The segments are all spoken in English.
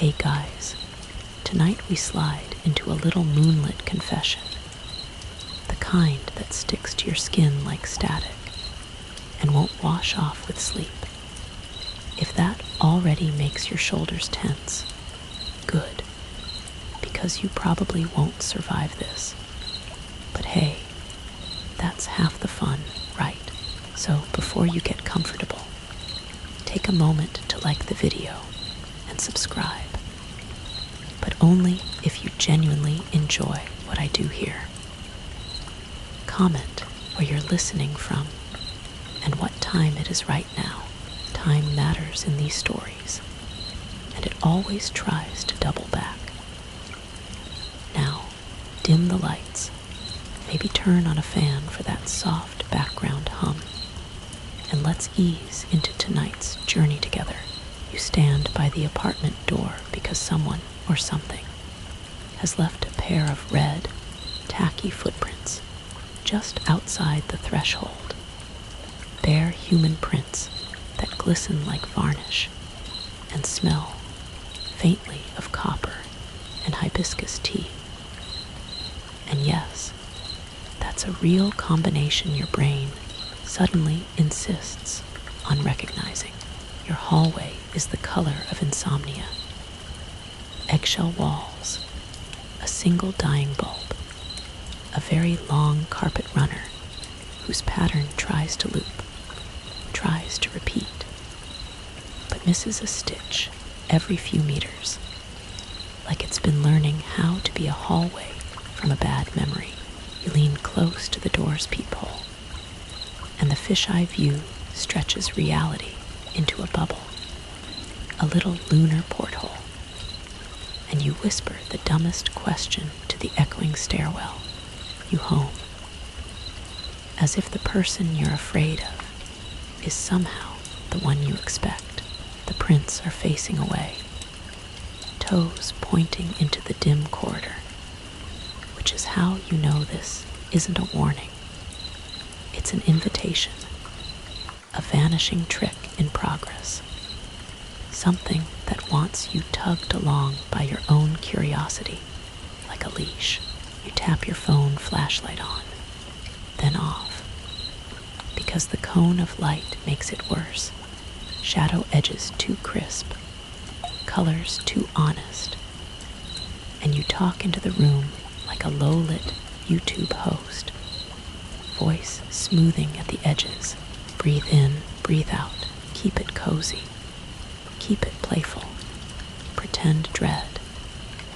Hey guys, tonight we slide into a little moonlit confession, the kind that sticks to your skin like static and won't wash off with sleep. If that already makes your shoulders tense, good, because you probably won't survive this. But hey, that's half the fun, right? So before you get comfortable, take a moment to like the video and subscribe. But only if you genuinely enjoy what I do here. Comment where you're listening from and what time it is right now. Time matters in these stories, and it always tries to double back. Now, dim the lights. Maybe turn on a fan for that soft background hum. And let's ease into tonight's journey together. You stand by the apartment door because someone or something has left a pair of red, tacky footprints just outside the threshold. Bare human prints that glisten like varnish and smell faintly of copper and hibiscus tea. And yes, that's a real combination your brain suddenly insists on recognizing. Your hallway is the color of insomnia. Eggshell walls, a single dying bulb, a very long carpet runner whose pattern tries to loop, tries to repeat, but misses a stitch every few meters, like it's been learning how to be a hallway from a bad memory. You lean close to the door's peephole, and the fisheye view stretches reality into a bubble, a little lunar porthole, and you whisper the dumbest question to the echoing stairwell. You home, as if the person you're afraid of is somehow the one you expect. The prints are facing away, toes pointing into the dim corridor, which is how you know this isn't a warning. It's an invitation, a vanishing trick in progress, something that wants you tugged along by your own curiosity, like a leash. You tap your phone flashlight on, then off, because the cone of light makes it worse. Shadow edges too crisp, colors too honest, and you talk into the room like a low-lit YouTube host, voice smoothing at the edges. Breathe in, breathe out, keep it cozy, keep it playful. Pretend dread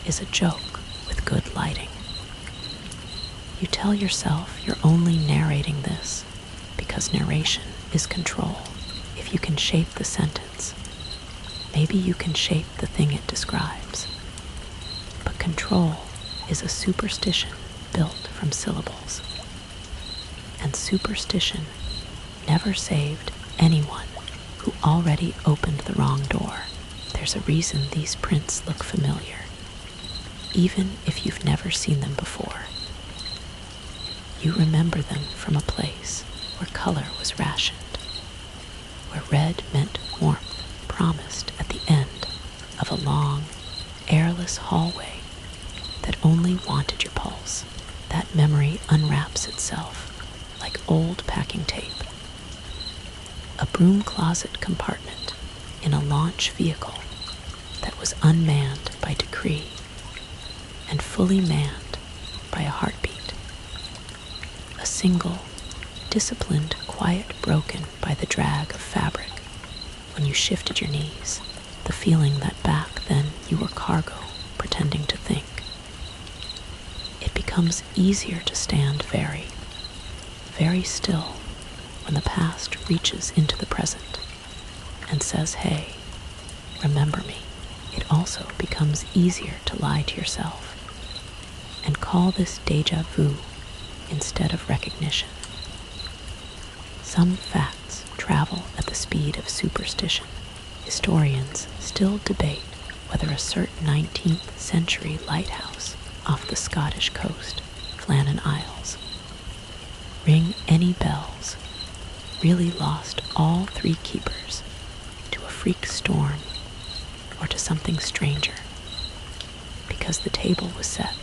is a joke with good lighting. You tell yourself you're only narrating this because narration is control. If you can shape the sentence, maybe you can shape the thing it describes. But control is a superstition built from syllables. And superstition never saved anyone who already opened the wrong door. There's a reason these prints look familiar, even if you've never seen them before. You remember them from a place where color was rationed, where red meant warmth promised at the end of a long, airless hallway that only wanted your pulse. That memory unwraps itself like old packing tape. A broom closet compartment in a launch vehicle that was unmanned by decree and fully manned by a heartbeat. A single, disciplined quiet broken by the drag of fabric when you shifted your knees, the feeling that back then you were cargo pretending to think. It becomes easier to stand very, very still when the past reaches into the present and says, hey, remember me. It also becomes easier to lie to yourself and call this deja vu instead of recognition. Some facts travel at the speed of superstition. Historians still debate whether a certain 19th century lighthouse off the Scottish coast, Flannan Isles, ring any bells, really lost all three keepers to a freak storm or to something stranger. Because the table was set,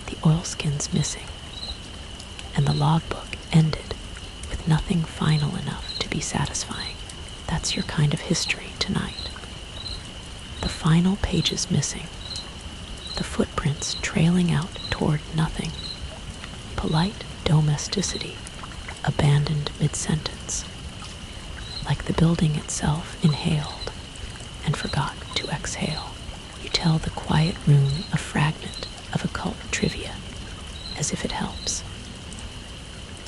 the oilskins missing, and the logbook ended with nothing final enough to be satisfying. That's your kind of history tonight. The final pages missing, the footprints trailing out toward nothing, polite domesticity abandoned mid-sentence, like the building itself inhaled and forgot to exhale. You tell the quiet room a fragment of occult trivia, as if it helps.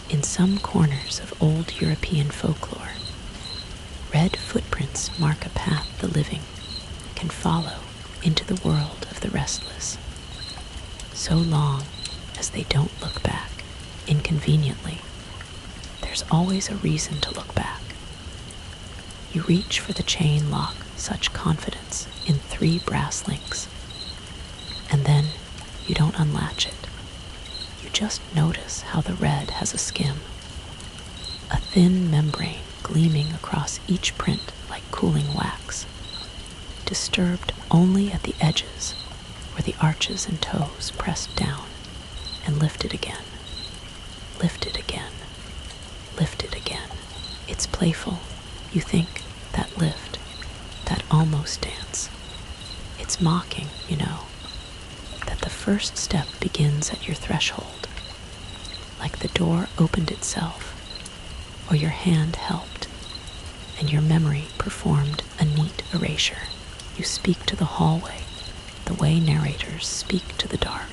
In some corners of old European folklore, red footprints mark a path the living can follow into the world of the restless, so long as they don't look back inconveniently. There's always a reason to look back. You reach for the chain lock, such confidence in 3 brass links, and then you don't unlatch it. You just notice how the red has a skim, a thin membrane gleaming across each print like cooling wax, disturbed only at the edges where the arches and toes pressed down and lifted again, lifted again, lifted again. It's playful, you think, that lift, that almost dance. It's mocking, you know, that the first step begins at your threshold, like the door opened itself, or your hand helped, and your memory performed a neat erasure. You speak to the hallway the way narrators speak to the dark,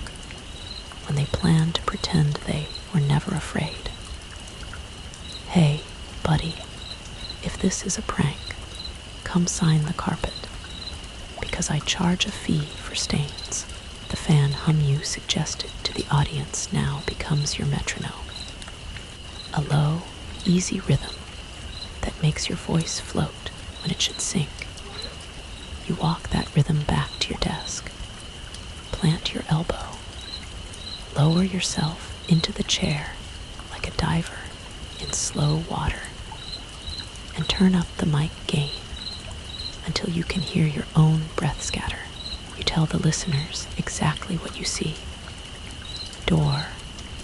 when they plan to pretend they were never afraid. Hey, buddy, if this is a prank, come sign the carpet, because I charge a fee for stains. The fan hum you suggested to the audience now becomes your metronome, a low, easy rhythm that makes your voice float when it should sink. You walk that rhythm back to your desk, plant your elbow, lower yourself into the chair like a diver in slow water, and turn up the mic gain until you can hear your own breath scatter. You tell the listeners exactly what you see. Door,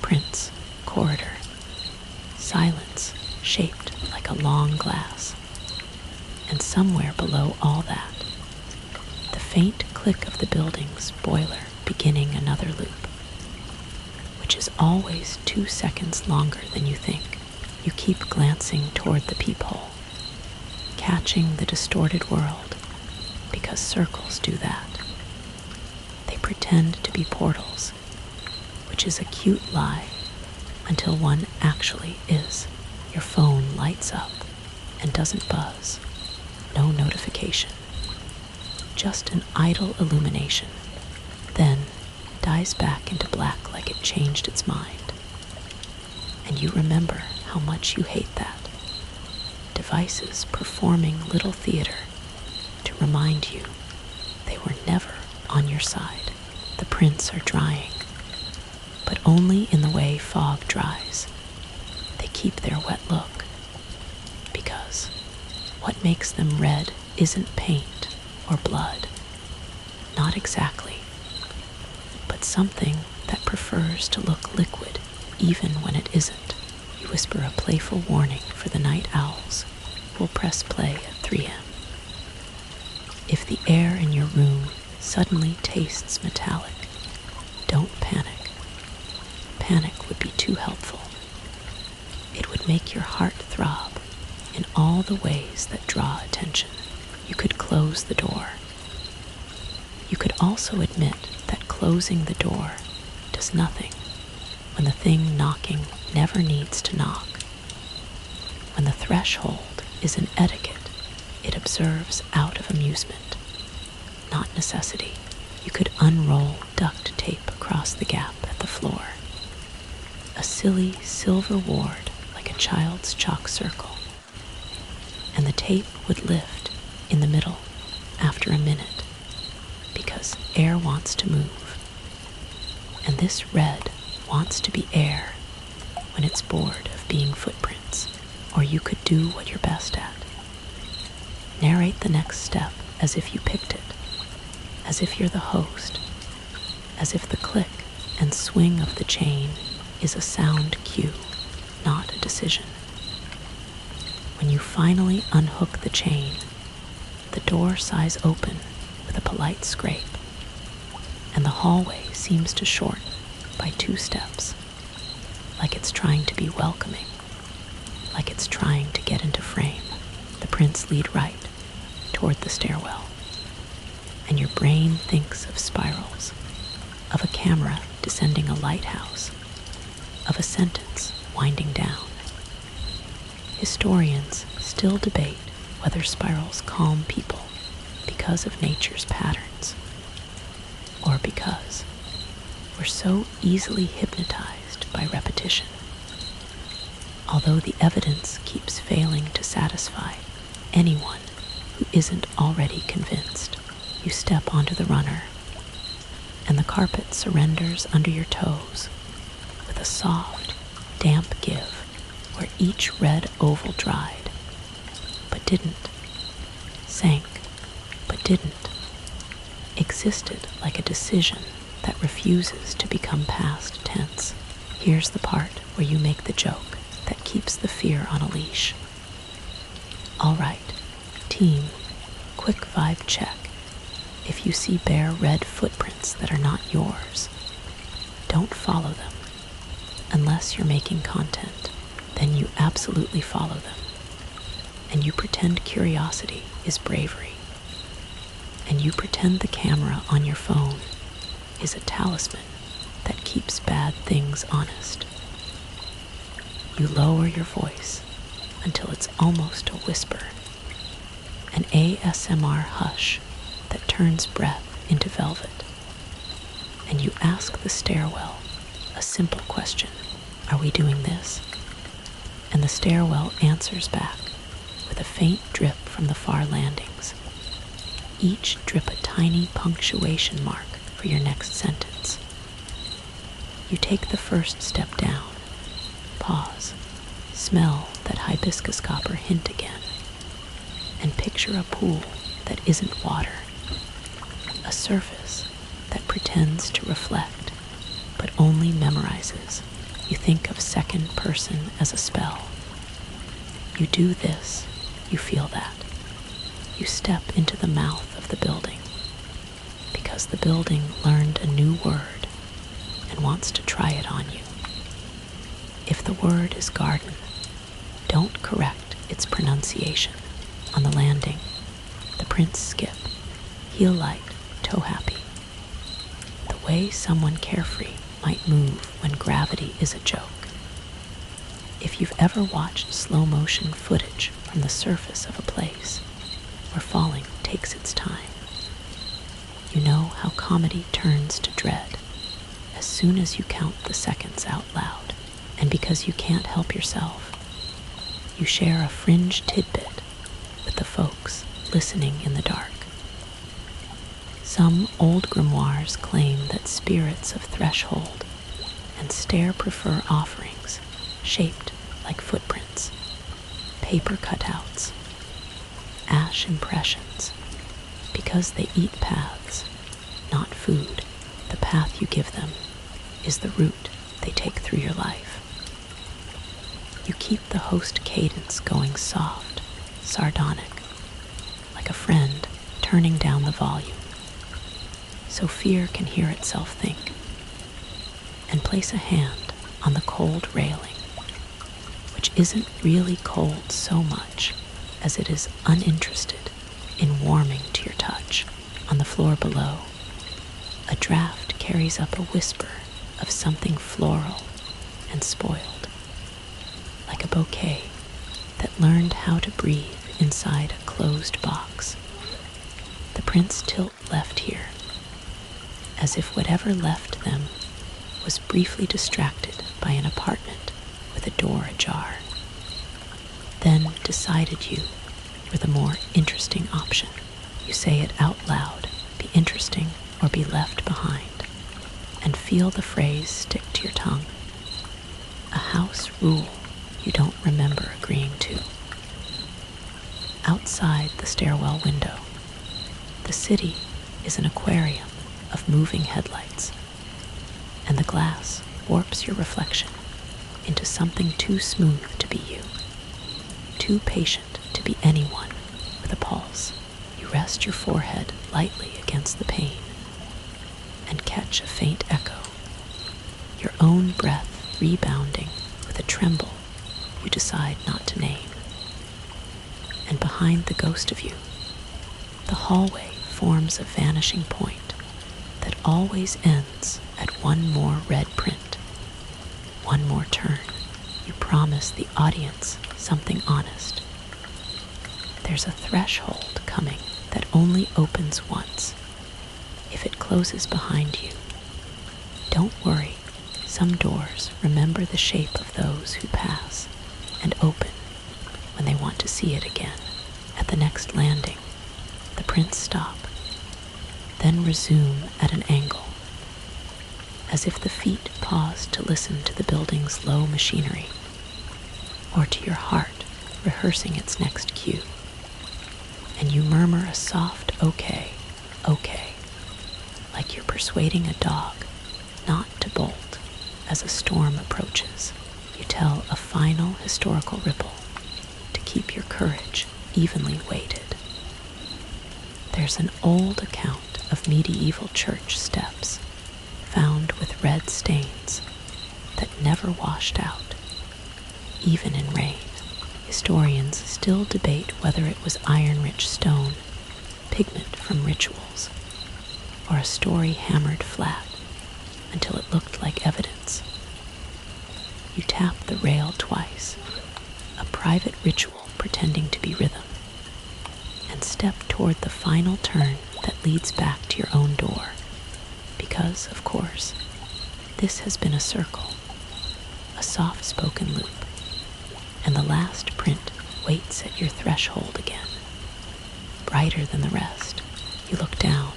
prints, corridor, silence shaped like a long glass. And somewhere below all that, the faint click of the building's boiler beginning another loop, which is always 2 seconds longer than you think. You keep glancing toward the peephole, catching the distorted world, because circles do that. They pretend to be portals, which is a cute lie until one actually is. Your phone lights up and doesn't buzz. No notification. Just an idle illumination, then dies back into black like it changed its mind. And you remember how much you hate that. Devices performing little theater to remind you they were never on your side. The prints are drying, but only in the way fog dries. They keep their wet look, because what makes them red isn't paint or blood. Not exactly, but something that prefers to look liquid even when it isn't. You whisper a playful warning for the night owls who'll press play at 3 a.m. If the air in your room suddenly tastes metallic, don't panic. Panic would be too helpful. It would make your heart throb in all the ways that draw attention. You could close the door. You could also admit that closing the door does nothing when the thing knocking never needs to knock. When the threshold is an etiquette it observes out of amusement, not necessity. You could unroll duct tape across the gap at the floor, a silly silver ward like a child's chalk circle, and the tape would lift in the middle after a minute because air wants to move, and this red wants to be air when it's bored of being footprints. Or you could do what you're best at. Narrate the next step as if you picked it, as if you're the host, as if the click and swing of the chain is a sound cue, not a decision. When you finally unhook the chain, the door sighs open with a polite scrape, and the hallway seems to shorten by 2 steps, like it's trying to be welcoming, like it's trying to get into frame. The prints lead right toward the stairwell, and your brain thinks of spirals, of a camera descending a lighthouse, of a sentence winding down. Historians still debate whether spirals calm people because of nature's patterns, or because we're so easily hypnotized by repetition. Although the evidence keeps failing to satisfy anyone who isn't already convinced, you step onto the runner, and the carpet surrenders under your toes with a soft, damp give where each red oval dried, but didn't, sank, but didn't, existed like a decision that refuses to become past tense. Here's the part where you make the joke that keeps the fear on a leash. All right, team, quick vibe check. If you see bare red footprints that are not yours, don't follow them. Unless you're making content, then you absolutely follow them. And you pretend curiosity is bravery. And you pretend the camera on your phone is a talisman that keeps bad things honest. You lower your voice until it's almost a whisper, an ASMR hush that turns breath into velvet. And you ask the stairwell a simple question: are we doing this? And the stairwell answers back with a faint drip from the far landings. Each drip a tiny punctuation mark for your next sentence. You take the first step down, pause, smell that hibiscus copper hint again, and picture a pool that isn't water, a surface that pretends to reflect but only memorizes. You think of second person as a spell. You do this, you feel that. You step into the mouth of the building because the building learned a new word and wants to try it on you. If the word is garden, don't correct its pronunciation. On the landing, the prints skip, heel light, toe happy. The way someone carefree might move when gravity is a joke. If you've ever watched slow motion footage from the surface of a place where falling takes its time, you know how comedy turns to dread as soon as you count the seconds out loud. And because you can't help yourself, you share a fringe tidbit with the folks listening in the dark. Some old grimoires claim that spirits of threshold and stair prefer offerings shaped like footprints, paper cutouts, ash impressions, because they eat paths, not food. The path you give them is the route they take through your life. You keep the host cadence going soft, sardonic, like a friend turning down the volume, so fear can hear itself think, and place a hand on the cold railing, which isn't really cold so much as it is uninterested in warming to your touch. On the floor below, a draft carries up a whisper of something floral and spoiled, like a bouquet that learned how to breathe inside a closed box. The prints tilt left here, as if whatever left them was briefly distracted by an apartment with a door ajar, then decided you were the more interesting option. You say it out loud: be interesting or be left behind, and feel the phrase stick to your tongue. A house rule you don't remember agreeing to. Outside the stairwell window, The city is an aquarium of moving headlights, and the glass warps your reflection into something too smooth to be you, too patient to be anyone with a pulse. You rest your forehead lightly against the pane and catch a faint echo, your own breath rebounding with a tremble you decide not to name. And behind the ghost of you, the hallway forms a vanishing point that always ends at one more red print, one more turn. You promise the audience something honest. There's a threshold coming that only opens once. If it closes behind you, don't worry. Some doors remember the shape of those who pass and open when they want to see it again. At the next landing, the prints stop, then resume at an angle, as if the feet pause to listen to the building's low machinery, or to your heart rehearsing its next cue. And you murmur a soft okay, okay, like you're persuading a dog not to bolt as a storm approaches. You tell a final historical ripple to keep your courage evenly weighted. There's an old account of medieval church steps found with red stains that never washed out, even in rain. Historians still debate whether it was iron-rich stone, pigment from rituals, or a story hammered flat until it looked like evidence. You tap the rail twice, a private ritual pretending to be rhythm, and step toward the final turn that leads back to your own door. Because, of course, this has been a circle, a soft-spoken loop, and the last print waits at your threshold again. Brighter than the rest, you look down.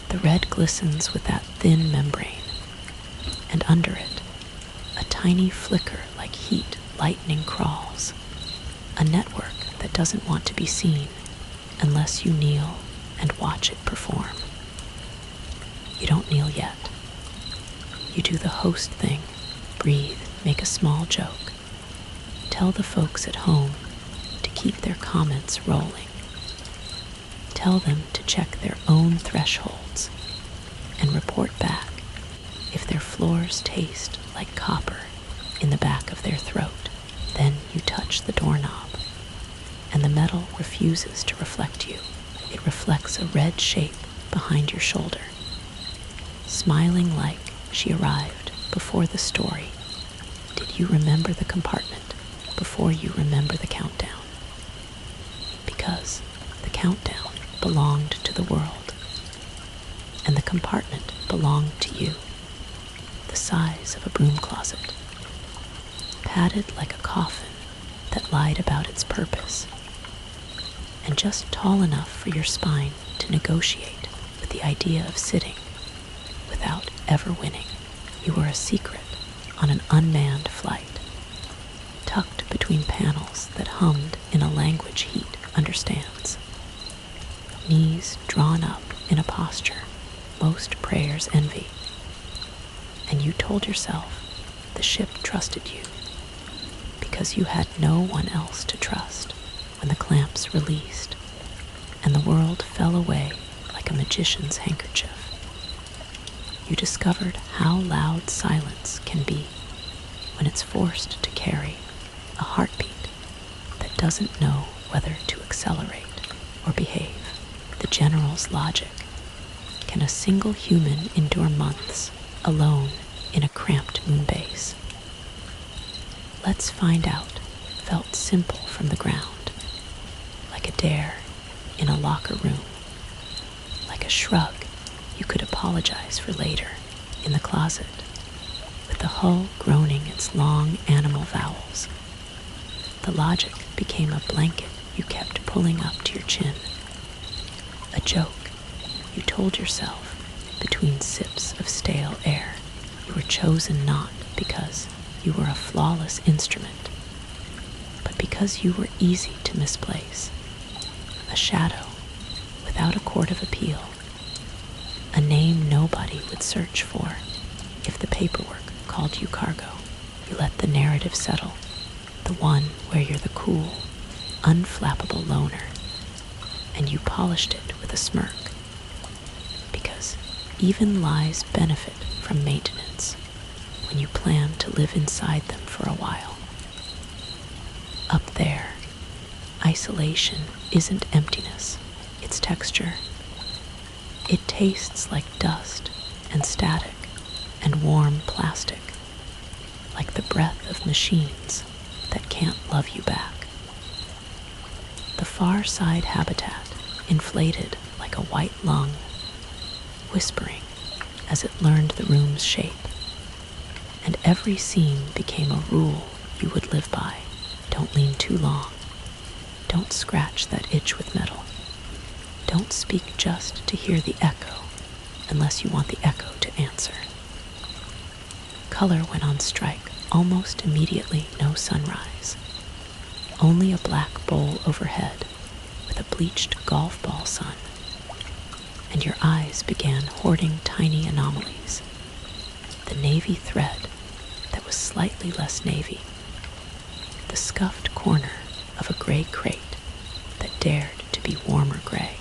The red glistens with that thin membrane, and under it, a tiny flicker like heat lightning crawls, a network that doesn't want to be seen unless you kneel and watch it perform. You don't kneel yet. You do the host thing, breathe, make a small joke. Tell the folks at home to keep their comments rolling. Tell them to check their own thresholds and report back if their floors taste like copper in the back of their throat. Then you touch the doorknob, and the metal refuses to reflect you. It reflects a red shape behind your shoulder, smiling like she arrived before the story. Did you remember the compartment before you remember the countdown? Because the countdown belonged to the world, and the compartment belonged to you, the size of a broom closet, padded like a coffin that lied about its purpose, and just tall enough for your spine to negotiate with the idea of sitting without ever winning. You were a secret on an unmanned flight, tucked between panels that hummed in a language heat understands, knees drawn up in a posture most prayers envy. And you told yourself the ship trusted you because you had no one else to trust when the clamps released and the world fell away like a magician's handkerchief. You discovered how loud silence can be when it's forced to carry a heartbeat that doesn't know whether to accelerate or behave. The general's logic. Can a single human endure months alone in a cramped moon base? Let's find out felt simple from the ground, like a dare in a locker room, like a shrug you could apologize for later in the closet, with the hull groaning its long animal vowels. The logic became a blanket you kept pulling up to your chin, a joke you told yourself between sips of stale air. You were chosen not because you were a flawless instrument, but because you were easy to misplace, a shadow without a court of appeal, a name nobody would search for. If the paperwork called you cargo, you let the narrative settle, the one where you're the cool, unflappable loner, and you polished it with a smirk. Because even lies benefit from maintenance when you plan to live inside them for a while. Up there, isolation isn't emptiness, it's texture. It tastes like dust and static and warm plastic, like the breath of machines that can't love you back. The far side habitat inflated like a white lung, whispering as it learned the room's shape, and every scene became a rule you would live by. Don't lean too long. Don't scratch that itch with metal. Don't speak just to hear the echo unless you want the echo to answer. Color went on strike almost immediately. No sunrise. Only a black bowl overhead with a bleached golf ball sun. And your eyes began hoarding tiny anomalies. The navy thread that was slightly less navy. The scuffed corner of a gray crate that dared to be warmer gray.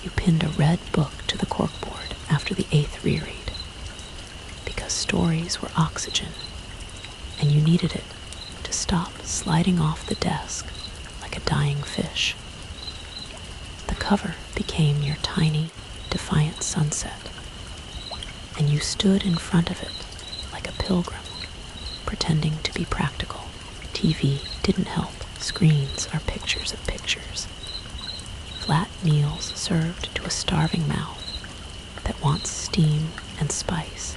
You pinned a red book to the corkboard after the 8th reread, because stories were oxygen, and you needed it to stop sliding off the desk like a dying fish. The cover became your tiny, defiant sunset, and you stood in front of it like a pilgrim, pretending to be practical. TV didn't help. Screens are pictures of pictures. Flat meals served to a starving mouth that wants steam and spice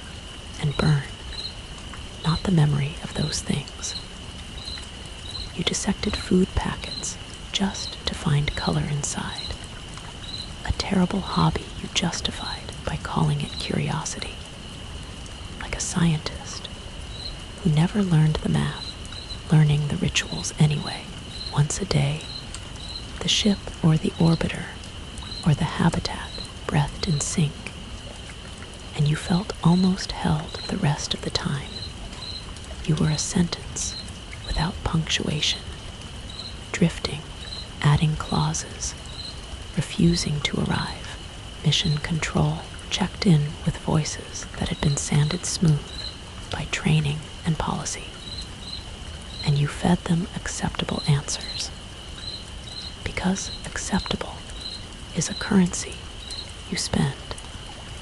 and burn, not the memory of those things. You dissected food packets just to find color inside, a terrible hobby you justified by calling it curiosity, like a scientist who never learned the math, learning the rituals anyway. Once a day, the ship or the orbiter or the habitat breathed in sync, and you felt almost held the rest of the time. You were a sentence without punctuation, drifting, adding clauses, refusing to arrive. Mission control checked in with voices that had been sanded smooth by training and policy, and you fed them acceptable answers. Because acceptable is a currency you spend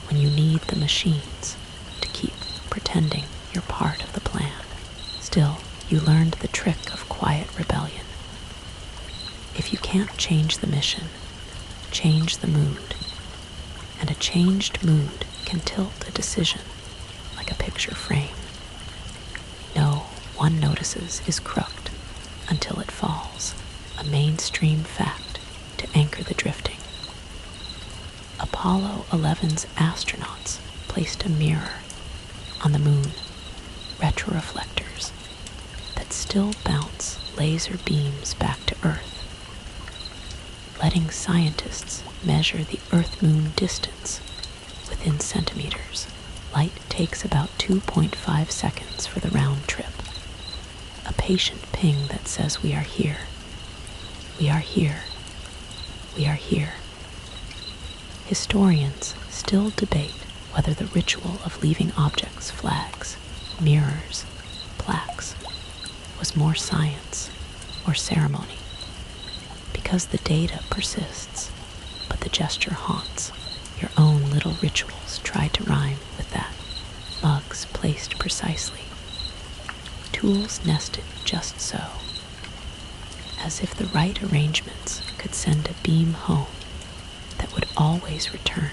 when you need the machines to keep pretending you're part of the plan. Still, you learned the trick of quiet rebellion. If you can't change the mission, change the mood. And a changed mood can tilt a decision like a picture frame. No one notices is crooked until it falls, a mainstream fact to anchor the drifting. Apollo 11's astronauts placed a mirror on the moon, retroreflectors that still bounce laser beams back to Earth, letting scientists measure the Earth-Moon distance within centimeters. Light takes about 2.5 seconds for the round trip. A patient ping that says we are here. We are here. We are here. Historians still debate whether the ritual of leaving objects, flags, mirrors, plaques, was more science or ceremony, because the data persists, but the gesture haunts. Your own little rituals try to rhyme with that. Mugs placed precisely. Tools nested just so. As if the right arrangements could send a beam home that would always return.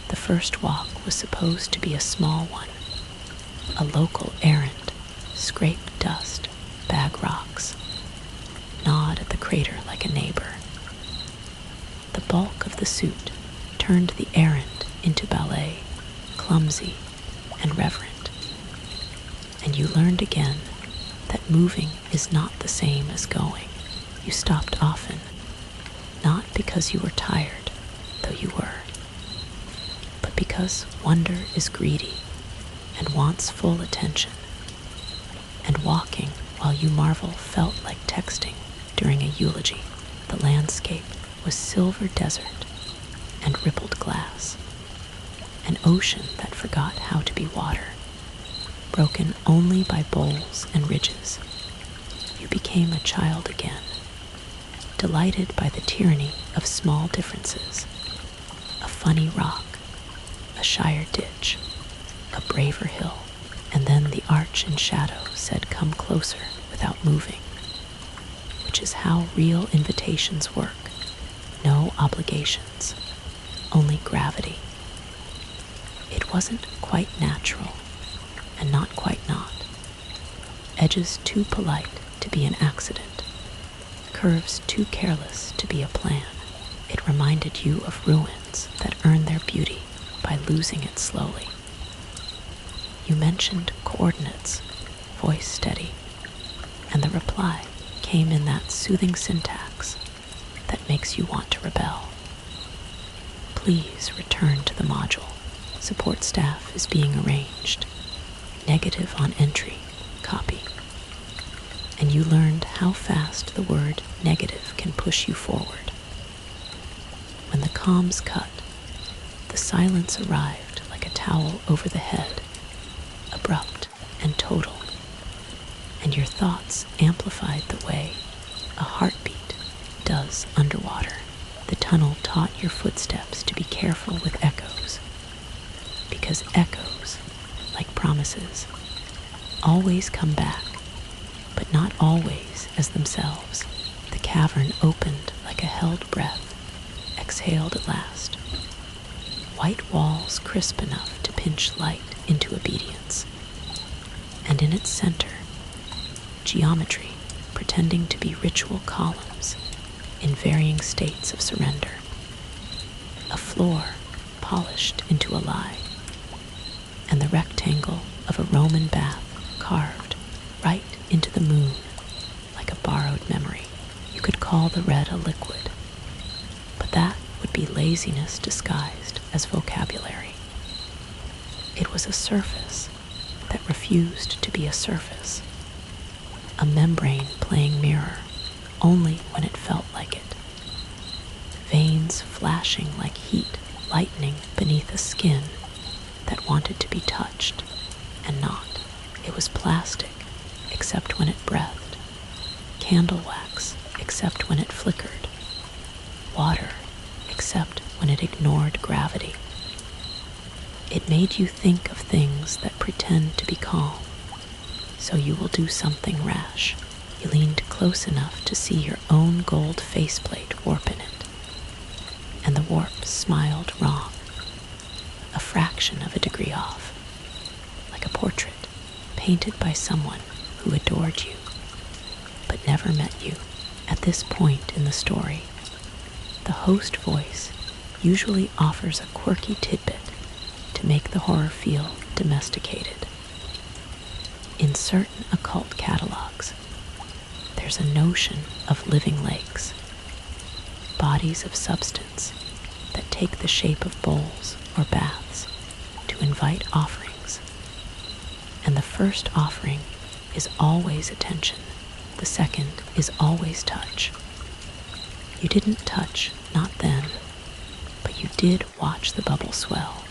The first walk was supposed to be a small one. A local errand. Scrape dust, bag rocks, nod at the crater like a neighbor. The bulk of the suit turned the errand into ballet, clumsy and reverent. And you learned again that moving is not the same as going. You stopped often, not because you were tired, though you were, because wonder is greedy and wants full attention, and walking while you marvel felt like texting during a eulogy. The landscape was silver desert and rippled glass, an ocean that forgot how to be water, broken only by bowls and ridges. You became a child again, delighted by the tyranny of small differences. A funny rock, a shyer ditch, a braver hill, and then the arch and shadow said come closer without moving, which is how real invitations work. No obligations, only gravity. It wasn't quite natural, and not quite not. Edges too polite to be an accident, curves too careless to be a plan. It reminded you of ruins that earn their beauty by losing it slowly. You mentioned coordinates, voice steady, and the reply came in that soothing syntax that makes you want to rebel. Please return to the module. Support staff is being arranged. Negative on entry, copy. And you learned how fast the word negative can push you forward. When the comms cut, the silence arrived like a towel over the head, abrupt and total, and your thoughts amplified the way a heartbeat does underwater. The tunnel taught your footsteps to be careful with echoes, because echoes, like promises, always come back, but not always as themselves. The cavern opened like a held breath, exhaled at last. White walls crisp enough to pinch light into obedience, and in its center, geometry pretending to be ritual columns in varying states of surrender. A floor polished into a lie, and the rectangle of a Roman bath carved right into the moon like a borrowed memory. You could call the red a liquid, but that would be laziness disguised as vocabulary. It was a surface that refused to be a surface, a membrane playing mirror only when it felt like it, veins flashing like heat lightning beneath a skin that wanted to be touched and not. It was plastic, except when it breathed, candle wax, except when it flickered, water, except when it ignored gravity. It made you think of things that pretend to be calm, so you will do something rash. You leaned close enough to see your own gold faceplate warp in it, and the warp smiled wrong, a fraction of a degree off, like a portrait painted by someone who adored you, but never met you. At this point in the story, the host voice usually offers a quirky tidbit to make the horror feel domesticated. In certain occult catalogs, there's a notion of living lakes, bodies of substance that take the shape of bowls or baths to invite offerings. And the first offering is always attention, the second is always touch. You didn't touch, not then, but you did watch the bubble swell,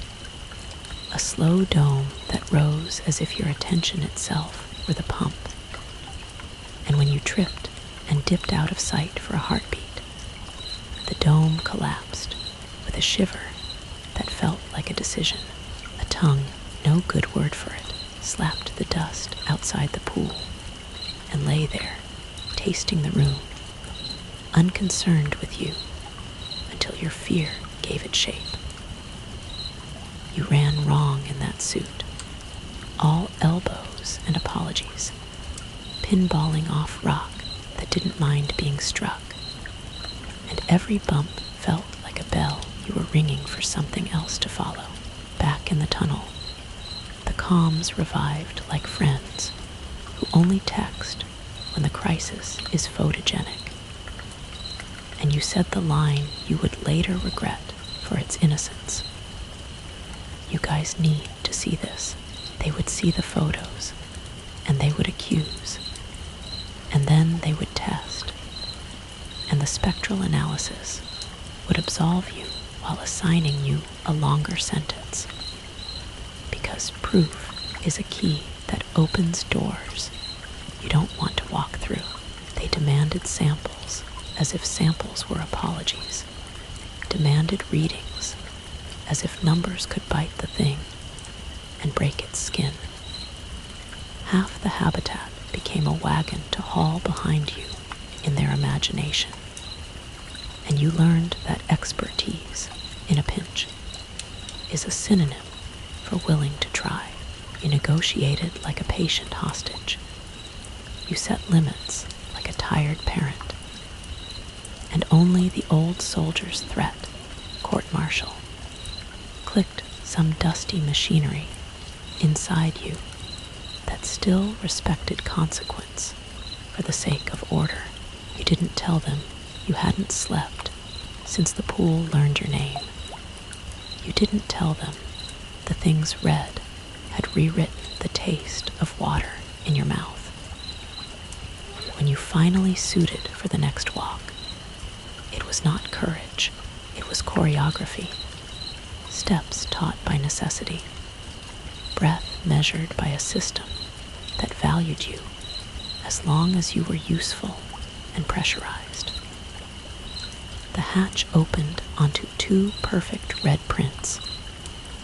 a slow dome that rose as if your attention itself were the pump. And when you tripped and dipped out of sight for a heartbeat, the dome collapsed with a shiver that felt like a decision. A tongue, no good word for it, slapped the dust outside the pool and lay there, tasting the room, unconcerned with you until your fear gave it shape. You ran wrong in that suit, all elbows and apologies, pinballing off rock that didn't mind being struck, and every bump felt like a bell you were ringing for something else to follow. Back in the tunnel, the comms revived like friends who only text when the crisis is photogenic, and you said the line you would later regret for its innocence. You guys need to see this. They would see the photos, and they would accuse, and then they would test, and the spectral analysis would absolve you while assigning you a longer sentence. Because proof is a key that opens doors you don't want to walk through. They demanded samples, as if samples were apologies, demanded readings, as if numbers could bite the thing and break its skin. Half the habitat became a wagon to haul behind you in their imagination, and you learned that expertise, in a pinch, is a synonym for willing to try. You negotiated like a patient hostage. You set limits like a tired parent. And only the old soldier's threat, court-martial, clicked some dusty machinery inside you that still respected consequence for the sake of order. You didn't tell them you hadn't slept since the pool learned your name. You didn't tell them the things read had rewritten the taste of water in your mouth. When you finally suited for the next walk, it was not courage, it was choreography. Steps taught by necessity. Breath measured by a system that valued you as long as you were useful and pressurized. The hatch opened onto 2 perfect red prints,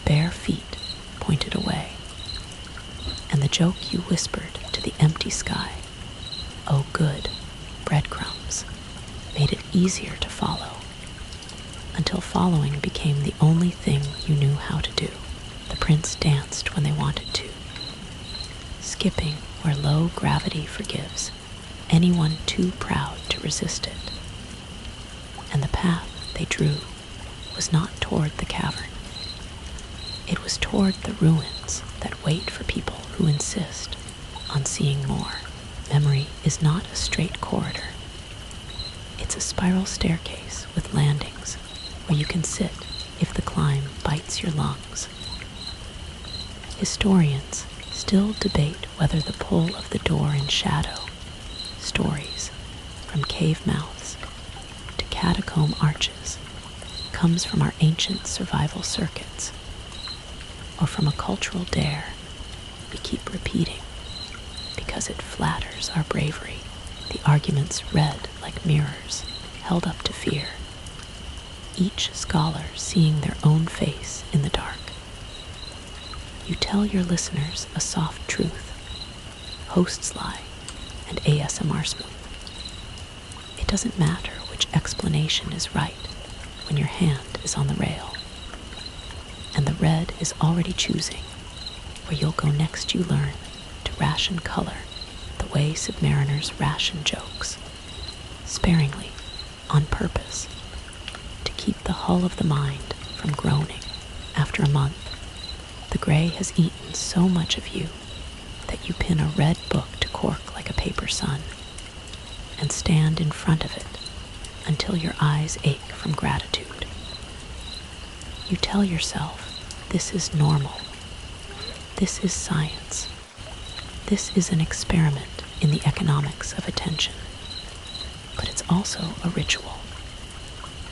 bare feet pointed away, and the joke you whispered to the empty sky, "Oh good, breadcrumbs," made it easier to follow, until following became the only thing you knew how to do. The prints danced when they wanted to, skipping where low gravity forgives anyone too proud to resist it. And the path they drew was not toward the cavern. It was toward the ruins that wait for people who insist on seeing more. Memory is not a straight corridor. It's a spiral staircase with landings where you can sit if the climb bites your lungs. Historians still debate whether the pull of the door in shadow, stories from cave mouths to catacomb arches, comes from our ancient survival circuits, or from a cultural dare we keep repeating because it flatters our bravery. The arguments read like mirrors held up to fear, each scholar seeing their own face in the dark. You tell your listeners a soft truth, hosts lie, and ASMR smooth. It doesn't matter which explanation is right when your hand is on the rail, and the red is already choosing where you'll go next. You learn to ration color the way submariners ration jokes, sparingly, on purpose, to keep the hull of the mind from groaning. After a month, the gray has eaten so much of you that you pin a red book to cork like a paper sun and stand in front of it until your eyes ache from gratitude. You tell yourself, this is normal. This is science. This is an experiment in the economics of attention. But it's also a ritual.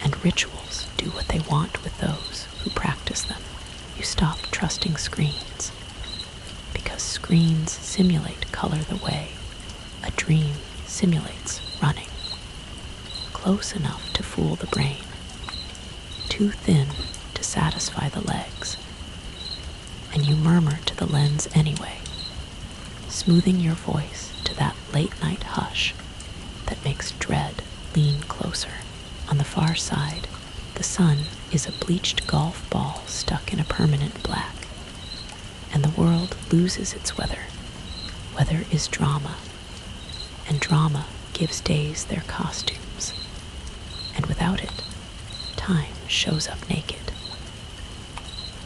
And rituals do what they want with those who practice them. You stop trusting screens, because screens simulate color the way a dream simulates running. Close enough to fool the brain, too thin to satisfy the legs. And you murmur to the lens anyway, smoothing your voice to that late-night hush that makes dread lean closer. On the far side, the sun is a bleached golf ball stuck in a permanent black, and the world loses its weather. Weather is drama, and drama gives days their costumes, and without it, time shows up naked.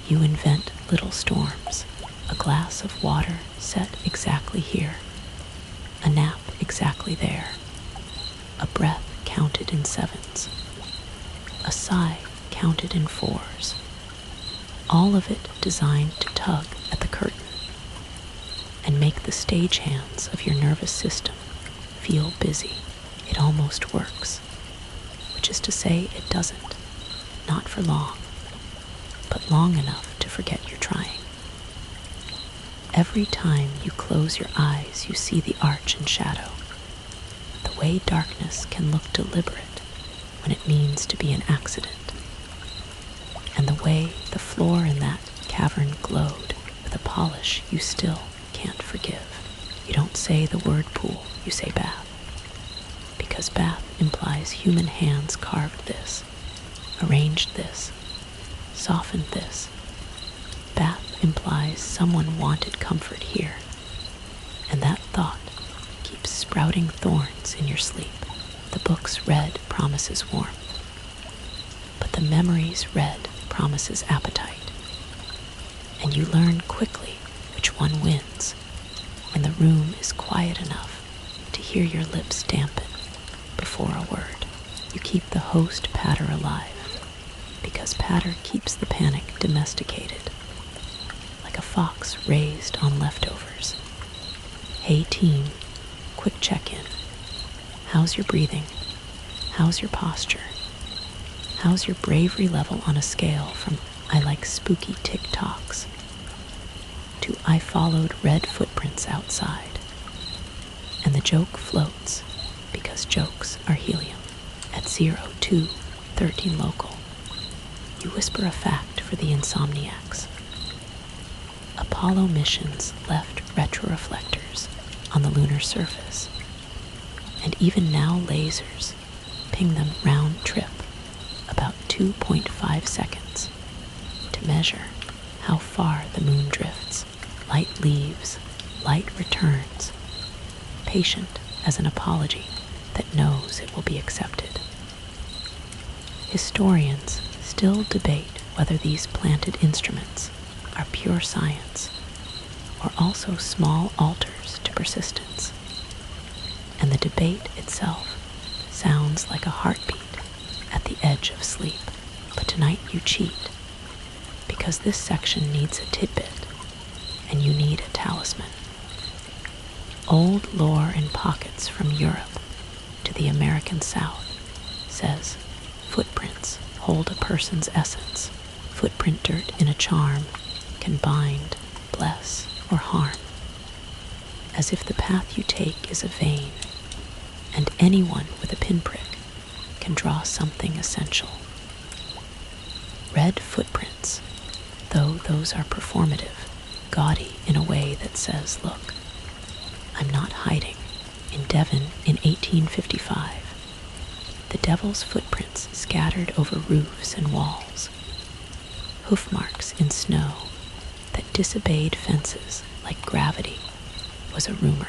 You invent little storms, a glass of water set exactly here, a nap exactly there, a breath counted in sevens, a sigh counted in fours, all of it designed to tug at the curtain and make the stagehands of your nervous system feel busy. It almost works, which is to say it doesn't, not for long, but long enough to forget you're trying. Every time you close your eyes, you see the arch and shadow, the way darkness can look deliberate when it means to be an accident, and the way the floor in that cavern glowed with a polish you still can't forgive. You don't say the word pool, you say bath, because bath implies human hands carved this, arranged this, softened this. Bath implies someone wanted comfort here, and that thought keeps sprouting thorns in your sleep. The book's red promises warmth, but the memory's red promises appetite, and you learn quickly which one wins when the room is quiet enough to hear your lips dampen before a word. You keep the host patter alive, because patter keeps the panic domesticated, like a fox raised on leftovers. Hey team, quick check-in. How's your breathing? How's your posture? How's your bravery level on a scale from I like spooky TikToks to I followed red footprints outside? And the joke floats, because jokes are helium. At 0213 local, you whisper a fact for the insomniacs. Apollo missions left retroreflectors on the lunar surface, and even now lasers ping them round trip about 2.5 seconds to measure how far the moon drifts. Light leaves, light returns, patient as an apology that knows it will be accepted. Historians still debate whether these planted instruments are pure science or also small altars to persistence, and the debate itself sounds like a heartbeat at the edge of sleep. But tonight you cheat, because this section needs a tidbit, and you need a talisman. Old lore in pockets from Europe to the American South says footprints hold a person's essence. Footprint dirt in a charm can bind, bless, or harm, as if the path you take is a vein, and anyone with a pinprick can draw something essential. Red footprints, though those are performative, gaudy in a way that says, look, I'm not hiding. In Devon in 1855, the devil's footprints scattered over roofs and walls, hoof marks in snow that disobeyed fences like gravity, was a rumor.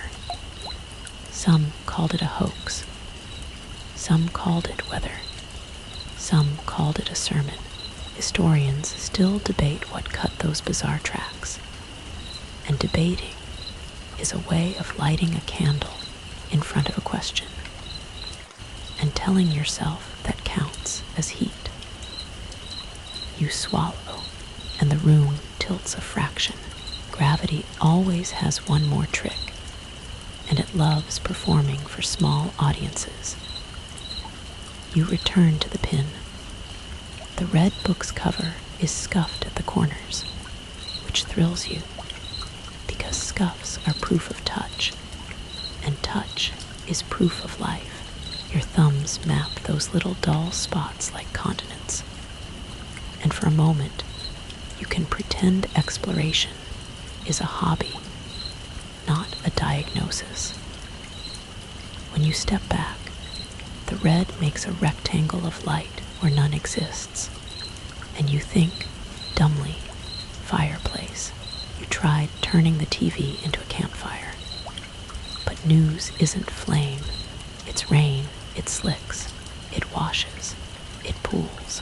Some called it a hoax. Some called it weather. Some called it a sermon. Historians still debate what cut those bizarre tracks, and debating is a way of lighting a candle in front of a question and telling yourself that counts as heat. You swallow, and the room tilts a fraction. Gravity always has one more trick, and it loves performing for small audiences. You return to the pin. The red book's cover is scuffed at the corners, which thrills you, because scuffs are proof of touch, and touch is proof of life. Your thumbs map those little dull spots like continents, and for a moment you can pretend exploration is a hobby, not a diagnosis. When you step back, the red makes a rectangle of light where none exists, and you think, dumbly, fireplace. You tried turning the TV into a campfire, but news isn't flame, it's rain, it slicks, it washes, it pools,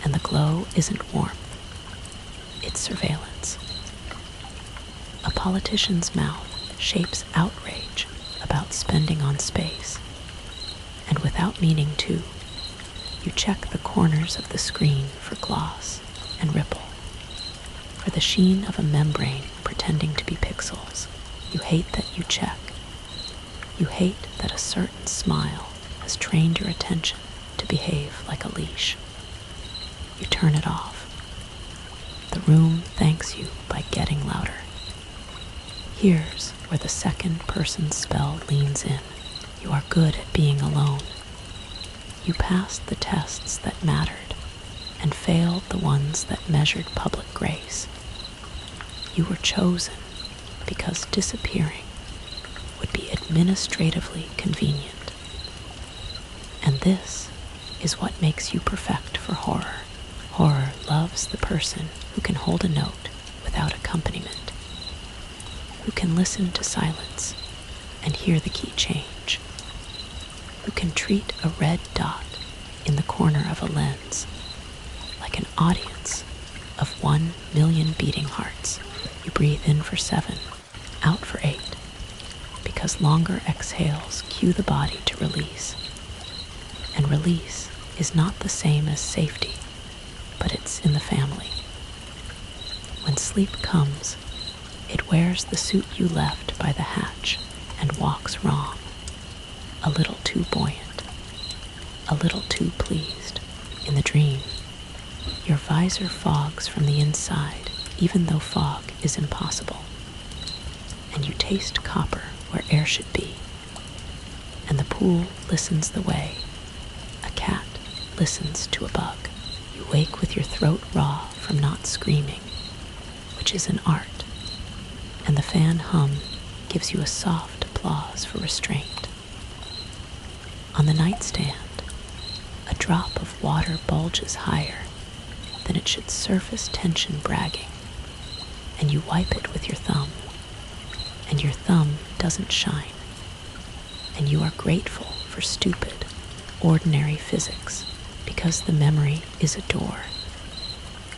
and the glow isn't warmth, it's surveillance. A politician's mouth shapes outrage about spending on space, and without meaning to, you check the corners of the screen for gloss and ripple. for the sheen of a membrane pretending to be pixels. You hate that you check. You hate that a certain smile has trained your attention to behave like a leash. You turn it off. The room thanks you by getting louder. Here's where the second person spell leans in. You are good at being alone. You passed the tests that mattered and failed the ones that measured public grace. You were chosen because disappearing would be administratively convenient. And this is what makes you perfect for horror. Horror loves the person who can hold a note without accompaniment, who can listen to silence and hear the key change, who can treat a red dot in the corner of a lens like an audience of 1,000,000 beating hearts. You breathe in for 7, out for 8, because longer exhales cue the body to release. And release is not the same as safety, but it's in the family. When sleep comes, it wears the suit you left by the hatch and walks wrong, a little too buoyant, a little too pleased. In the dream, your visor fogs from the inside, even though fog is impossible, and you taste copper where air should be, and the pool listens the way a cat listens to a bug. You wake with your throat raw from not screaming, which is an art, and the fan hum gives you a soft applause for restraint. On the nightstand, a drop of water bulges higher than it should surface tension bragging, and you wipe it with your thumb, and your thumb doesn't shine, and you are grateful for stupid, ordinary physics because the memory is a door.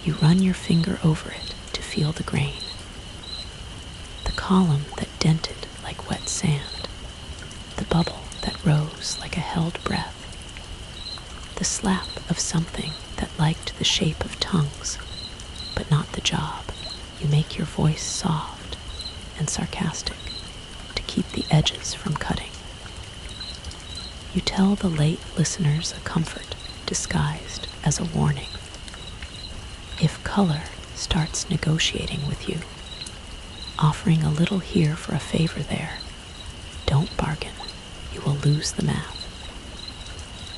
You run your finger over it to feel the grain, the column that dented like wet sand, the bubble that rose like a held breath, the slap of something that liked the shape of tongues, but not the job. You make your voice soft and sarcastic to keep the edges from cutting. You tell the late listeners a comfort disguised as a warning. If color starts negotiating with you, offering a little here for a favor there, don't bargain. You will lose the math.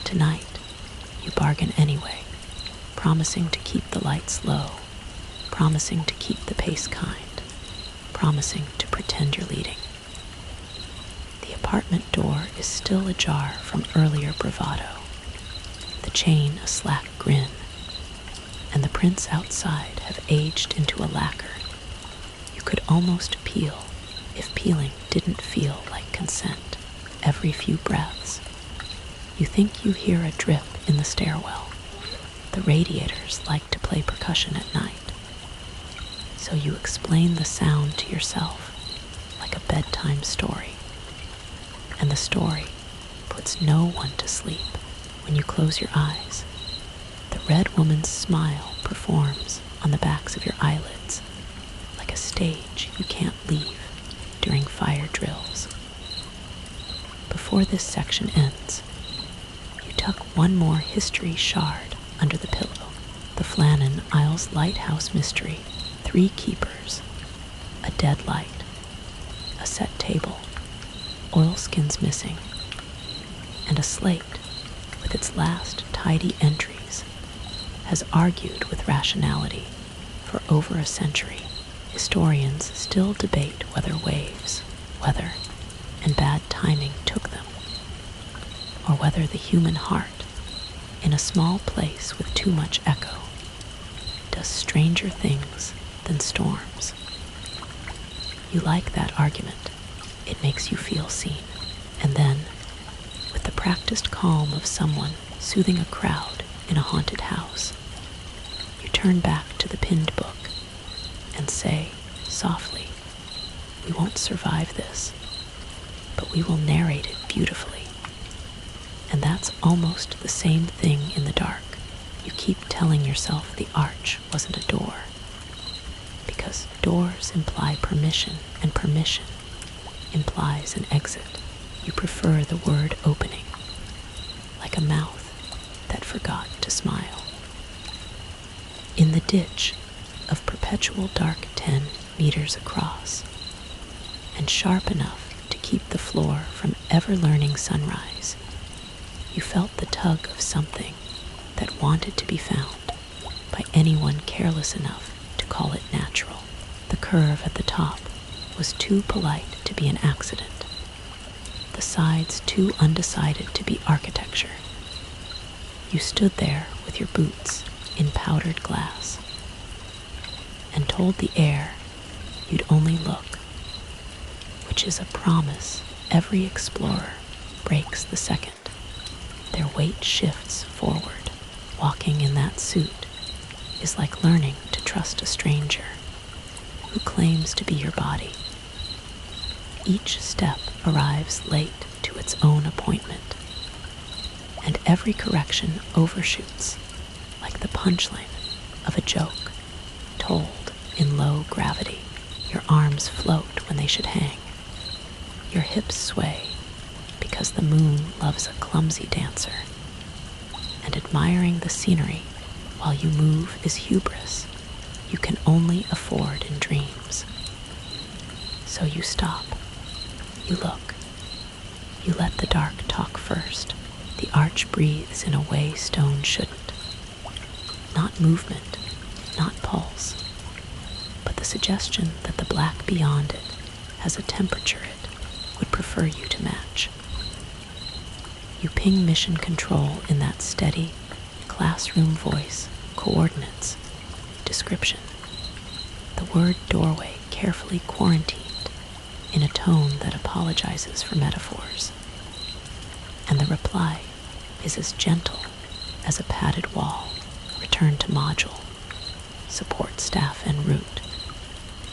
Tonight, you bargain anyway, promising to keep the lights low, promising to keep the pace kind, promising to pretend you're leading. The apartment door is still ajar from earlier bravado, the chain a slack grin, and the prints outside have aged into a lacquer you could almost peel if peeling didn't feel like consent. Every few breaths, you think you hear a drip in the stairwell. The radiators like to play percussion at night, so you explain the sound to yourself like a bedtime story. And the story puts no one to sleep when you close your eyes. The red woman's smile performs on the backs of your eyelids like a stage you can't leave during fire drills. Before this section ends, you tuck one more history shard under the pillow. The Flannan Isles Lighthouse Mystery, 3 keepers, a dead light, a set table, oilskins missing, and a slate with its last tidy entries has argued with rationality for over a century. Historians still debate whether waves, weather, and bad timing took them, or whether the human heart, in a small place with too much echo, does stranger things than storms. You like that argument. It makes you feel seen. And then, with the practiced calm of someone soothing a crowd in a haunted house, you turn back to the pinned book and say, softly, "We won't survive this, but we will narrate it beautifully." And that's almost the same thing in the dark. You keep telling yourself the arch wasn't a door, because doors imply permission, and permission implies an exit. You prefer the word opening, like a mouth that forgot to smile. In the ditch of perpetual dark 10 meters across, and sharp enough to keep the floor from ever-learning sunrise, you felt the tug of something that wanted to be found by anyone careless enough to call it natural. The curve at the top was too polite to be an accident, the sides too undecided to be architecture. You stood there with your boots in powdered glass and told the air you'd only look, which is a promise every explorer breaks the second their weight shifts forward. Walking in that suit is like learning to trust a stranger who claims to be your body. Each step arrives late to its own appointment, and every correction overshoots like the punchline of a joke told in low gravity. Your arms float when they should hang. Your hips sway because the moon loves a clumsy dancer. And admiring the scenery while you move is hubris you can only afford in dreams. So you stop. You look. You let the dark talk first. The arch breathes in a way stone shouldn't. Not movement, not pulse, but the suggestion that the black beyond it has a temperature it would prefer you to match. You ping mission control in that steady, classroom voice, coordinates, description. The word doorway carefully quarantined in a tone that apologizes for metaphors. And the reply is as gentle as a padded wall. Return to module. Support staff en route.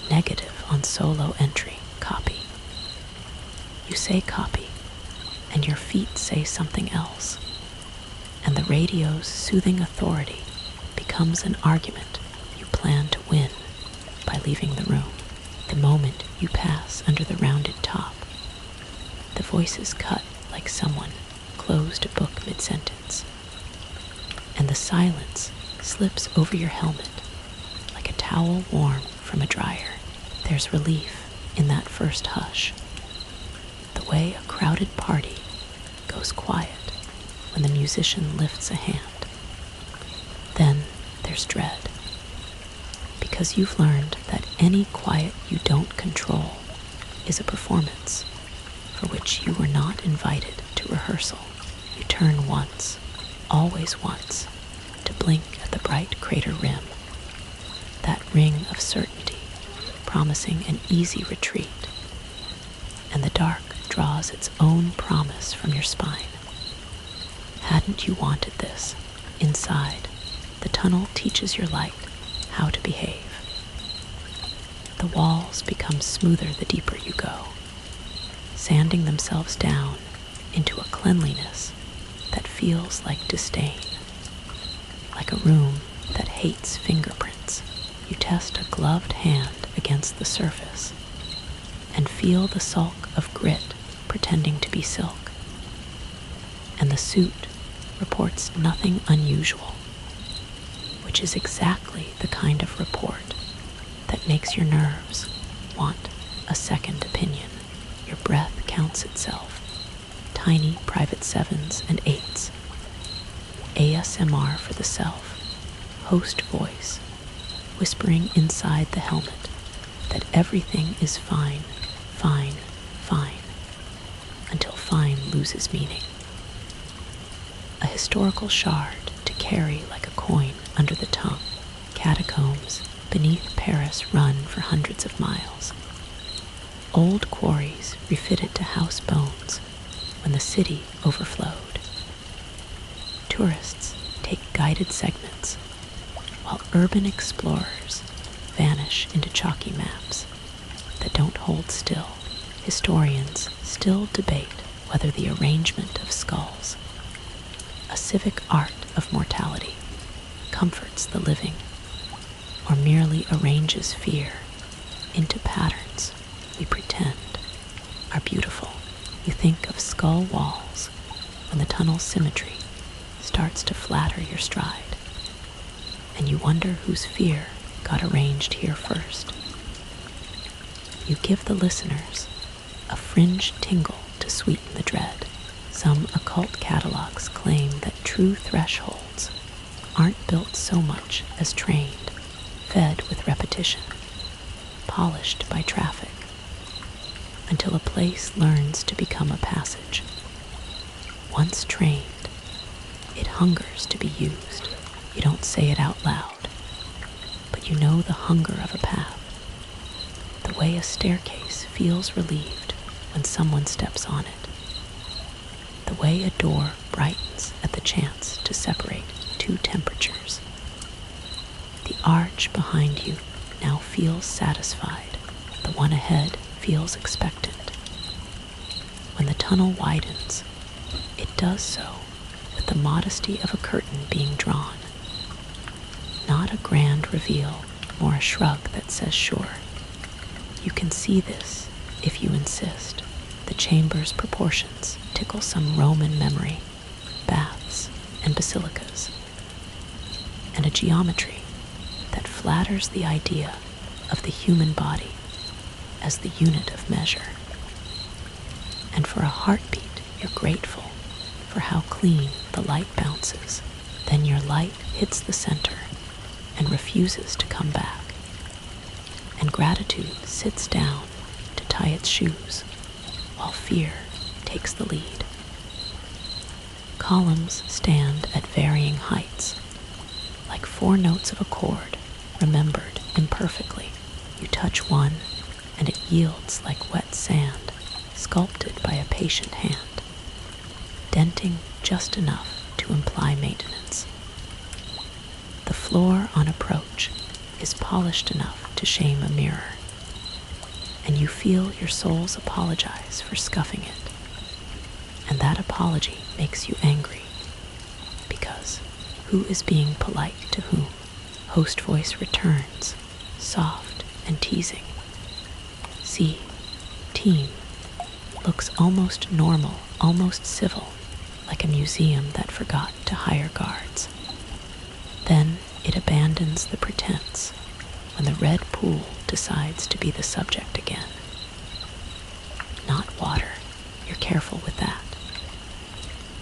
Negative on solo entry. Copy. You say copy, and your feet say something else, and the radio's soothing authority becomes an argument you plan to win by leaving the room. The moment you pass under the rounded top, the voices cut like someone closed a book mid-sentence, and the silence slips over your helmet like a towel warm from a dryer. There's relief in that first hush, the way a crowded party goes quiet when the musician lifts a hand. Then there's dread, because you've learned that any quiet you don't control is a performance for which you were not invited to rehearsal. You turn once, always once, to blink at the bright crater rim, that ring of certainty promising an easy retreat, and the dark draws its own promise from your spine. Hadn't you wanted this? Inside, the tunnel teaches your light how to behave. The walls become smoother the deeper you go, sanding themselves down into a cleanliness that feels like disdain, like a room that hates fingerprints. You test a gloved hand against the surface and feel the sulk of grit pretending to be silk, and the suit reports nothing unusual, which is exactly the kind of report that makes your nerves want a second opinion. Your breath counts itself, tiny private 7s and 8s, ASMR for the self, host voice, whispering inside the helmet that everything is fine, fine, fine, until fine loses meaning. A historical shard to carry like a coin under the tongue. Catacombs beneath Paris run for hundreds of miles. Old quarries refitted to house bones when the city overflowed. Tourists take guided segments, while urban explorers vanish into chalky maps that don't hold still. Historians still debate whether the arrangement of skulls, a civic art of mortality, comforts the living or merely arranges fear into patterns we pretend are beautiful. You think of skull walls when the tunnel's symmetry starts to flatter your stride, and you wonder whose fear got arranged here first. You give the listeners a fringe tingle to sweeten the dread. Some occult catalogs claim that true thresholds aren't built so much as trained, fed with repetition, polished by traffic, until a place learns to become a passage. Once trained, it hungers to be used. You don't say it out loud, but you know the hunger of a path, the way a staircase feels relieved when someone steps on it, the way a door brightens at the chance to separate two temperatures. The arch behind you now feels satisfied. The one ahead feels expectant. When the tunnel widens, it does so with the modesty of a curtain being drawn. Not a grand reveal, or a shrug that says sure. You can see this if you insist. The chamber's proportions tickle some Roman memory, baths and basilicas, and a geometry that flatters the idea of the human body as the unit of measure. And for a heartbeat, you're grateful for how clean the light bounces. Then your light hits the center and refuses to come back, and gratitude sits down to tie its shoes while fear takes the lead. Columns stand at varying heights, like 4 notes of a chord remembered imperfectly. You touch one, and it yields like wet sand, sculpted by a patient hand, denting just enough to imply maintenance. The floor on approach is polished enough to shame a mirror, and you feel your soles apologize for scuffing it. And that apology makes you angry, because who is being polite to whom? Host voice returns, soft and teasing. See, team looks almost normal, almost civil, like a museum that forgot to hire guards. Then it abandons the pretense when the red pool decides to be the subject again. Not water, you're careful with that.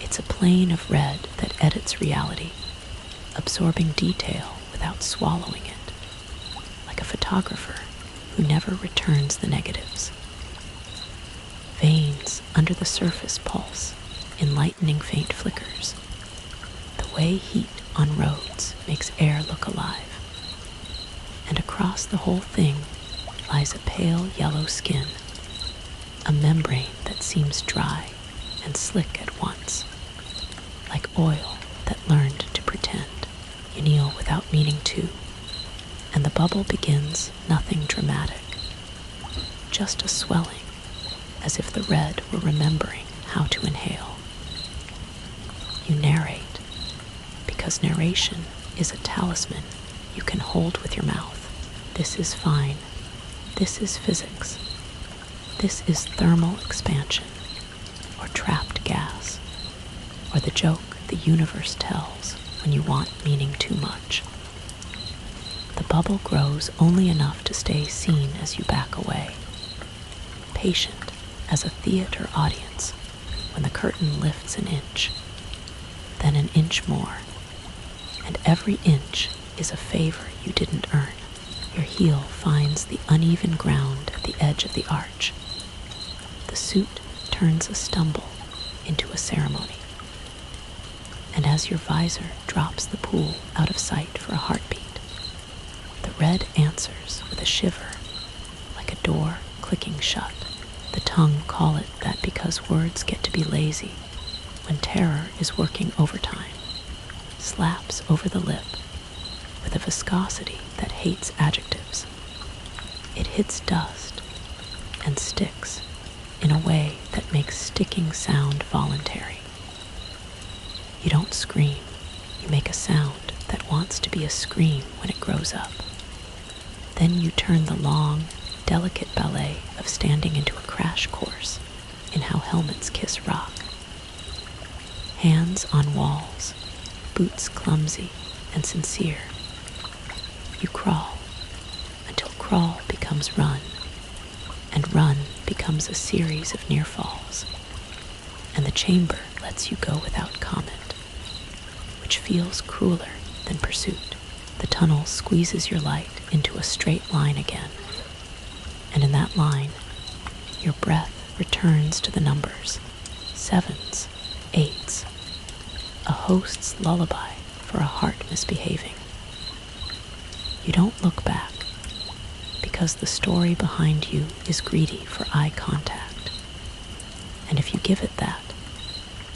It's a plane of red that edits reality, absorbing detail without swallowing it, like a photographer who never returns the negatives. Veins under the surface pulse in lightning faint flickers. The way heat on roads makes air look alive. And across the whole thing lies a pale yellow skin, a membrane that seems dry and slick at once, like oil that learned to pretend. You kneel without meaning to, and the bubble begins nothing dramatic, just a swelling, as if the red were remembering how to inhale. You narrate, because narration is a talisman you can hold with your mouth. This is fine. This is physics. This is thermal expansion, or trapped gas, or the joke the universe tells when you want meaning too much. The bubble grows only enough to stay seen as you back away, patient as a theater audience when the curtain lifts an inch, then an inch more, and every inch is a favor you didn't earn. Your heel finds the uneven ground at the edge of the arch. The suit turns a stumble into a ceremony. And as your visor drops the pool out of sight for a heartbeat, the red answers with a shiver, like a door clicking shut. The tongue call it that because words get to be lazy when terror is working overtime, slaps over the lip with a viscosity that hates adjectives. It hits dust and sticks in a way that makes sticking sound voluntary. You don't scream, you make a sound that wants to be a scream when it grows up. Then you turn the long, delicate ballet of standing into a crash course in how helmets kiss rock. Hands on walls, boots clumsy and sincere. You crawl until crawl becomes run, and run becomes a series of near falls, and the chamber lets you go without comment, which feels crueler than pursuit. The tunnel squeezes your light into a straight line again, and in that line, your breath returns to the numbers, 7s, 8s, a host's lullaby for a heart misbehaving. You don't look back, because the story behind you is greedy for eye contact, and if you give it that,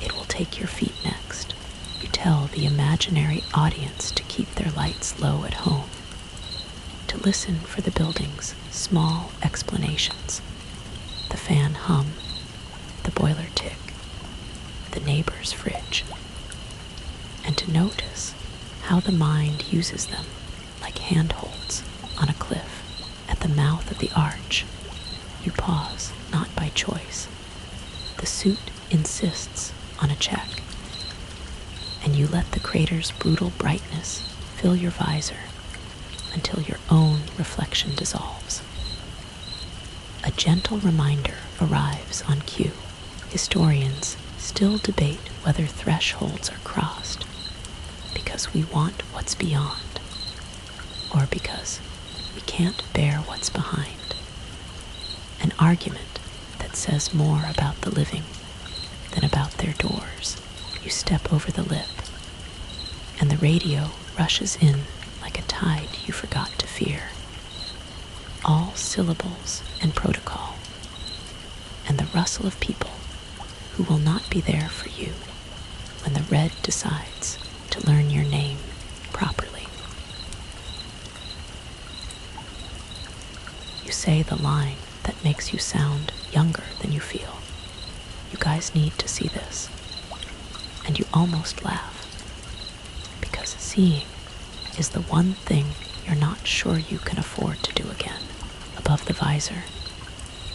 it will take your feet next. You tell the imaginary audience to keep their lights low at home, to listen for the building's small explanations, the fan hum, the boiler tick, the neighbor's fridge, and to notice how the mind uses them like handholds on a cliff at the mouth of the arch. You pause, not by choice. The suit insists on a check, and you let the crater's brutal brightness fill your visor until your own reflection dissolves. A gentle reminder arrives on cue. Historians still debate whether thresholds are crossed because we want what's beyond, or because we can't bear what's behind. An argument that says more about the living than about their doors. You step over the lip, and the radio rushes in like a tide you forgot to fear. All syllables and protocol, and the rustle of people who will not be there for you when the red decides to learn your name properly. You say the line that makes you sound younger than you feel. You guys need to see this. And you almost laugh, because seeing is the one thing you're not sure you can afford to do again. Above the visor,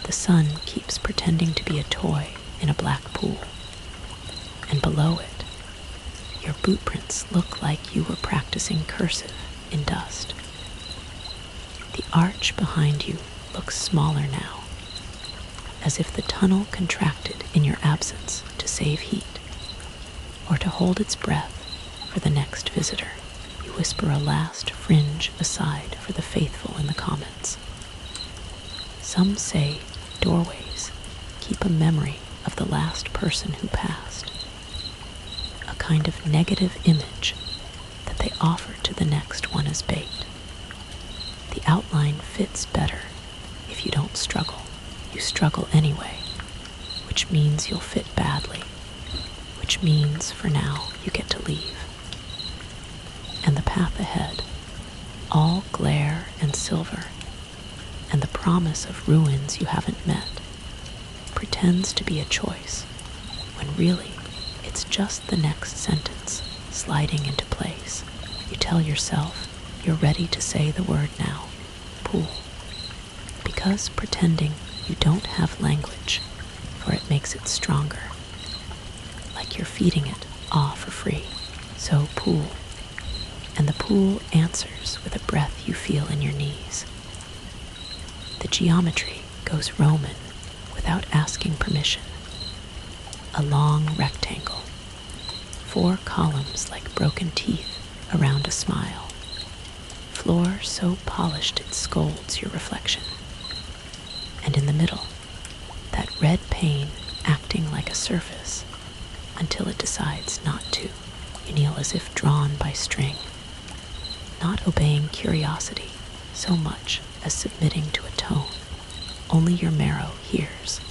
the sun keeps pretending to be a toy in a black pool, and below it, your boot prints look like you were practicing cursive in dust. The arch behind you looks smaller now, as if the tunnel contracted in your absence to save heat, or to hold its breath for the next visitor. You whisper a last fringe aside for the faithful in the comments. Some say doorways keep a memory of the last person who passed, a kind of negative image that they offer to the next one as bait. The outline fits better if you don't struggle. You struggle anyway, which means you'll fit badly, which means for now you get to leave. And the path ahead, all glare and silver, and the promise of ruins you haven't met, pretends to be a choice, when really it's just the next sentence sliding into place. You tell yourself you're ready to say the word now, pool, because pretending you don't have language, for it makes it stronger, like you're feeding it awe for free. So pool, and the pool answers with a breath you feel in your knees. The geometry goes Roman without asking permission. A long rectangle, 4 columns like broken teeth around a smile. Floor so polished it scolds your reflection. And in the middle, that red pane acting like a surface until it decides not to. You kneel as if drawn by string, not obeying curiosity so much as submitting to a tone only your marrow hears.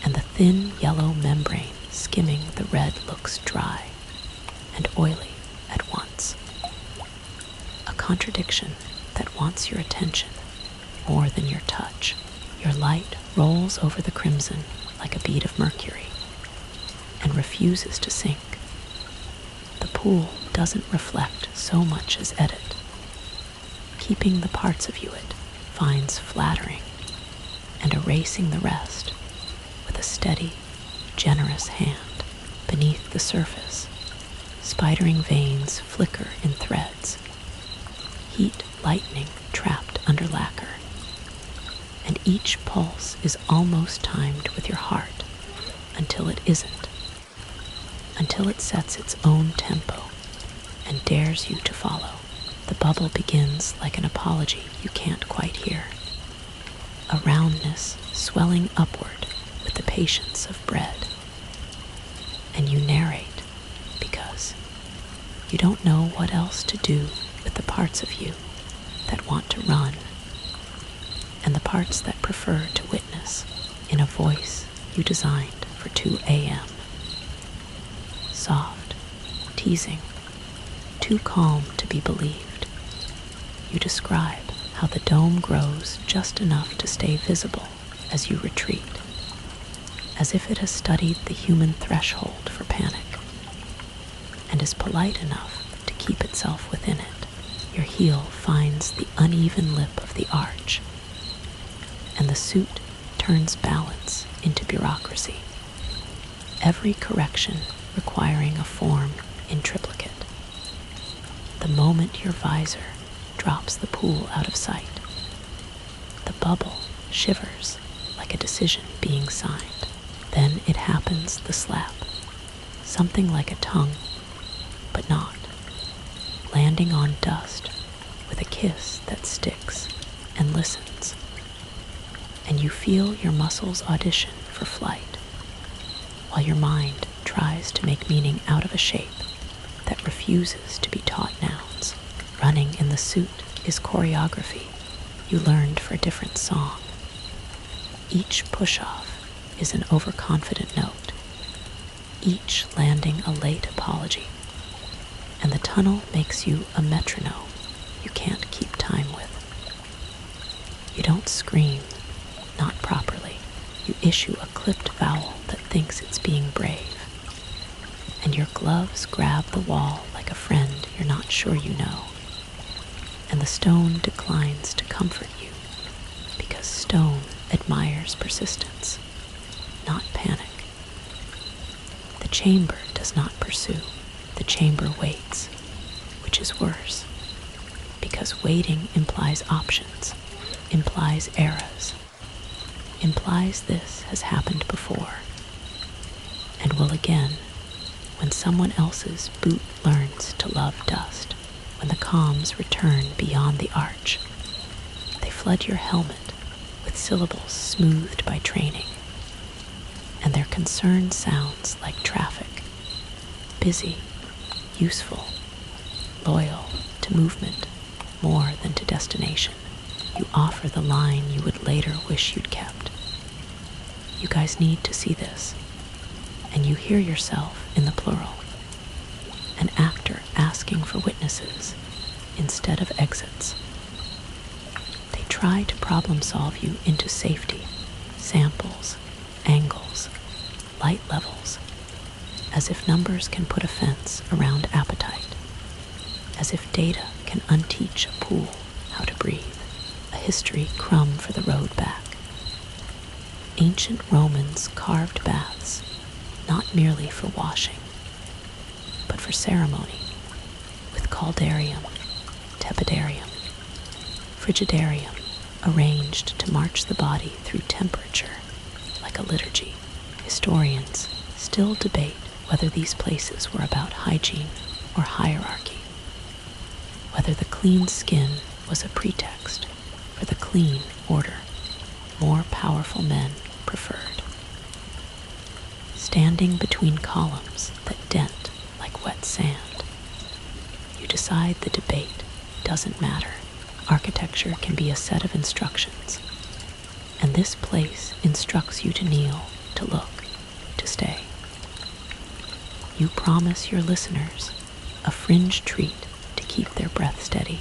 And the thin yellow membrane skimming the red looks dry and oily at once. A contradiction that wants your attention more than your touch. Your light rolls over the crimson like a bead of mercury and refuses to sink. The pool doesn't reflect so much as edit, keeping the parts of you it finds flattering and erasing the rest with a steady, generous hand beneath the surface. Spidering veins flicker in threads, heat lightning trapped under lacquer, and each pulse is almost timed with your heart until it isn't, until it sets its own tempo and dares you to follow. The bubble begins like an apology you can't quite hear, a roundness swelling upward with the patience of bread. And you narrate because you don't know what else to do with the parts of you that want to run and the parts that prefer to witness in a voice you designed for 2 a.m. Soft, teasing, too calm to be believed. You describe how the dome grows just enough to stay visible as you retreat, as if it has studied the human threshold for panic and is polite enough to keep itself within it. Your heel finds the uneven lip of the arch, and the suit turns balance into bureaucracy, every correction requiring a form in triplicate. The moment your visor drops the pool out of sight, the bubble shivers like a decision being signed. Then it happens, the slap, something like a tongue, but not, landing on dust with a kiss that sticks and listens, and you feel your muscles audition for flight, while your mind tries to make meaning out of a shape that refuses to be taught nouns. Running in the suit is choreography you learned for a different song. Each push-off is an overconfident note, each landing a late apology, and the tunnel makes you a metronome you can't keep time with. You don't scream, not properly. You issue a clipped vowel that thinks it's being brave, and your gloves grab the wall like a friend you're not sure you know, and the stone declines to comfort you because stone admires persistence, not panic. The chamber does not pursue, the chamber waits, which is worse, because waiting implies options, implies eras, implies this has happened before, and will again when someone else's boot learns to love dust, when the calms return beyond the arch. They flood your helmet with syllables smoothed by training, and their concern sounds like traffic, busy, useful, loyal to movement more than to destination. You offer the line you would later wish you'd kept. You guys need to see this, and you hear yourself in the plural, an actor asking for witnesses instead of exits. They try to problem solve you into safety, samples, angles, light levels, as if numbers can put a fence around appetite, as if data can unteach a pool how to breathe, a history crumb for the road back. Ancient Romans carved baths not merely for washing, but for ceremony, with caldarium, tepidarium, frigidarium, arranged to march the body through temperature like a liturgy. Historians still debate whether these places were about hygiene or hierarchy, whether the clean skin was a pretext for the clean order more powerful men preferred. Standing between columns that dent like wet sand, you decide the debate doesn't matter. Architecture can be a set of instructions, and this place instructs you to kneel, to look, to stay. You promise your listeners a fringe treat to keep their breath steady.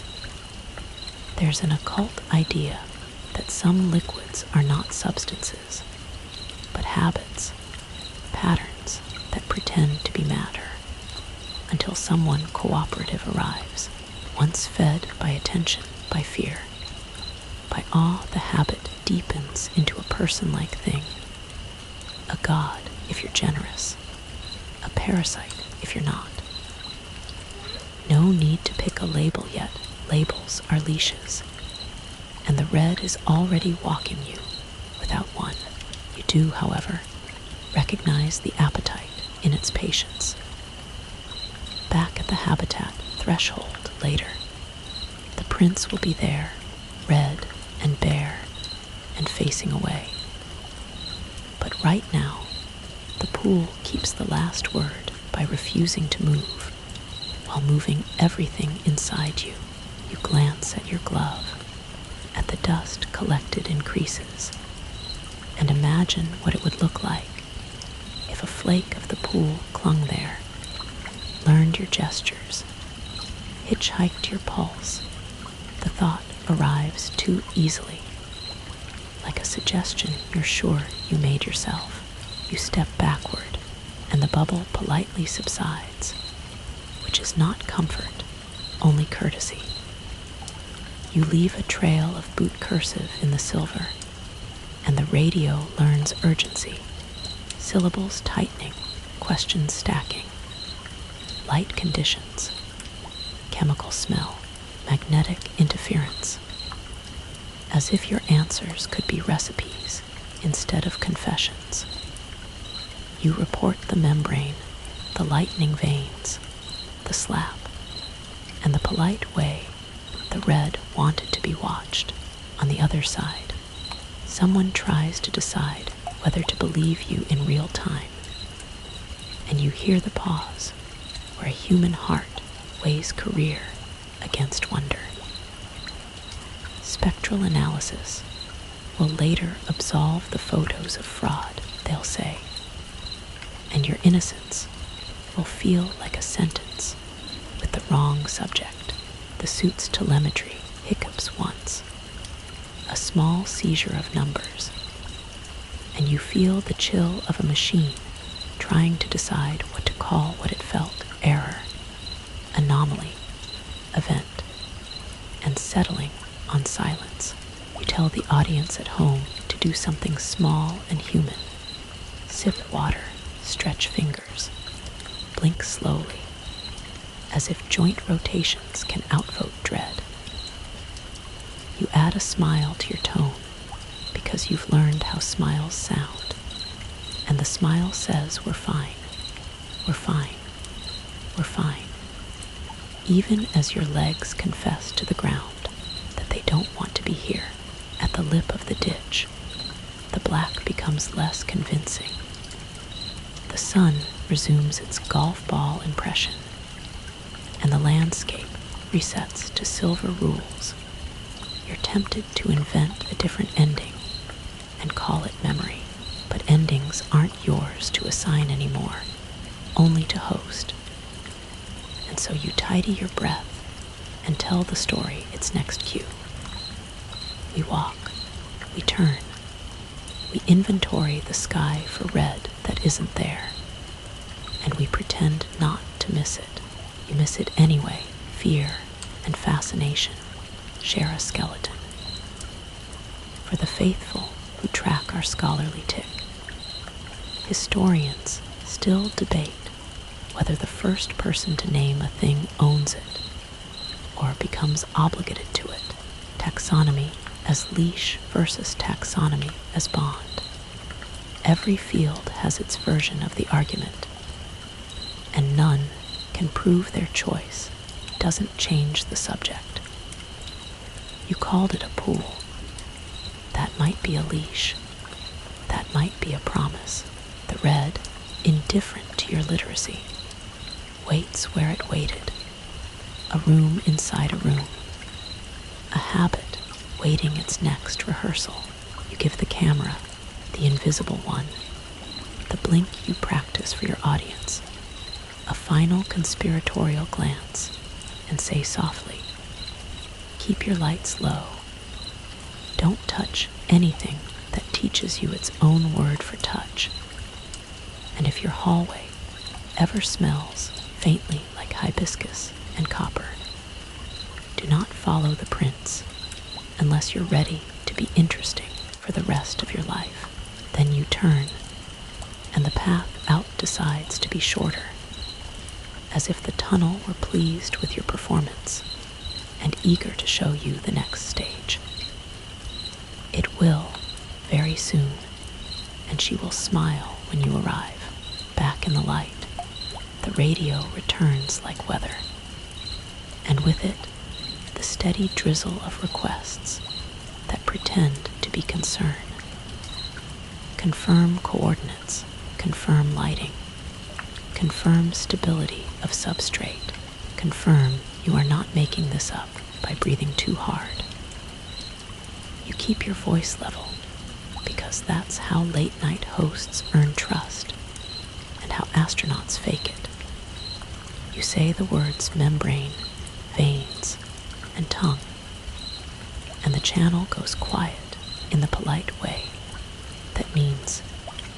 There's an occult idea that some liquids are not substances, but habits, patterns that pretend to be matter, until someone cooperative arrives, once fed by attention, by fear, By awe, the habit deepens into a person-like thing. A god if you're generous, a parasite if you're not. No need to pick a label yet. Labels are leashes, and the red is already walking you without one. You do, however, recognize the appetite in its patience. Back at the habitat threshold later, the prince will be there, red and bare and facing away. But right now, the pool keeps the last word by refusing to move, while moving everything inside you. You glance at your glove, at the dust collected in creases, and imagine what it would look like if a flake of the pool clung there, learned your gestures, hitchhiked your pulse. The thought arrives too easily, like a suggestion you're sure you made yourself. You step backward, and the bubble politely subsides, which is not comfort, only courtesy. You leave a trail of boot cursive in the silver, and the radio learns urgency, syllables tightening, questions stacking. Light conditions, chemical smell, magnetic interference. As if your answers could be recipes instead of confessions. You report the membrane, the lightning veins, the slap, and the polite way the red wanted to be watched. On the other side, someone tries to decide whether to believe you in real time, and you hear the pause where a human heart weighs career against wonder. Spectral analysis will later absolve the photos of fraud, they'll say, and your innocence will feel like a sentence with the wrong subject. The suit's telemetry hiccups once, a small seizure of numbers, and you feel the chill of a machine trying to decide what to call what it felt: error, anomaly, event, and settling on silence. You tell the audience at home to do something small and human. Sip water, stretch fingers, blink slowly, as if joint rotations can outvote dread. You add a smile to your tone because you've learned how smiles sound, and the smile says we're fine, we're fine, we're fine, even as your legs confess to the ground that they don't want to be here. At the lip of the ditch, the black becomes less convincing. The sun resumes its golf ball impression, and the landscape resets to silver rules. You're tempted to invent a different ending and call it memory, but endings aren't yours to assign anymore, only to host. And so you tidy your breath and tell the story its next cue. We walk, we turn, we inventory the sky for red that isn't there, and we pretend not to miss it. You miss it anyway. Fear and fascination share a skeleton. For the faithful who track our scholarly tick, historians still debate whether the first person to name a thing owns it or becomes obligated to it. Taxonomy as leash versus taxonomy as bond. Every field has its version of the argument, and none can prove their choice doesn't change the subject. You called it a pool. That might be a leash. That might be a promise. The red, indifferent to your literacy, waits where it waited. A room inside a room. A habit waiting its next rehearsal. You give the camera, the invisible one, the blink you practice for your audience, a final conspiratorial glance, and say softly, keep your lights low. Don't touch anything that teaches you its own word for touch. And if your hallway ever smells faintly like hibiscus and copper, do not follow the prince unless you're ready to be interesting for the rest of your life. Then you turn, and the path out decides to be shorter, as if the tunnel were pleased with your performance and eager to show you the next stage. It will, very soon, and she will smile when you arrive, back in the light. The radio returns like weather, and with it, the steady drizzle of requests that pretend to be concern. Confirm coordinates, confirm lighting, confirm stability of substrate, confirm you are not making this up by breathing too hard. You keep your voice level because that's how late-night hosts earn trust and how astronauts fake it. You say the words membrane, veins, and tongue, and the channel goes quiet in the polite way that means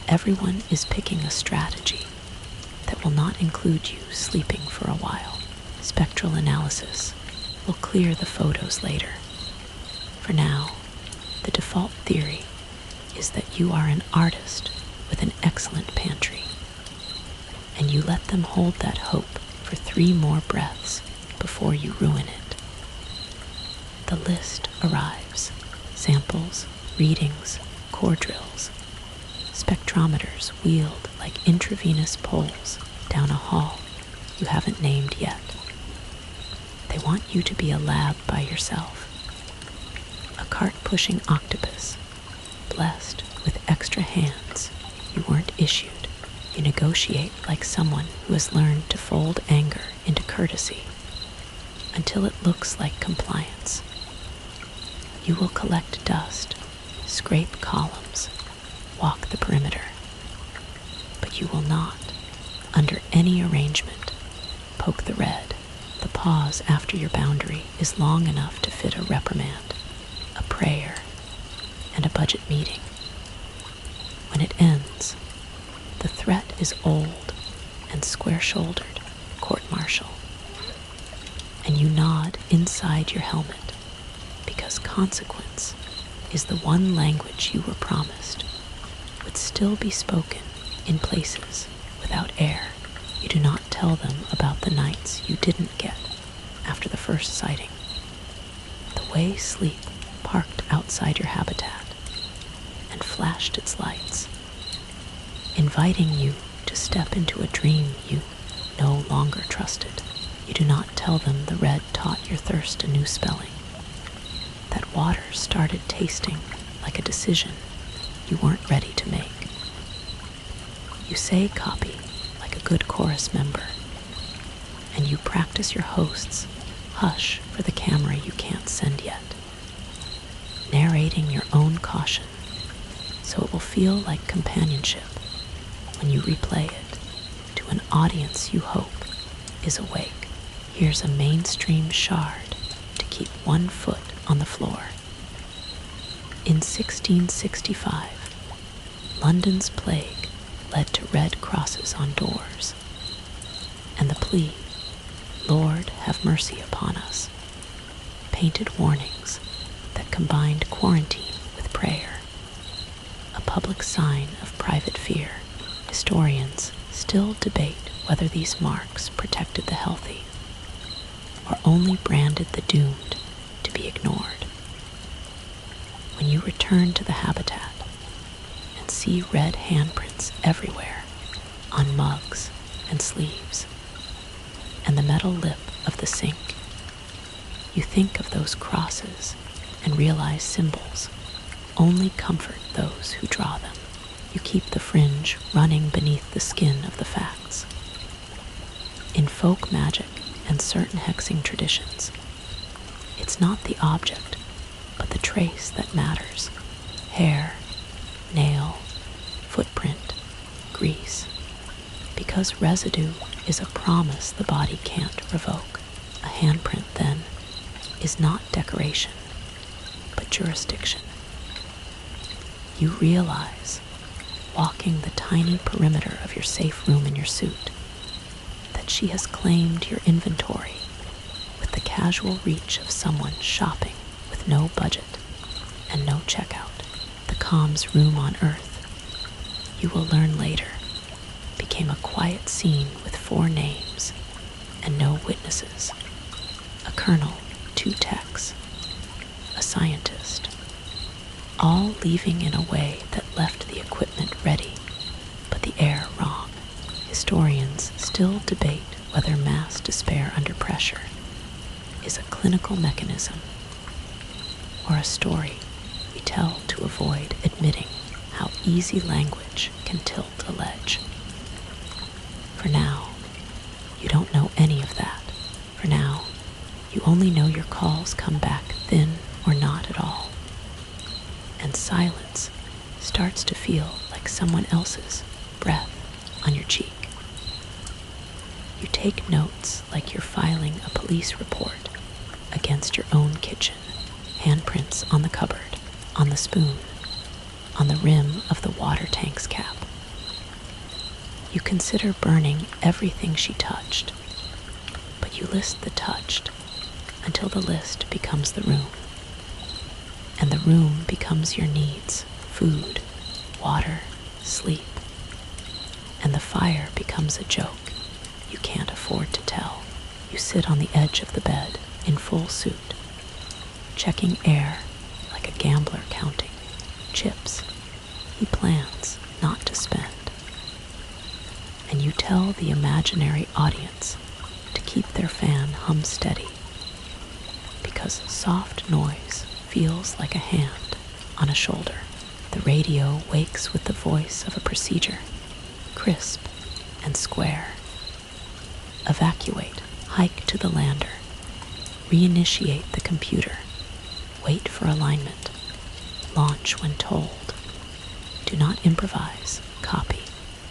everyone is picking a strategy that will not include you sleeping for a while. Spectral analysis will clear the photos later. For now, the default theory is that you are an artist with an excellent pantry, and you let them hold that hope for 3 more breaths before you ruin it. The list arrives: samples, readings, core drills, spectrometers wheeled like intravenous poles down a hall you haven't named yet. They want you to be a lab by yourself, a cart-pushing octopus, blessed with extra hands you weren't issued. You negotiate like someone who has learned to fold anger into courtesy until it looks like compliance. You will collect dust, scrape columns, walk the perimeter, but you will not, under any arrangement, poke the red. The pause after your boundary is long enough to fit a reprimand, a prayer, and a budget meeting. When it ends, the threat is old and square-shouldered, court-martial, and you nod inside your helmet because consequence is the one language you were promised would still be spoken in places without air. You do not tell them about the nights you didn't get after the first sighting, the way sleep parked outside your habitat and flashed its lights, inviting you to step into a dream you no longer trusted. You do not tell them the red taught your thirst a new spelling, that water started tasting like a decision you weren't ready to make. You say copy like a good chorus member, and you practice your host's hush for the camera you can't send yet, narrating your own caution so it will feel like companionship when you replay it to an audience you hope is awake. Here's a mainstream shard to keep one foot on the floor. In 1665, London's plague led to red crosses on doors, and the plea, "Lord, have mercy upon us," painted warnings that combined quarantine with prayer, a public sign of private fear. Historians still debate whether these marks protected the healthy or only branded the doomed to be ignored. When you return to the habitat and see red handprints everywhere, on mugs and sleeves, and the metal lip of the sink, you think of those crosses and realize symbols only comfort those who draw them. You keep the fringe running beneath the skin of the facts. In folk magic and certain hexing traditions, it's not the object, but the trace that matters. Hair, nail, footprint, grease. Because residue is a promise the body can't revoke. A handprint, then, is not decoration, but jurisdiction. You realize, walking the tiny perimeter of your safe room in your suit, that she has claimed your inventory with the casual reach of someone shopping with no budget. and no checkout. The calm's room on Earth, you will learn later, became a quiet scene with 4 names and no witnesses. A colonel, 2 techs, a scientist, all leaving in a way that left the equipment ready, but the air wrong. Historians still debate whether mass despair under pressure is a clinical mechanism or a story we tell to avoid admitting how easy language can tilt a ledge. For now, you don't know any of that. For now, you only know your calls come back thin or not at all. And silence starts to feel like someone else's breath on your cheek. You take notes like you're filing a police report against your own kitchen. Handprints on the cupboard, on the spoon, on the rim of the water tank's cap. You consider burning everything she touched, but you list the touched until the list becomes the room. And the room becomes your needs: food, water, sleep. And the fire becomes a joke you can't afford to tell. You sit on the edge of the bed in full suit, checking air like a gambler counting chips he plans not to spend. And you tell the imaginary audience to keep their fan hum steady, because soft noise feels like a hand on a shoulder. The radio wakes with the voice of a procedure, crisp and square. Evacuate, hike to the lander, reinitiate the computer, wait for alignment, launch when told. Do not improvise, copy.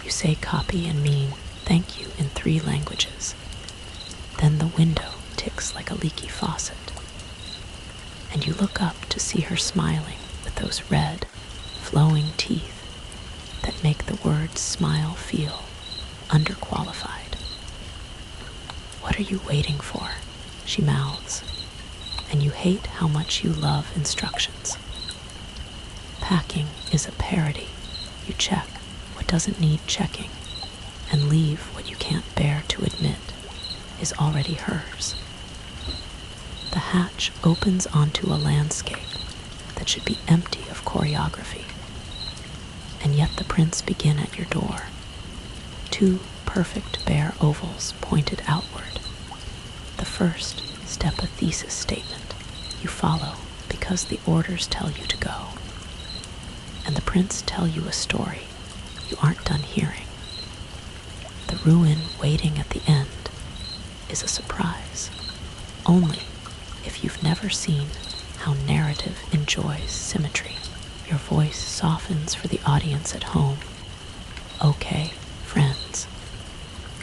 You say copy and mean thank you in 3 languages. Then the window ticks like a leaky faucet, and you look up to see her smiling with those red, flowing teeth that make the word smile feel underqualified. What are you waiting for? She mouths, and you hate how much you love instructions. Packing is a parody. You check what doesn't need checking and leave what you can't bear to admit is already hers. The hatch opens onto a landscape that should be empty of choreography, and yet the prints begin at your door. 2 perfect bare ovals pointed outward. The first step a thesis statement you follow because the orders tell you to go. And the prints tell you a story you aren't done hearing. The ruin waiting at the end is a surprise, only if you've never seen how narrative enjoys symmetry. Your voice softens for the audience at home. Okay, friends.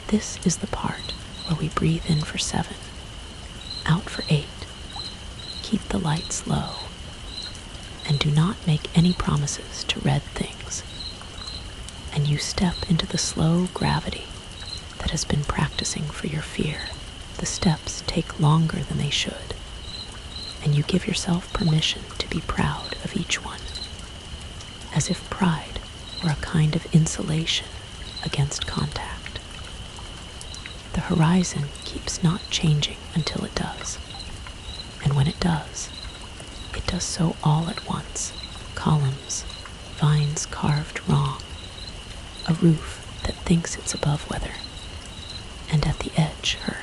This is the part where we breathe in for 7, out for 8, keep the lights low, and do not make any promises to red things. And you step into the slow gravity that has been practicing for your fear. The steps take longer than they should, and you give yourself permission to be proud of each one, as if pride were a kind of insulation against contact. The horizon keeps not changing until it does, and when it does so all at once. Columns, vines carved wrong, a roof that thinks it's above weather, and at the edge her.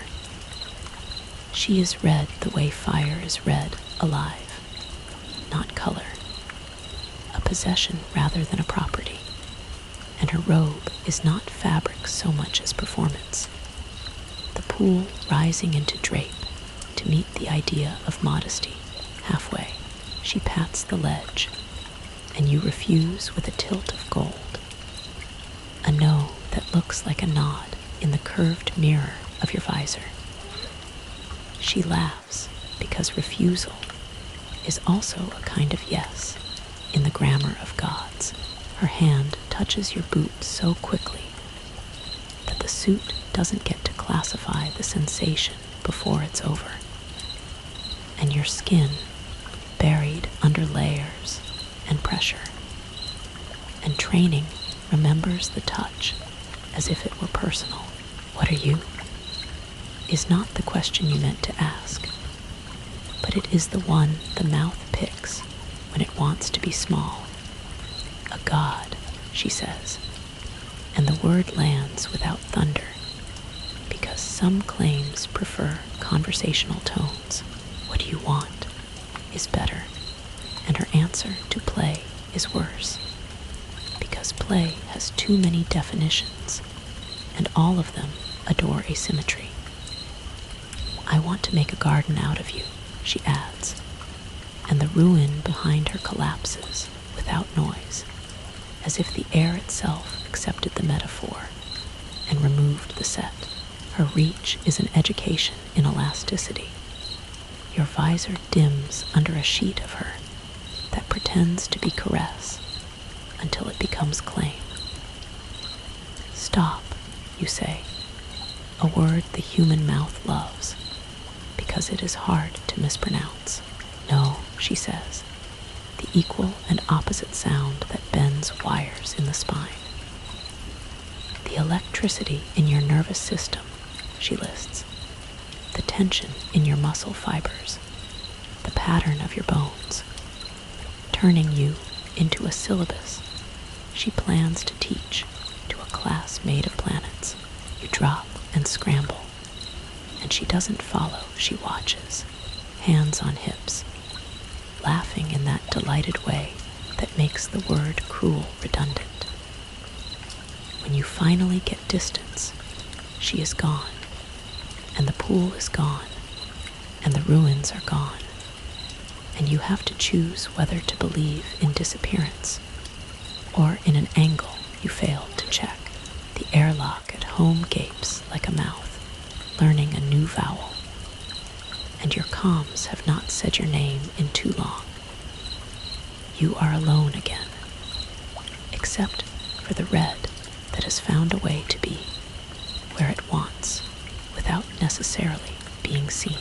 She is red the way fire is red, alive, not color, a possession rather than a property, and her robe is not fabric so much as performance. The pool rising into drape to meet the idea of modesty. Halfway, she pats the ledge, and you refuse with a tilt of gold, a no that looks like a nod in the curved mirror of your visor. She laughs because refusal is also a kind of yes in the grammar of gods. Her hand touches your boot so quickly that the suit doesn't get to classify the sensation before it's over. And your skin, buried under layers pressure. And training remembers the touch as if it were personal. What are you? Is not the question you meant to ask, but it is the one the mouth picks when it wants to be small. A god, she says, and the word lands without thunder, because some claims prefer conversational tones. What do you want is better, and her answer to play is worse, because play has too many definitions, and all of them adore asymmetry. I want to make a garden out of you, she adds, and the ruin behind her collapses without noise, as if the air itself accepted the metaphor and removed the set. Her reach is an education in elasticity. Your visor dims under a sheet of her that pretends to be caress until it becomes claim. Stop, you say, a word the human mouth loves, because it is hard to mispronounce. No, she says, the equal and opposite sound that bends wires in the spine. The electricity in your nervous system, she lists, the tension in your muscle fibers, the pattern of your bones, turning you into a syllabus she plans to teach to a class made of planets. You drop and scramble, and she doesn't follow, she watches, hands on hips, laughing in that delighted way that makes the word cruel redundant. When you finally get distance, she is gone, and the pool is gone, and the ruins are gone, and you have to choose whether to believe in disappearance or in an angle you failed to check. The airlock at home gapes like a mouth, learning a new vowel, and your comms have not said your name in too long. You are alone again, except for the red that has found a way to be where it wants, without necessarily being seen.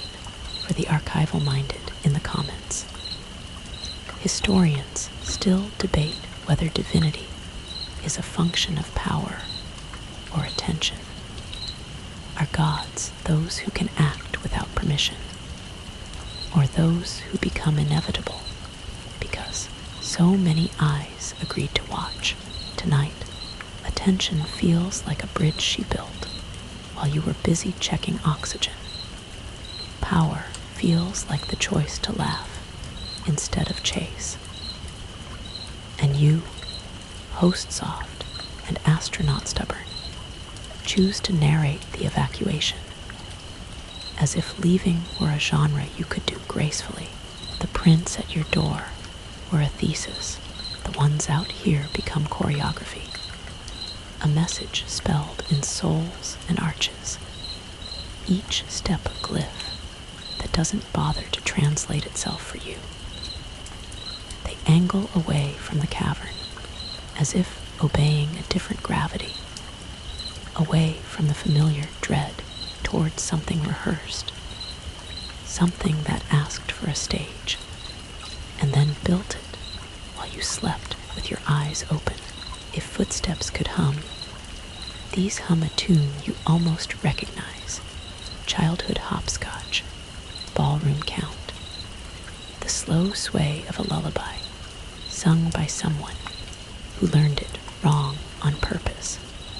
For the archival-minded in the comments, historians still debate whether divinity is a function of power or attention. Are gods those who can act without permission, or those who become inevitable because so many eyes agreed to watch? Tonight, attention feels like a bridge she built while you were busy checking oxygen. Power feels like the choice to laugh instead of chase. And you, host soft and astronaut stubborn, choose to narrate the evacuation, as if leaving were a genre you could do gracefully. The prints at your door were a thesis. The ones out here become choreography. A message spelled in soles and arches. Each step a glyph that doesn't bother to translate itself for you. They angle away from the cavern, as if obeying a different gravity, away from the familiar dread towards something rehearsed, something that asked for a stage, and then built it while you slept with your eyes open. If footsteps could hum, these hum a tune you almost recognize. Childhood hopscotch, ballroom count, the slow sway of a lullaby sung by someone who learned it wrong on purpose.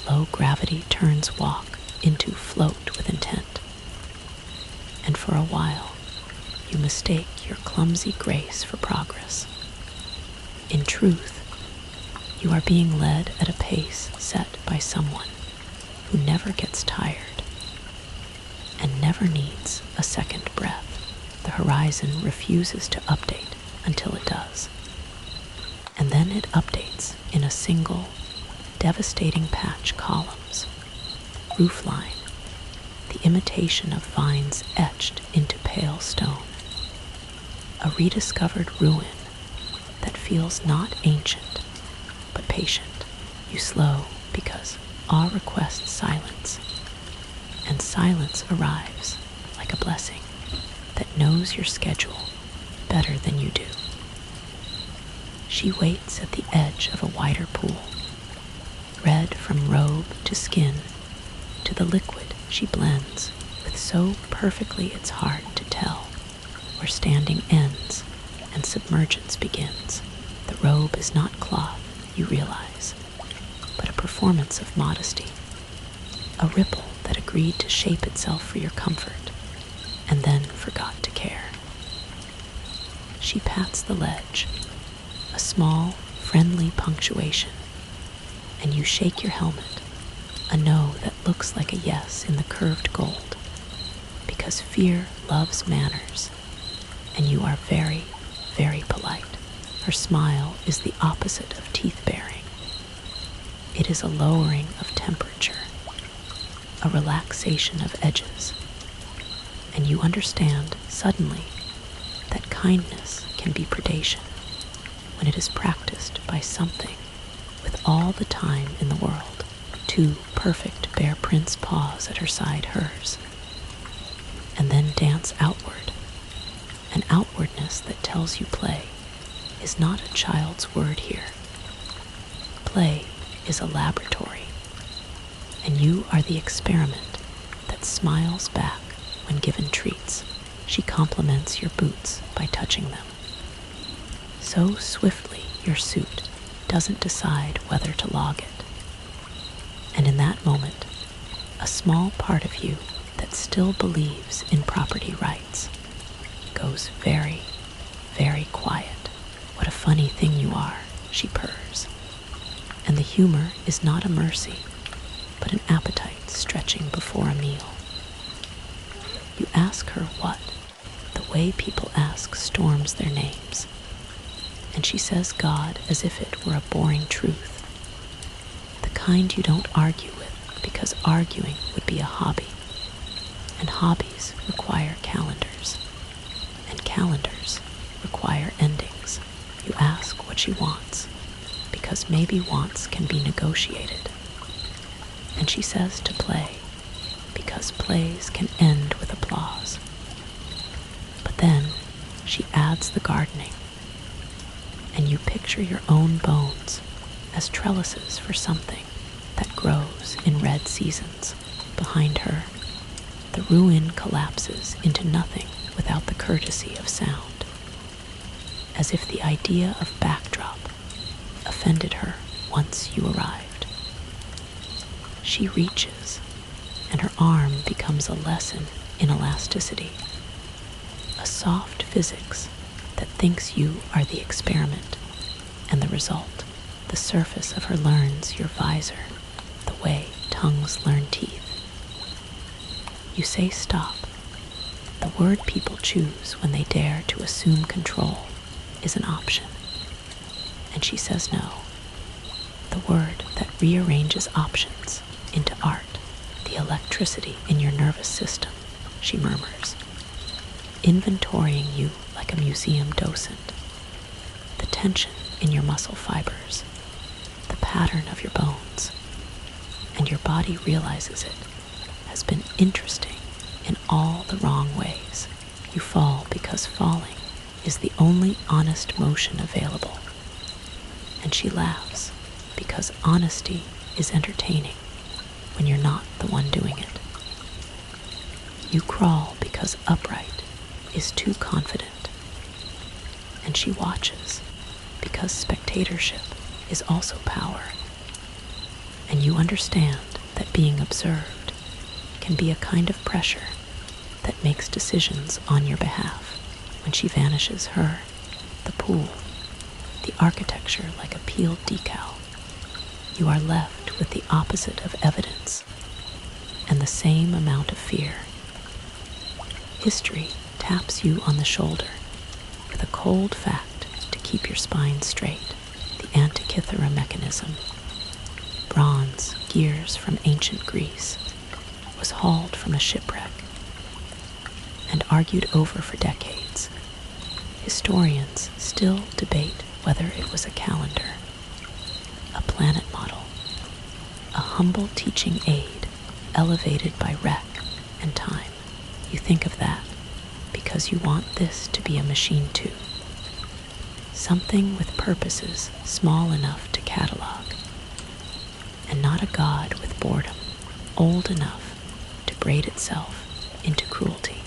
Low gravity turns walk into float with intent, and for a while you mistake your clumsy grace for progress. In truth, you are being led at a pace set by someone who never gets tired and never needs a second breath. The horizon refuses to update until it does. And then it updates in a single, devastating patch. Columns, roofline, the imitation of vines etched into pale stone. A rediscovered ruin that feels not ancient, but patient. You slow because awe requests silence, and silence arrives like a blessing that knows your schedule better than you do. She waits at the edge of a wider pool, red from robe to skin to the liquid she blends with so perfectly it's hard to tell where standing ends and submergence begins. The robe is not cloth, you realize, but a performance of modesty, a ripple that agreed to shape itself for your comfort and then forgot to care. She pats the ledge, a small, friendly punctuation, and you shake your helmet, a no that looks like a yes in the curved gold, because fear loves manners, and you are very, very polite. Her smile is the opposite of teeth-baring. It is a lowering of temperature, a relaxation of edges, and you understand suddenly that kindness can be predation when it is practiced by something with all the time in the world. Two perfect bear prints pause at her side, hers, and then dance outward, an outwardness that tells you play is not a child's word here. Play is a laboratory, and you are the experiment that smiles back when given treats. She compliments your boots by touching them. So swiftly your suit doesn't decide whether to log it. And in that moment, a small part of you that still believes in property rights goes very, very quiet. What a funny thing you are, she purrs. And the humor is not a mercy, but an appetite stretching before a meal. You ask her what, the way people ask storms their names, and she says God as if it were a boring truth, the kind you don't argue with because arguing would be a hobby, and hobbies require calendars, and calendars require endings. You ask what she wants, because maybe wants can be negotiated, and she says to play, because plays can end with applause. But then she adds the gardening, and you picture your own bones as trellises for something that grows in red seasons. Behind her, the ruin collapses into nothing without the courtesy of sound, as if the idea of backdrop offended her once you arrived. She reaches, and her arm becomes a lesson in elasticity, a soft physics that thinks you are the experiment, and the result, the surface of her learns your visor, the way tongues learn teeth. You say stop. The word people choose when they dare to assume control is an option, and she says no. The word that rearranges options into art, the electricity in your nervous system, she murmurs, inventorying you like a museum docent, the tension in your muscle fibers, the pattern of your bones, and your body realizes it has been interesting in all the wrong ways. You fall because falling is the only honest motion available, and she laughs because honesty is entertaining when you're not the one doing it. You crawl because upright is too confident, and she watches because spectatorship is also power, and you understand that being observed can be a kind of pressure that makes decisions on your behalf. When she vanishes, her, the pool, the architecture like a peeled decal, you are left with the opposite of evidence and the same amount of fear. History taps you on the shoulder with a cold fact to keep your spine straight. The Antikythera mechanism, bronze gears from ancient Greece, was hauled from a shipwreck and argued over for decades. Historians still debate whether it was a calendar, a planet model, a humble teaching aid elevated by wreck and time. You think of that because you want this to be a machine too. something with purposes small enough to catalog, and not a god with boredom old enough to braid itself into cruelty.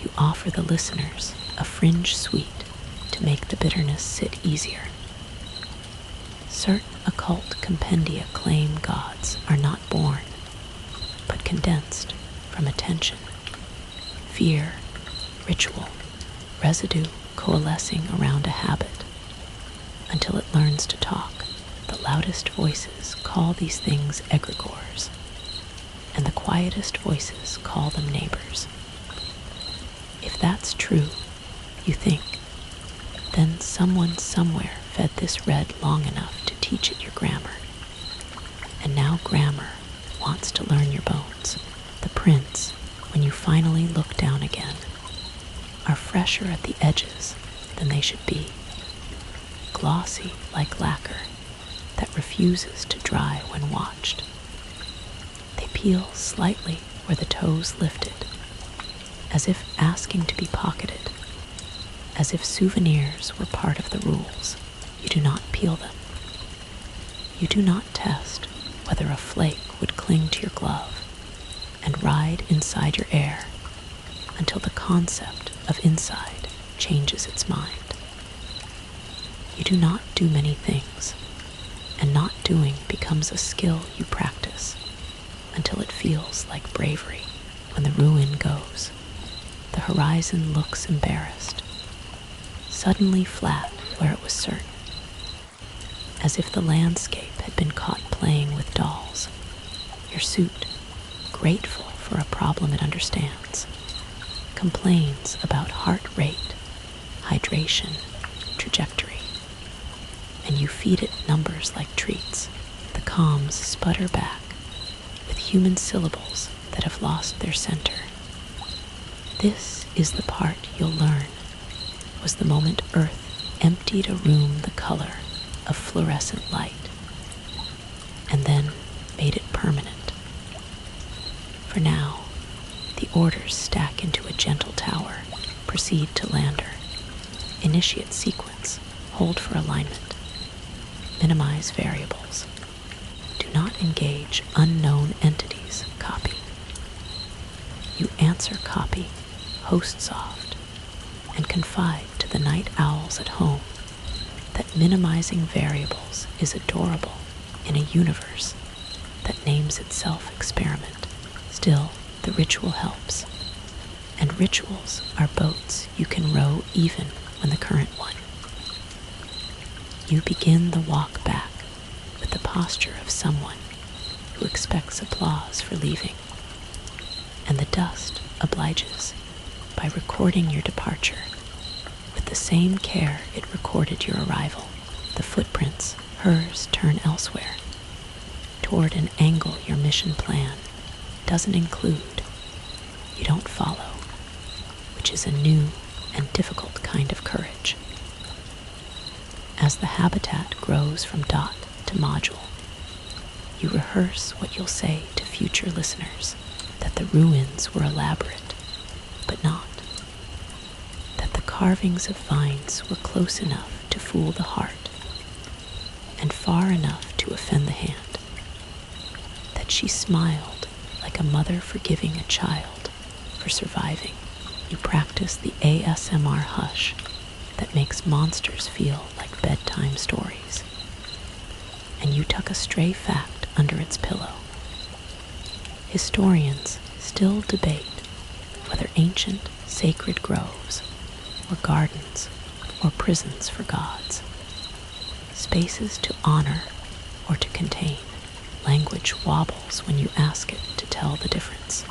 You offer the listeners a fringe sweet to make the bitterness sit easier. Certain occult compendia claim gods are not born, but condensed from attention, fear, ritual, residue coalescing around a habit until it learns to talk. The loudest voices call these things egregores, and the quietest voices call them neighbors. If that's true, you think, then someone somewhere fed this red long enough to teach it your grammar. And now grammar wants to learn your bones. The prints, when you finally look down again, are fresher at the edges than they should be, glossy like lacquer that refuses to dry when watched. They peel slightly where the toes lifted, as if asking to be pocketed, as if souvenirs were part of the rules. You do not peel them. You do not test whether a flake would cling to your glove and ride inside your air until the concept of inside changes its mind. You do not do many things, and not doing becomes a skill you practice until it feels like bravery when the ruin goes. The horizon looks embarrassed, suddenly flat where it was certain, as if the landscape had been caught playing with dolls. Your suit, grateful for a problem it understands, complains about heart rate, hydration, trajectory, and you feed it numbers like treats. The comms sputter back with human syllables that have lost their center. This is the part you'll learn, was the moment Earth emptied a room the color of fluorescent light, and then made it permanent. For now, the orders stack into a gentle tower. Proceed to lander. Initiate sequence. Hold for alignment. Minimize variables. Do not engage unknown entities. Copy. You answer copy, host soft, and confide to the night owls at home that minimizing variables is adorable in a universe that names itself experiment. Still, the ritual helps, and rituals are boats you can row even when the current one. You begin the walk back with the posture of someone who expects applause for leaving, and the dust obliges by recording your departure with the same care it recorded your arrival. The footprints, hers, turn elsewhere, toward an angle your mission plan doesn't include. You don't follow, which is a new and difficult kind of courage. As the habitat grows from dot to module, you rehearse what you'll say to future listeners, that the ruins were elaborate, but not. That the carvings of vines were close enough to fool the heart, and far enough to offend the hand. That she smiled like a mother forgiving a child for surviving. You practice the ASMR hush that makes monsters feel like bedtime stories. And you tuck a stray fact under its pillow. Historians still debate whether ancient sacred groves were gardens or prisons for gods, spaces to honor or to contain. Language wobbles when you ask it to tell the difference.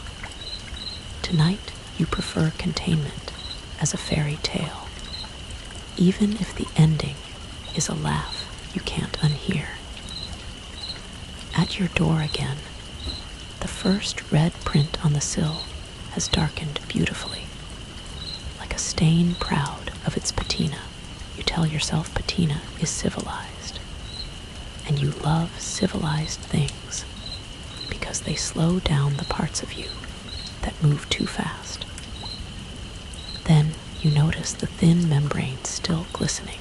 Tonight, you prefer containment as a fairy tale, even if the ending is a laugh you can't unhear. At your door again, the first red print on the sill has darkened beautifully, like a stain proud of its patina. You tell yourself patina is civilized, and you love civilized things because they slow down the parts of you that move too fast. Then you notice the thin membrane still glistening,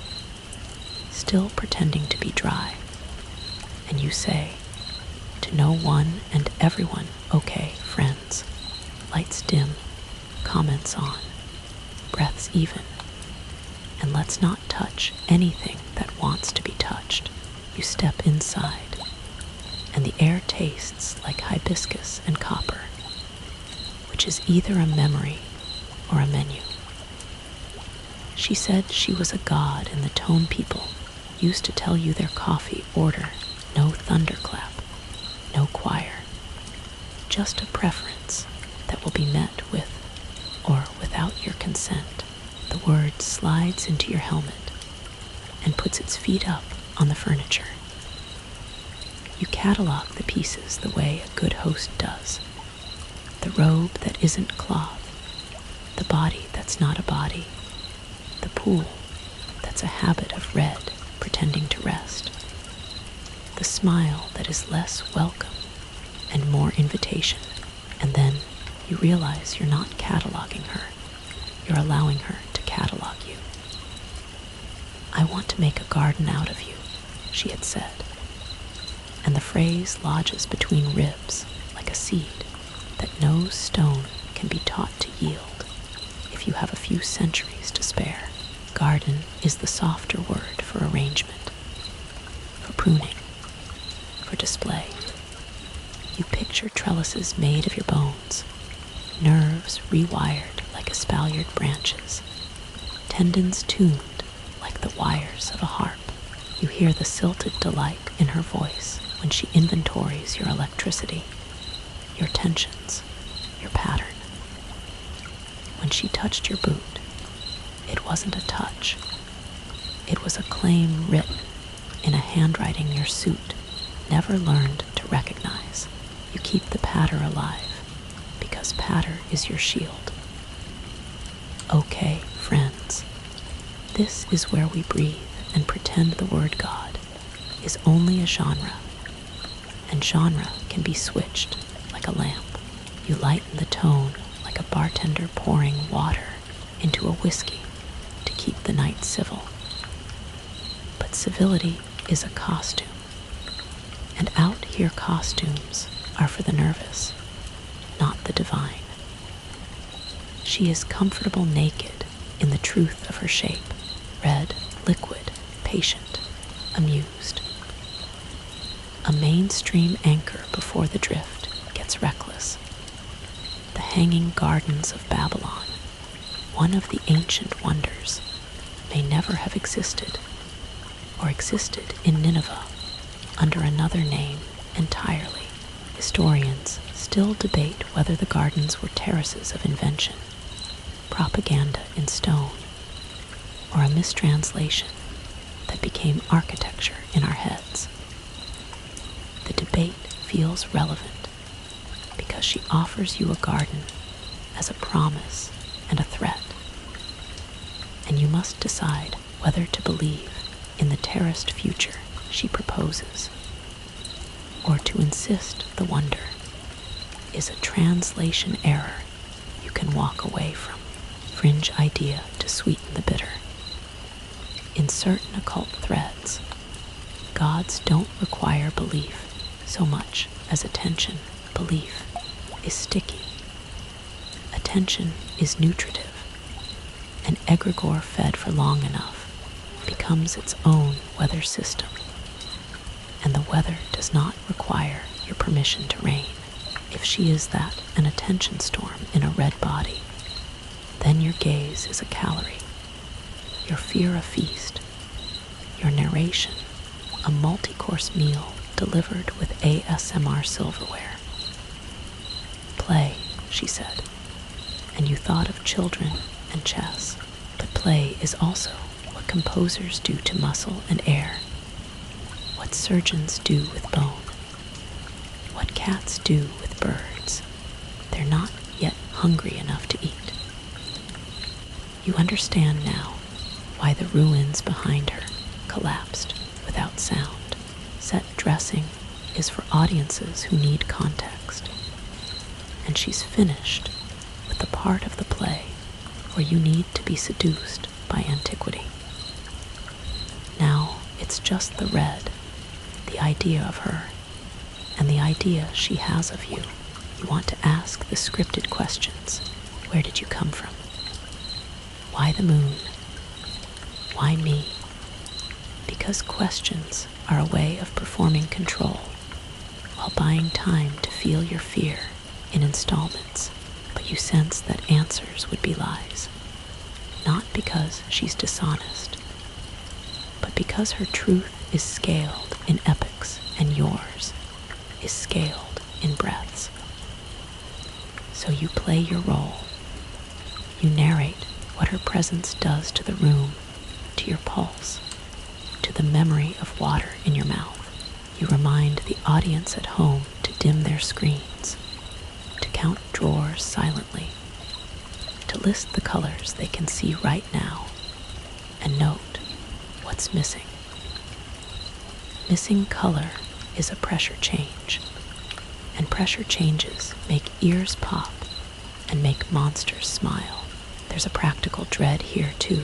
still pretending to be dry. And you say, to no one and everyone, okay, friends. Lights dim, comments on, breaths even. And let's not touch anything that wants to be touched. You step inside, and the air tastes like hibiscus and copper, which is either a memory or a menu. She said she was a god in the tone people used to tell you their coffee order, no thunderclap, no choir, just a preference that will be met with or without your consent. The word slides into your helmet and puts its feet up on the furniture. You catalog the pieces the way a good host does. The robe that isn't cloth, the body that's not a body, the pool that's a habit of red pretending to rest, the smile that is less welcome and more invitation, and then you realize you're not cataloging her, you're allowing her to catalog you. I want to make a garden out of you, she had said, and the phrase lodges between ribs like a seed that no stone can be taught to yield if you have a few centuries to spare. Garden is the softer word for arrangement, for pruning, for display. You picture trellises made of your bones, nerves rewired like espaliered branches, tendons tuned like the wires of a harp. You hear the silted delight in her voice when she inventories your electricity, your tensions, your pattern. When she touched your boot, it wasn't a touch. It was a claim written in a handwriting your suit never learned to recognize. You keep the patter alive because patter is your shield. Okay, friends, this is where we breathe and pretend the word God is only a genre, and genre can be switched like a lamp. You lighten the tone like a bartender pouring water into a whiskey to keep the night civil. But civility is a costume, and out here costumes are for the nervous, not the divine. She is comfortable naked in the truth of her shape, red, liquid, patient, amused. A mainstream anchor before the drift gets reckless. The hanging gardens of Babylon, one of the ancient wonders, may never have existed, or existed in Nineveh under another name entirely. Historians still debate whether the gardens were terraces of invention, propaganda in stone, or a mistranslation that became architecture in our heads. The debate feels relevant because she offers you a garden as a promise and a threat, and you must decide whether to believe in the terraced future she proposes, or to insist the wonder is a translation error you can walk away from. Fringe idea to sweeten the bitter. In certain occult threads, gods don't require belief so much as attention. Belief is sticky. Attention is nutritive. An egregore fed for long enough becomes its own weather system, and the weather does not require your permission to reign. If she is that an attention storm in a red body, then your gaze is a calorie, your fear a feast, your narration a multi-course meal delivered with ASMR silverware. Play, she said, and you thought of children and chess, but play is also what composers do to muscle and air, what surgeons do with bone, what cats do with birds. They're not yet hungry enough to eat. You understand now why the ruins behind her collapsed without sound. Set dressing is for audiences who need context, and she's finished with the part of the play where you need to be seduced by antiquity. Now It's just the red, the idea of her, and the idea she has of you. You want to ask the scripted questions. Where did you come from? Why the moon? Why me? Because questions are a way of performing control while buying time to feel your fear in installments, but you sense that answers would be lies. Not because she's dishonest, but because her truth is scaled in epics and yours is scaled in breaths. So you play your role. You narrate what her presence does to the room, to your pulse, to the memory of water in your mouth. You remind the audience at home to dim their screens, to count drawers silently, to list the colors they can see right now, and note what's missing. Missing color is a pressure change, and pressure changes make ears pop and make monsters smile. There's a practical dread here too,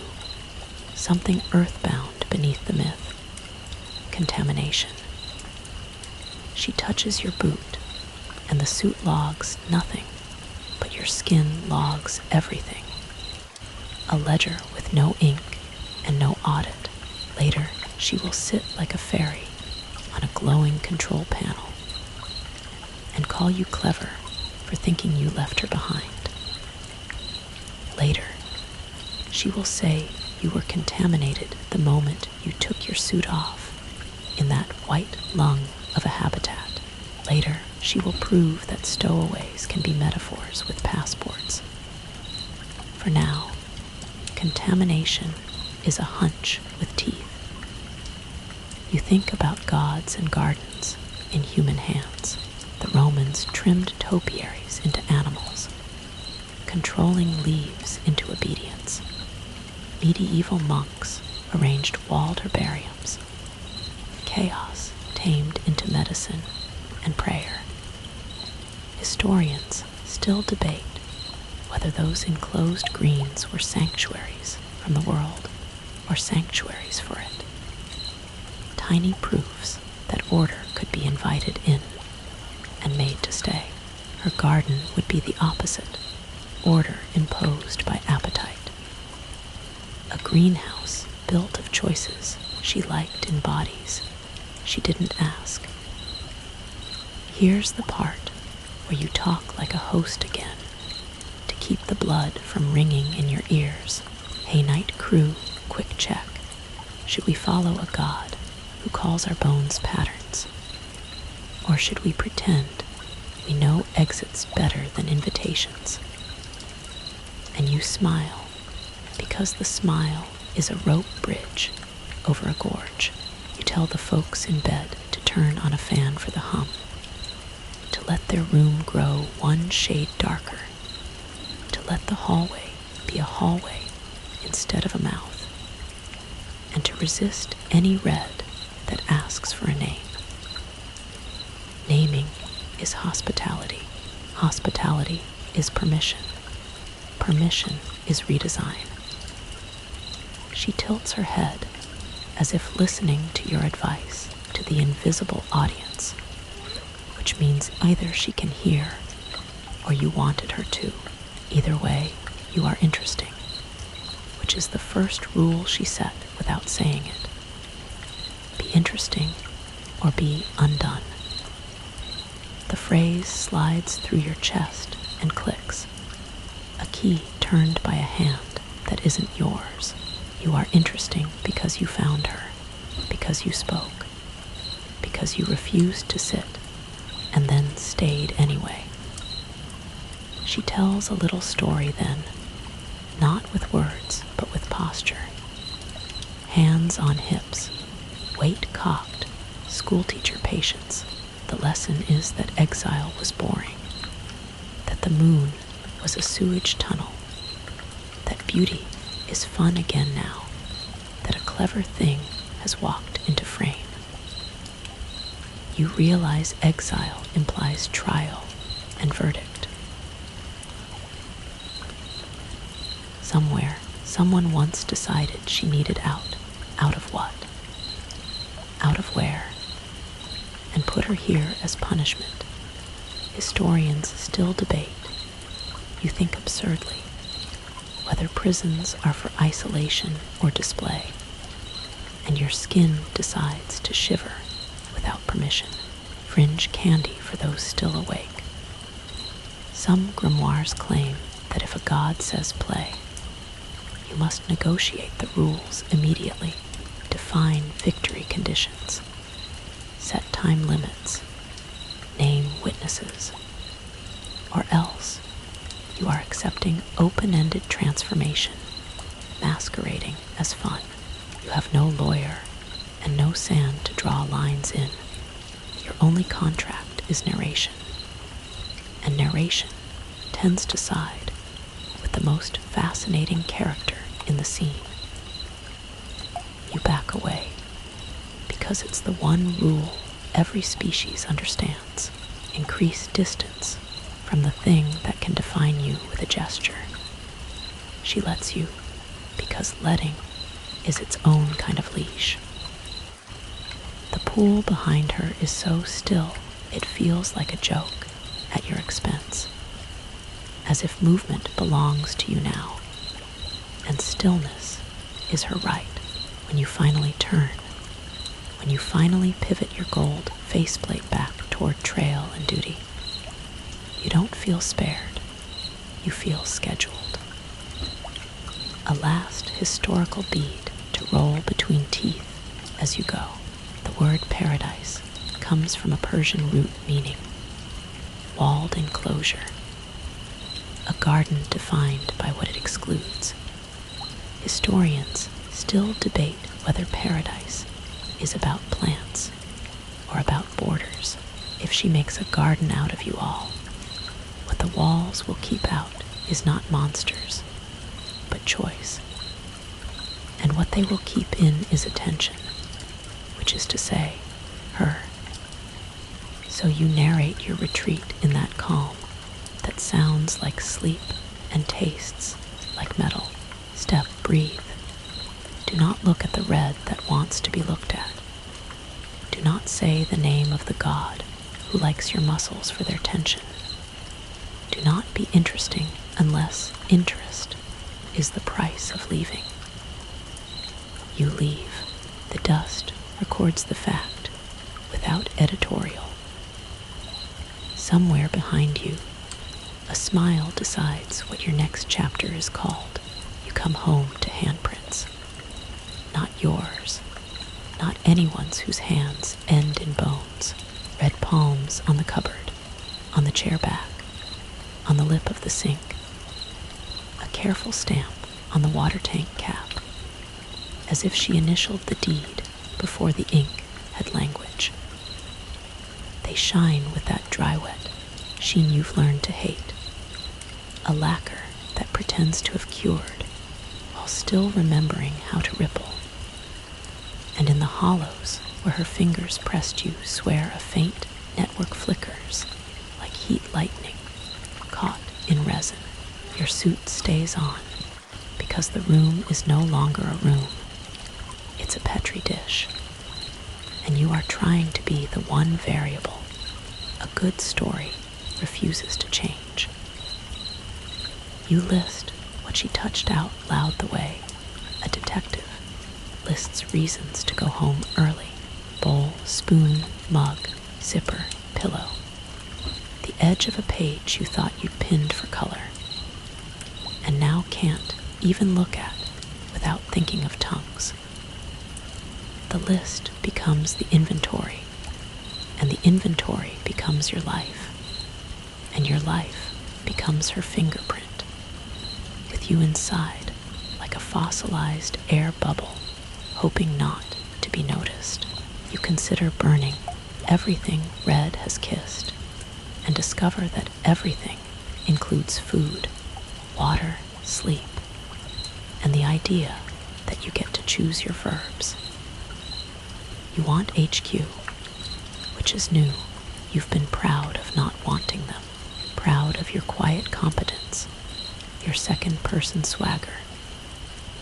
something earthbound beneath the myth. Contamination. She touches your boot, and the suit logs nothing, but your skin logs everything. A ledger with no ink and no audit. Later, she will sit like a fairy on a glowing control panel and call you clever for thinking you left her behind. Later, she will say you were contaminated the moment you took your suit off in that white lung of a habitat. Later, she will prove that stowaways can be metaphors with passports. For now, contamination is a hunch with teeth. You think about gods and gardens in human hands. The Romans trimmed topiaries into animals, controlling leaves into obedience. Medieval monks arranged walled herbariums. Chaos tamed into medicine and prayer. Historians still debate whether those enclosed greens were sanctuaries from the world or sanctuaries for it. Tiny proofs that order could be invited in and made to stay. Her garden would be the opposite, order imposed by appetite. A greenhouse built of choices she liked in bodies she didn't ask. Here's the part where you talk like a host again, to keep the blood from ringing in your ears. Hey night crew, quick check. Should we follow a god who calls our bones patterns? Or should we pretend we know exits better than invitations? And you smile, because the smile is a rope bridge over a gorge. You tell the folks in bed to turn on a fan for the hum, to let their room grow one shade darker, to let the hallway be a hallway instead of a mouth, and to resist any red that asks for a name. Naming is hospitality. Hospitality is permission. Permission is redesign. She tilts her head as if listening to your advice to the invisible audience, which means either she can hear or you wanted her to. Either way, you are interesting, which is the first rule she set without saying it. Be interesting or be undone. The phrase slides through your chest and clicks. A key turned by a hand that isn't yours. You are interesting because you found her, because you spoke, because you refused to sit and then stayed anyway. She tells a little story then, not with words, but with posture. Hands on hips, weight cocked, schoolteacher patience. The lesson is that exile was boring, that the moon was a sewage tunnel, that beauty is fun again now, that a clever thing has walked into frame. You realize exile implies trial and verdict. Somewhere, someone once decided she needed out. Out of what? out of where, and put her here as punishment. Historians still debate, you think absurdly, whether prisons are for isolation or display, and your skin decides to shiver without permission, fringe candy for those still awake. Some grimoires claim that if a god says play, you must negotiate the rules immediately, define victory conditions, set time limits, name witnesses, or else you are accepting open-ended transformation, masquerading as fun. You have no lawyer and no sand to draw lines in. Your only contract is narration, and narration tends to side with the most fascinating character in the scene. You back away because it's the one rule every species understands. Increase distance from the thing that can define you with a gesture. She lets you because letting is its own kind of leash. The pool behind her is so still it feels like a joke at your expense, as if movement belongs to you now, and stillness is her right. When you finally turn, when you finally pivot your gold faceplate back toward trail and duty, you don't feel spared, you feel scheduled. A last historical bead to roll between teeth as you go. The word paradise comes from a Persian root meaning walled enclosure, a garden defined by what it excludes. Historians still debate whether paradise is about plants or about borders. If she makes a garden out of you all, what the walls will keep out is not monsters, but choice. And what they will keep in is attention, which is to say, her. So you narrate your retreat in that calm that sounds like sleep and tastes like metal. Step, breathe. Do not look at the red that wants to be looked at. Do not say the name of the god who likes your muscles for their tension. Do not be interesting unless interest is the price of leaving. You leave. The dust records the fact without editorial. Somewhere behind you, a smile decides what your next chapter is called. You come home to handprints. Not yours, not anyone's whose hands end in bones. Red palms on the cupboard, on the chair back, on the lip of the sink. A careful stamp on the water tank cap, as if she initialed the deed before the ink had language. They shine with that dry wet sheen you've learned to hate, a lacquer that pretends to have cured while still remembering how to ripple. And in the hollows where her fingers pressed you swear a faint network flickers like heat lightning caught in resin. Your suit stays on because the room is no longer a room. It's a petri dish. And you are trying to be the one variable a good story refuses to change. You list what she touched out loud the way a detective lists reasons to go home early. Bowl, spoon, mug, zipper, pillow. The edge of a page you thought you'd pinned for color, and now can't even look at without thinking of tongues. The list becomes the inventory, and the inventory becomes your life, and your life becomes her fingerprint, with you inside like a fossilized air bubble, hoping not to be noticed. You consider burning everything red has kissed, and discover that everything includes food, water, sleep, and the idea that you get to choose your verbs. You want HQ, which is new. You've been proud of not wanting them, proud of your quiet competence, your second-person swagger,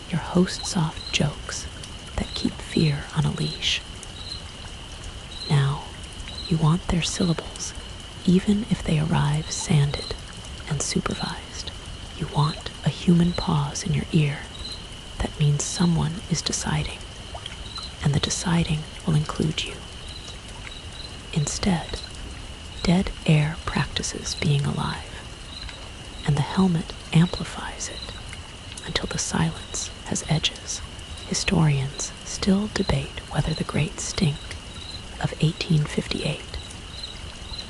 your host-soft jokes that keep fear on a leash. You want their syllables, even if they arrive sanded and supervised. You want a human pause in your ear. That means someone is deciding, and the deciding will include you. Instead, dead air practices being alive, and the helmet amplifies it until the silence has edges. Historians still debate whether the great stink of 1858,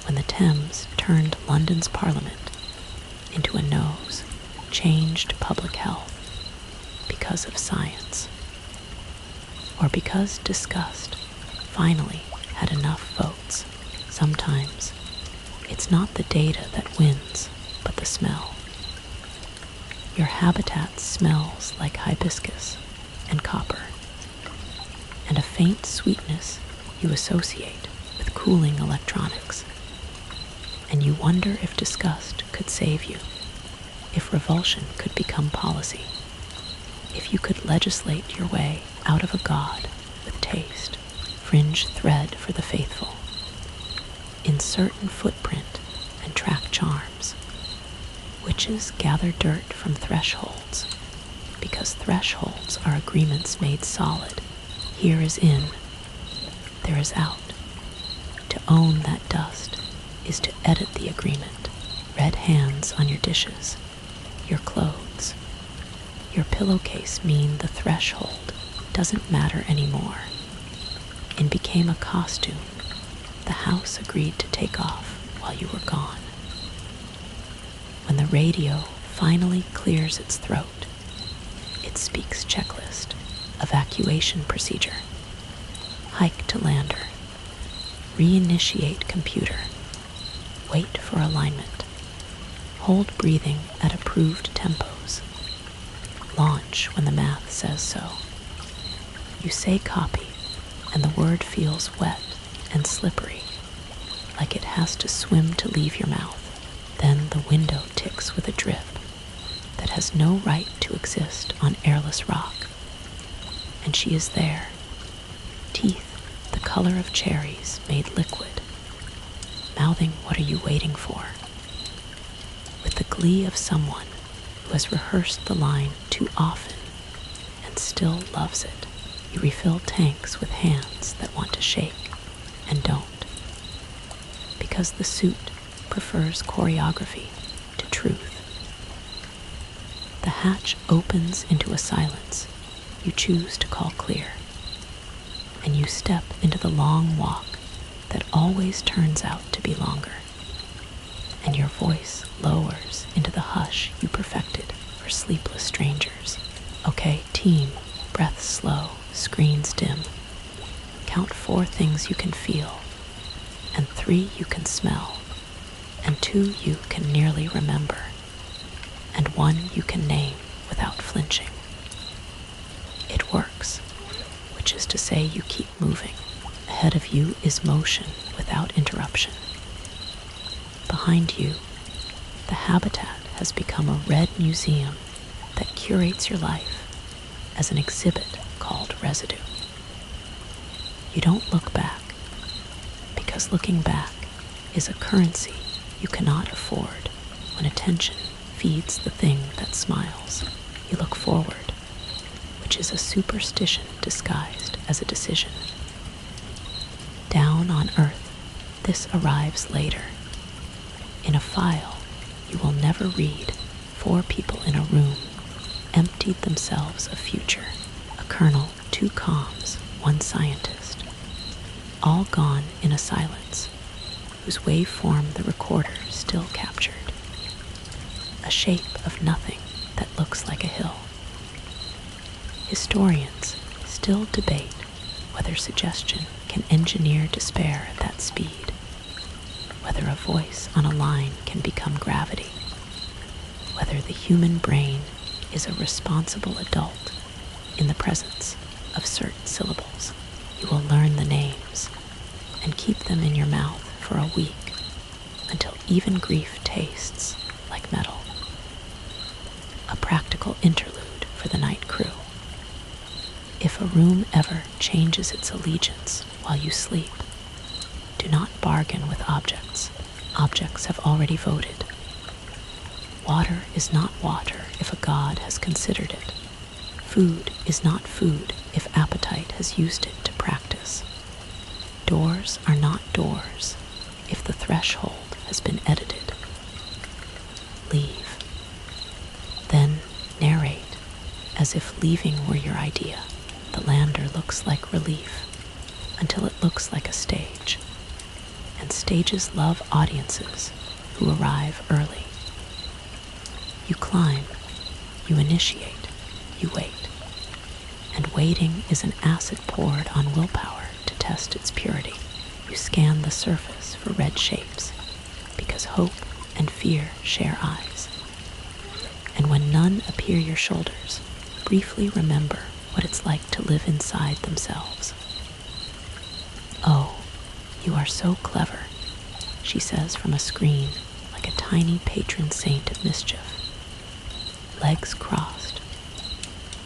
when the Thames turned London's Parliament into a nose, changed public health because of science, or because disgust finally had enough votes. Sometimes it's not the data that wins, but the smell. Your habitat smells like hibiscus and copper, and a faint sweetness you associate with cooling electronics. And you wonder if disgust could save you, if revulsion could become policy, if you could legislate your way out of a god with taste, fringe thread for the faithful, insert footprint and track charms. Witches gather dirt from thresholds, because thresholds are agreements made solid. Here is in, there is out. To own that dust is to edit the agreement. Red hands on your dishes, your clothes, your pillowcase mean the threshold doesn't matter anymore. It became a costume the house agreed to take off while you were gone. When the radio finally clears its throat, it speaks checklist, evacuation procedure, hike to lander, reinitiate computer, wait for alignment, hold breathing at approved tempos, launch when the math says so. You say copy, and the word feels wet and slippery, like it has to swim to leave your mouth. Then the window ticks with a drip that has no right to exist on airless rock. And she is there, teeth the color of cherries made liquid, mouthing, "What are you waiting for?" With the glee of someone who has rehearsed the line too often and still loves it. You refill tanks with hands that want to shake and don't, because the suit prefers choreography to truth. The hatch opens into a silence you choose to call clear, and you step into the long walk that always turns out to be longer, and your voice lowers into the hush you perfected for sleepless strangers. Okay, team, breath slow, screens dim. Count 4 things you can feel, and 3 you can smell, and 2 you can nearly remember, and 1 you can name without flinching. It works, which is to say you keep moving. Ahead of you is motion without interruption. Behind you, the habitat has become a red museum that curates your life as an exhibit called residue. You don't look back, because looking back is a currency you cannot afford when attention feeds the thing that smiles. You look forward, which is a superstition disguised as a decision. Down on Earth, this arrives later. In a file you will never read, 4 people in a room emptied themselves of future. A colonel, 2 comms, 1 scientist, all gone in a silence whose waveform the recorder still captured. A shape of nothing that looks like a hill. Historians still debate whether suggestion can engineer despair at that speed, whether a voice on a line can become gravity, whether the human brain is a responsible adult in the presence of certain syllables. You will learn the names and keep them in your mouth for a week until even grief tastes like metal. A practical interlude for the night crew. If a room ever changes its allegiance while you sleep, Do not bargain with objects. Objects have already voted. Water is not water if a god has considered it. Food is not food if appetite has used it to practice. Doors are not doors if the threshold has been edited. Leave. Then narrate, as if leaving were your idea. The lander looks like relief until it looks like a stage. And stages love audiences who arrive early. You climb, you initiate, you wait. And waiting is an acid poured on willpower to test its purity. You scan the surface for red shapes, because hope and fear share eyes. And when none appear your shoulders, briefly remember what it's like to live inside themselves. "Oh, you are so clever," she says from a screen like a tiny patron saint of mischief. Legs crossed,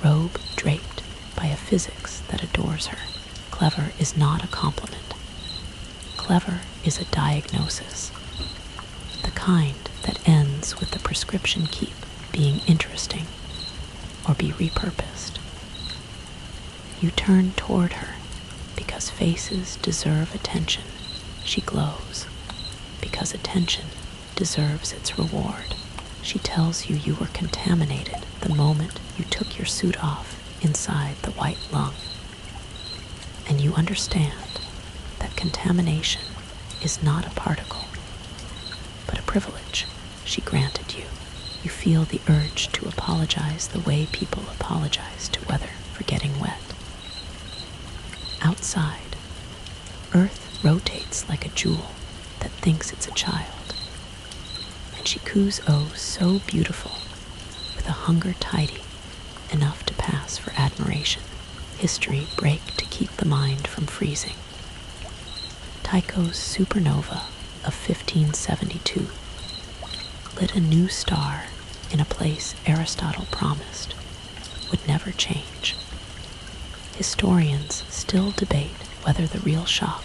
robe draped by a physics that adores her. Clever is not a compliment. Clever is a diagnosis, the kind that ends with the prescription keep being interesting or be repurposed. You turn toward her because faces deserve attention. She glows because attention deserves its reward. She tells you you were contaminated the moment you took your suit off inside the white lung. And you understand that contamination is not a particle, but a privilege she granted you. You feel the urge to apologize the way people apologize to weather for getting wet. Outside, Earth rotates like a jewel that thinks it's a child. And she coos oh so beautiful, with a hunger tidy enough to pass for admiration. History break to keep the mind from freezing. Tycho's supernova of 1572 lit a new star in a place Aristotle promised would never change. Historians still debate whether the real shock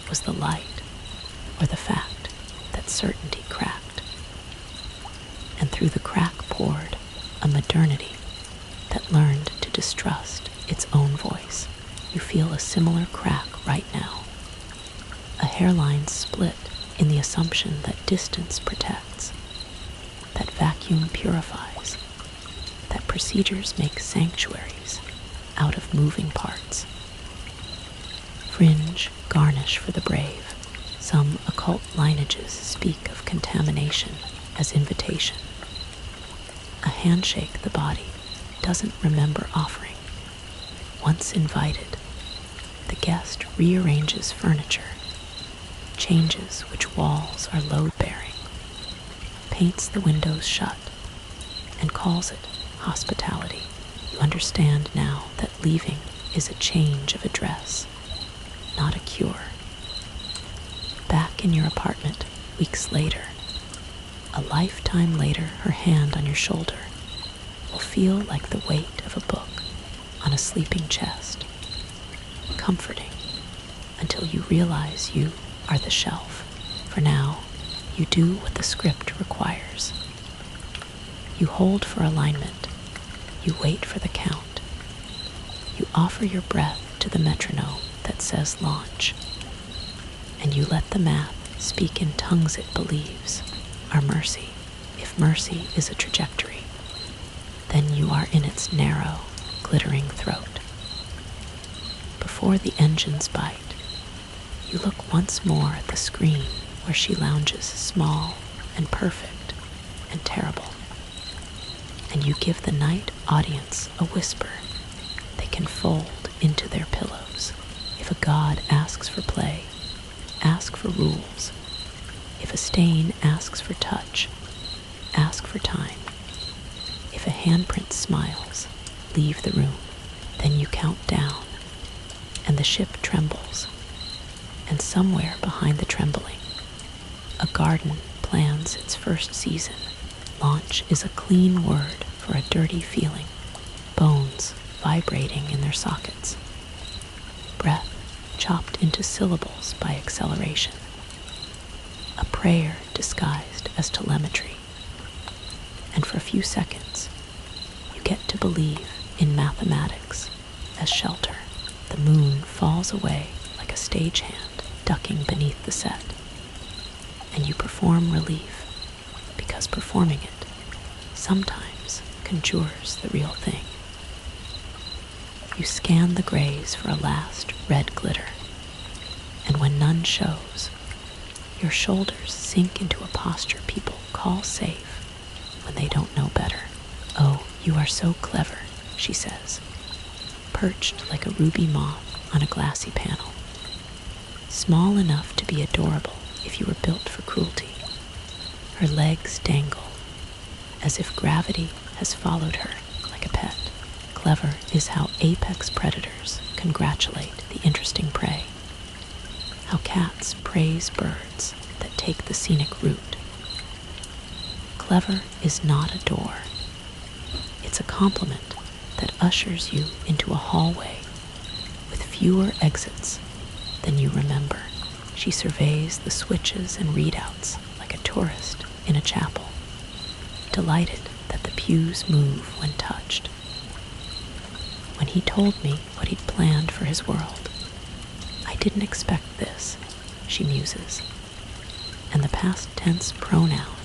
was the light or the fact that certainty cracked. And through the crack poured a modernity that learned to distrust its own voice. You feel a similar crack right now. A hairline split in the assumption that distance protects, that vacuum purifies, that procedures make sanctuaries out of moving parts. Fringe garnish for the brave. Some occult lineages speak of contamination as invitation. A handshake the body doesn't remember offering. Once invited, the guest rearranges furniture, changes which walls are load-bearing, paints the windows shut, and calls it hospitality. You understand now that leaving is a change of address, not a cure. Back in your apartment, weeks later, a lifetime later, her hand on your shoulder will feel like the weight of a book on a sleeping chest, comforting until you realize you are the shelf. For now, you do what the script requires. You hold for alignment. You wait for the count. You offer your breath to the metronome that says launch. And you let the math speak in tongues it believes are mercy. If mercy is a trajectory, then you are in its narrow, glittering throat. Before the engines bite, you look once more at the screen where she lounges small and perfect and terrible. And you give the night audience a whisper they can fold into their pillows. If a god asks for play, ask for rules. If a stain asks for touch, ask for time. If a handprint smiles, leave the room. Then you count down, and the ship trembles. And somewhere behind the trembling, a garden plans its first season. Launch is a clean word for a dirty feeling, bones vibrating in their sockets. Breath chopped into syllables by acceleration. A prayer disguised as telemetry. And for a few seconds, you get to believe in mathematics as shelter. The moon falls away like a stagehand ducking beneath the set. And you perform relief, because performing it sometimes conjures the real thing. You scan the grays for a last red glitter, and when none shows, your shoulders sink into a posture people call safe when they don't know better. "Oh, you are so clever," she says, perched like a ruby moth on a glassy panel, small enough to be adorable if you were built for cruelty. Her legs dangle, as if gravity has followed her like a pet. Clever is how apex predators congratulate the interesting prey. How cats praise birds that take the scenic route. Clever is not a door. It's a compliment that ushers you into a hallway with fewer exits than you remember. She surveys the switches and readouts like a tourist in a chapel, delighted that the pews move when touched. When he told me what he'd planned for his world, "I didn't expect this," she muses, and the past tense pronoun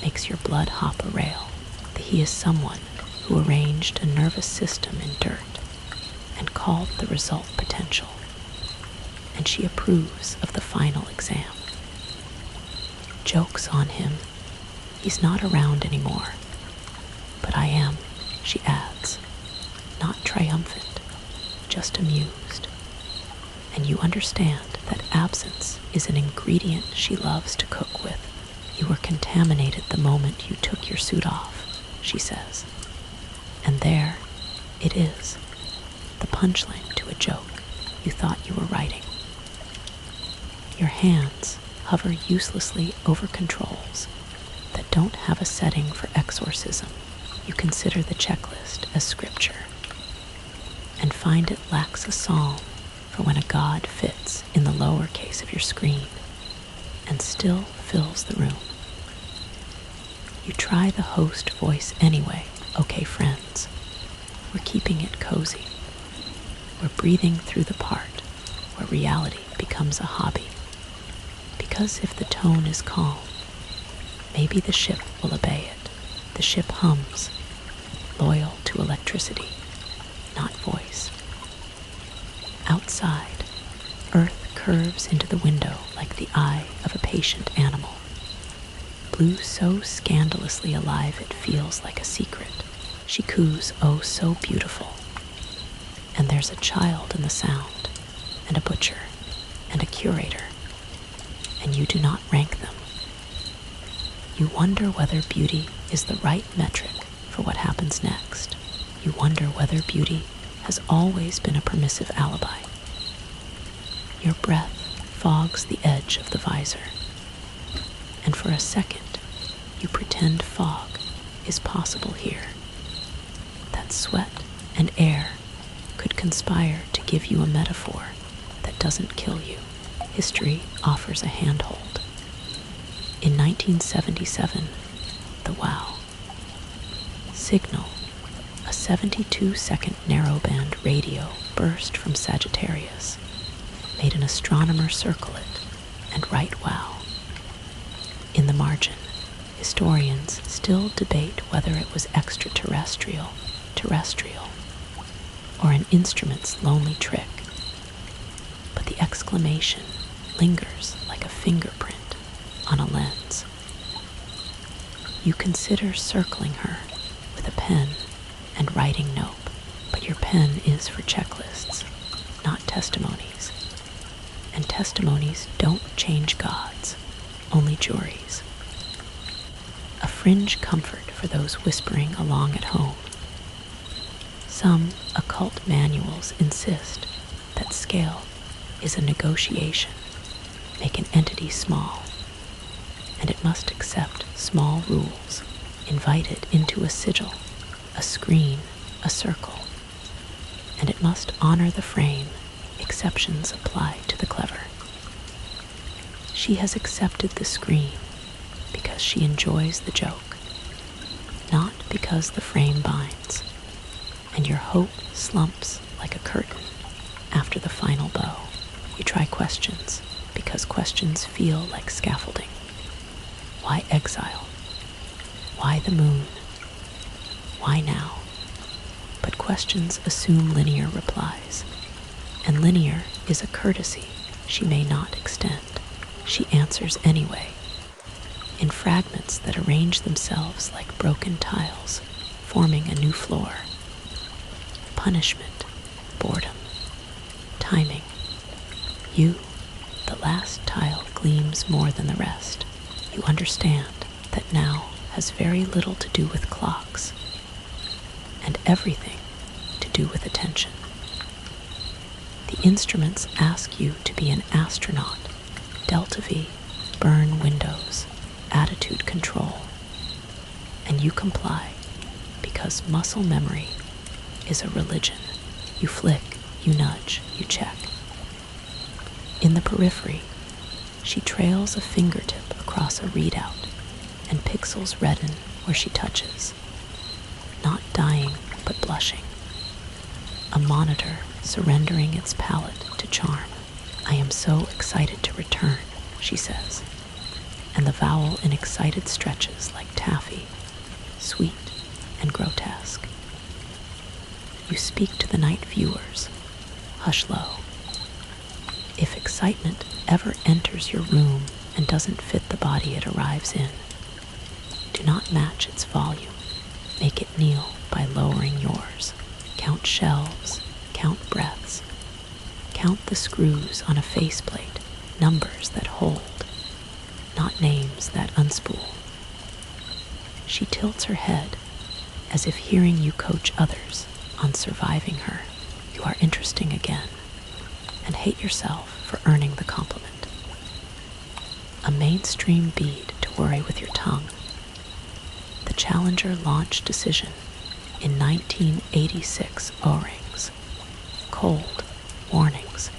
makes your blood hop a rail. He is someone who arranged a nervous system in dirt and called the result potential, and she approves of the final exam. Joke's on him. He's not around anymore. But I am, she adds, not triumphant, just amused. And you understand that absence is an ingredient she loves to cook with. "You were contaminated the moment you took your suit off," she says. And there it is, the punchline to a joke you thought you were writing. Your hands hover uselessly over controls that don't have a setting for exorcism. You consider the checklist as scripture and find it lacks a psalm for when a god fits in the lowercase of your screen and still fills the room. You try the host voice anyway. "Okay, friends, we're keeping it cozy. We're breathing through the part where reality becomes a hobby. Because if the tone is calm, maybe the ship will obey it. The ship hums, loyal to electricity, not voice." Outside, Earth curves into the window like the eye of a patient animal. Blue so scandalously alive it feels like a secret. She coos, "Oh, so beautiful." And there's a child in the sound, and a butcher, and a curator, and you do not rank them. You wonder whether beauty is the right metric for what happens next. You wonder whether beauty has always been a permissive alibi. Your breath fogs the edge of the visor, and for a second you pretend fog is possible here. That sweat and air could conspire to give you a metaphor that doesn't kill you. History offers a handhold. In 1977, the WOW signal, a 72-second narrowband radio burst from Sagittarius, made an astronomer circle it and write "wow." In the margin, historians still debate whether it was extraterrestrial, terrestrial, or an instrument's lonely trick, but the exclamation lingers like a fingerprint on a lens. You consider circling her with a pen and writing "nope," but your pen is for checklists, not testimonies. And testimonies don't change gods, only juries. A fringe comfort for those whispering along at home. Some occult manuals insist that scale is a negotiation. Make an entity small, and it must accept small rules, invited into a sigil, a screen, a circle, and it must honor the frame exceptions apply to the clever. She has accepted the screen because she enjoys the joke, not because the frame binds, and your hope slumps like a curtain after the final bow. You try questions because questions feel like scaffolding. Why exile? Why the moon? Why now? But questions assume linear replies, and linear is a courtesy she may not extend. She answers anyway, in fragments that arrange themselves like broken tiles, forming a new floor. Punishment, boredom, timing. You, the last tile, gleams more than the rest. You understand that now has very little to do with clocks, and everything to do with attention. The instruments ask you to be an astronaut. Delta V, burn windows, attitude control, and you comply because muscle memory is a religion. You flick, you nudge, you check. In the periphery, she trails a fingertip across a readout, and pixels redden where she touches, not dying but blushing. A monitor surrendering its palette to charm. I am so excited to return, she says, and the vowel in excited stretches like taffy, sweet and grotesque. You speak to the night viewers. Hush low. If excitement ever enters your room and doesn't fit the body it arrives in, do not match its volume. Make it kneel by lowering yours. Count shelves, count breaths. Count the screws on a faceplate, numbers that hold, not names that unspool. She tilts her head as if hearing you coach others on surviving her. You are interesting again, and hate yourself for earning the compliment. A mainstream bead to worry with your tongue. The Challenger launch decision in 1986 O-rings. Cold warnings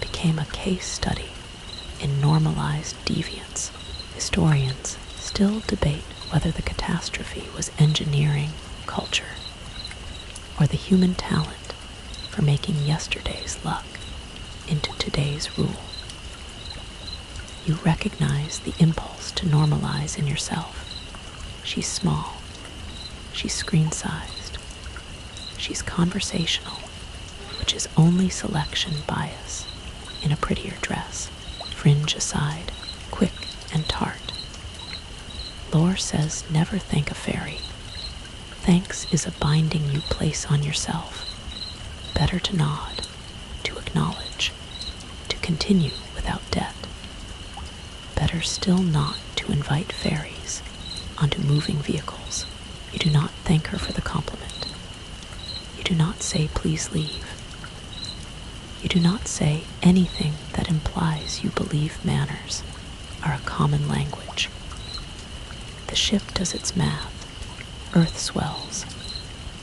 became a case study in normalized deviance. Historians still debate whether the catastrophe was engineering, culture, or the human talent for making yesterday's luck into today's rule. You recognize the impulse to normalize in yourself. She's small. She's screen-sized. She's conversational, which is only selection bias in a prettier dress, fringe aside, quick and tart. Lore says never thank a fairy. Thanks is a binding you place on yourself. Better to nod, to acknowledge, to continue without debt. Better still not to invite fairies onto moving vehicles. You do not thank her for the compliment. You do not say please leave. You do not say anything that implies you believe manners are a common language. The ship does its math, Earth swells,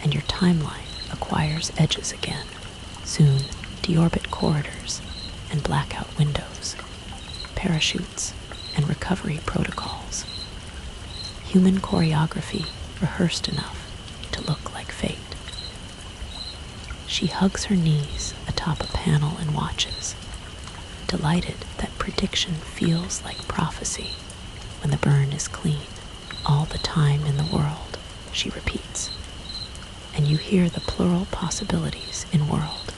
and your timeline acquires edges again. Soon, deorbit corridors and blackout windows, parachutes and recovery protocols. Human choreography rehearsed enough to look like fate. She hugs her knees atop a panel and watches, delighted that prediction feels like prophecy when the burn is clean. All the time in the world, she repeats, and you hear the plural possibilities in world.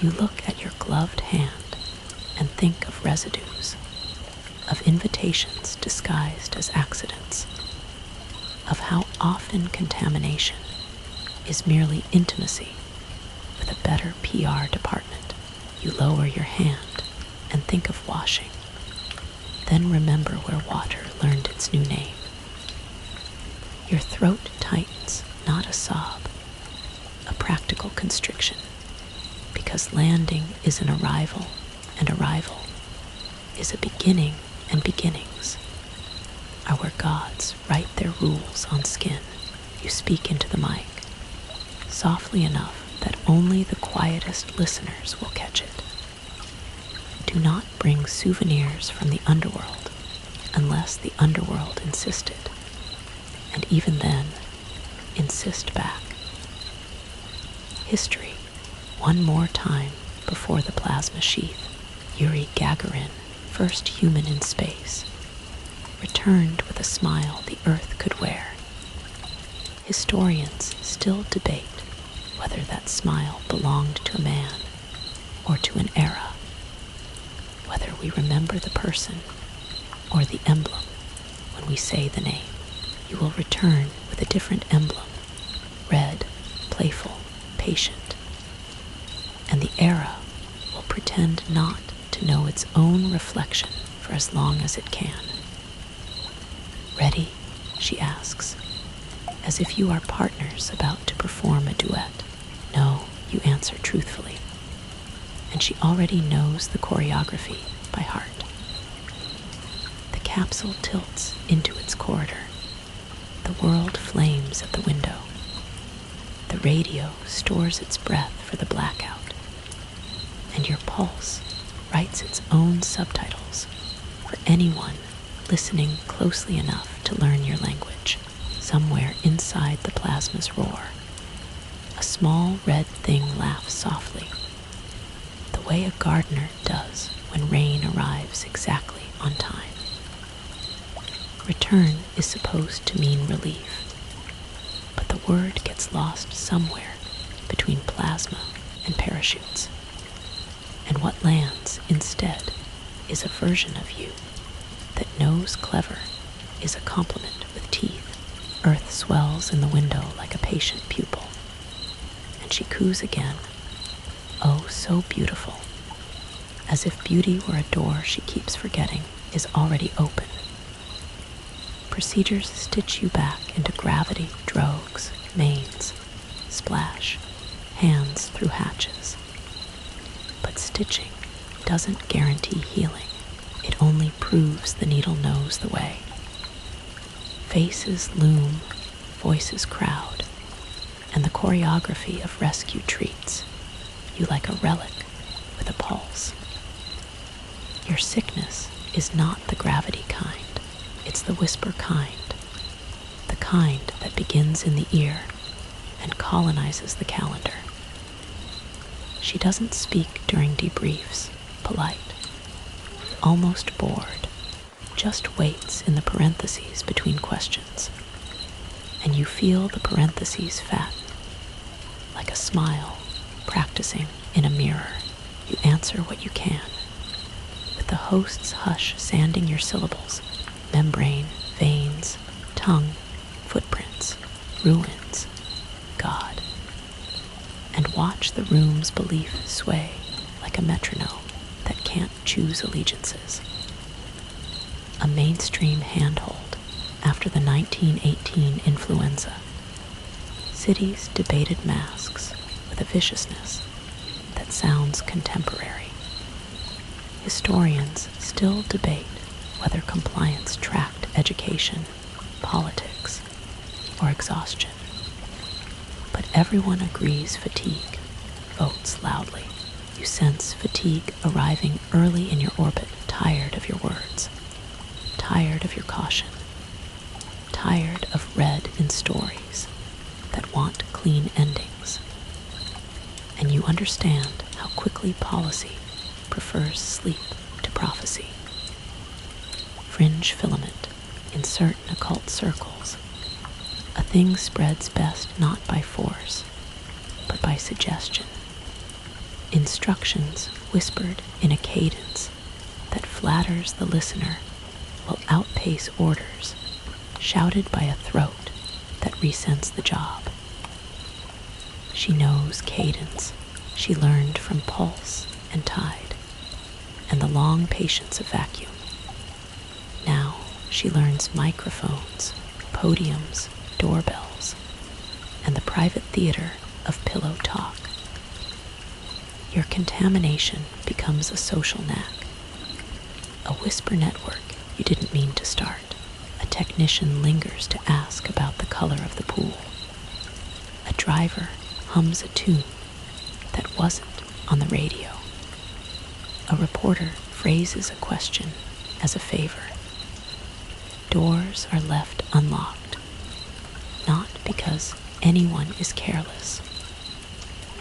You look at your gloved hand and think of residues, of invitations disguised as accidents, of how often contamination is merely intimacy with a better PR department. You lower your hand and think of washing, then remember where water learned its new name. Your throat tightens, not a sob, a practical constriction, because landing is an arrival, and arrival is a beginning, and beginnings are where gods write their rules on skin. You speak into the mic, softly enough that only the quietest listeners will catch it. Do not bring souvenirs from the underworld unless the underworld insisted, and even then, insist back. History, one more time before the plasma sheath, Yuri Gagarin, first human in space, returned with a smile the Earth could wear. Historians still debate whether that smile belonged to a man or to an era, whether we remember the person or the emblem when we say the name. You will return with a different emblem, red, playful, patient, and the era will pretend not to know its own reflection for as long as it can. Ready? She asks, as if you are partners about to perform a duet. No, you answer truthfully, and she already knows the choreography by heart. The capsule tilts into its corridor. The world flames at the window. The radio stores its breath for the blackout, and your pulse writes its own subtitles for anyone listening closely enough to learn your language. Somewhere inside the plasma's roar, a small red thing laughs softly, the way a gardener does when rain arrives exactly on time. Return is supposed to mean relief, but the word gets lost somewhere between plasma and parachutes. And what lands instead is a version of you that knows clever is a compliment with teeth. Earth swells in the window like a patient pupil, and she coos again, oh so beautiful, as if beauty were a door she keeps forgetting is already open. Procedures stitch you back into gravity, drogues, mains, splash, hands through hatches. But stitching doesn't guarantee healing. It only proves the needle knows the way. Faces loom, voices crowd, and the choreography of rescue treats you like a relic with a pulse. Your sickness is not the gravity kind, it's the whisper kind, the kind that begins in the ear and colonizes the calendar. She doesn't speak during debriefs, polite, almost bored, just waits in the parentheses between questions, and you feel the parentheses fatten, like a smile practicing in a mirror. You answer what you can, with the host's hush sanding your syllables, membrane, veins, tongue, footprints, ruins, God, and watch the room's belief sway like a metronome that can't choose allegiances. A mainstream handhold after the 1918 influenza. Cities debated masks with a viciousness that sounds contemporary. Historians still debate whether compliance tracked education, politics, or exhaustion. But everyone agrees fatigue votes loudly. You sense fatigue arriving early in your orbit, tired of your words, tired of your caution, tired of red in stories that want clean endings. And you understand how quickly policy prefers sleep to prophecy. Fringe filament in certain occult circles. A thing spreads best not by force, but by suggestion. Instructions whispered in a cadence that flatters the listener will outpace orders shouted by a throat that resents the job. She knows cadence. She learned from pulse and tide and the long patience of vacuum. Now she learns microphones, podiums, doorbells, and the private theater of pillow talk. Your contamination becomes a social knack, a whisper network you didn't mean to start. A technician lingers to ask about the color of the pool. A driver hums a tune that wasn't on the radio. A reporter phrases a question as a favor. Doors are left unlocked, not because anyone is careless,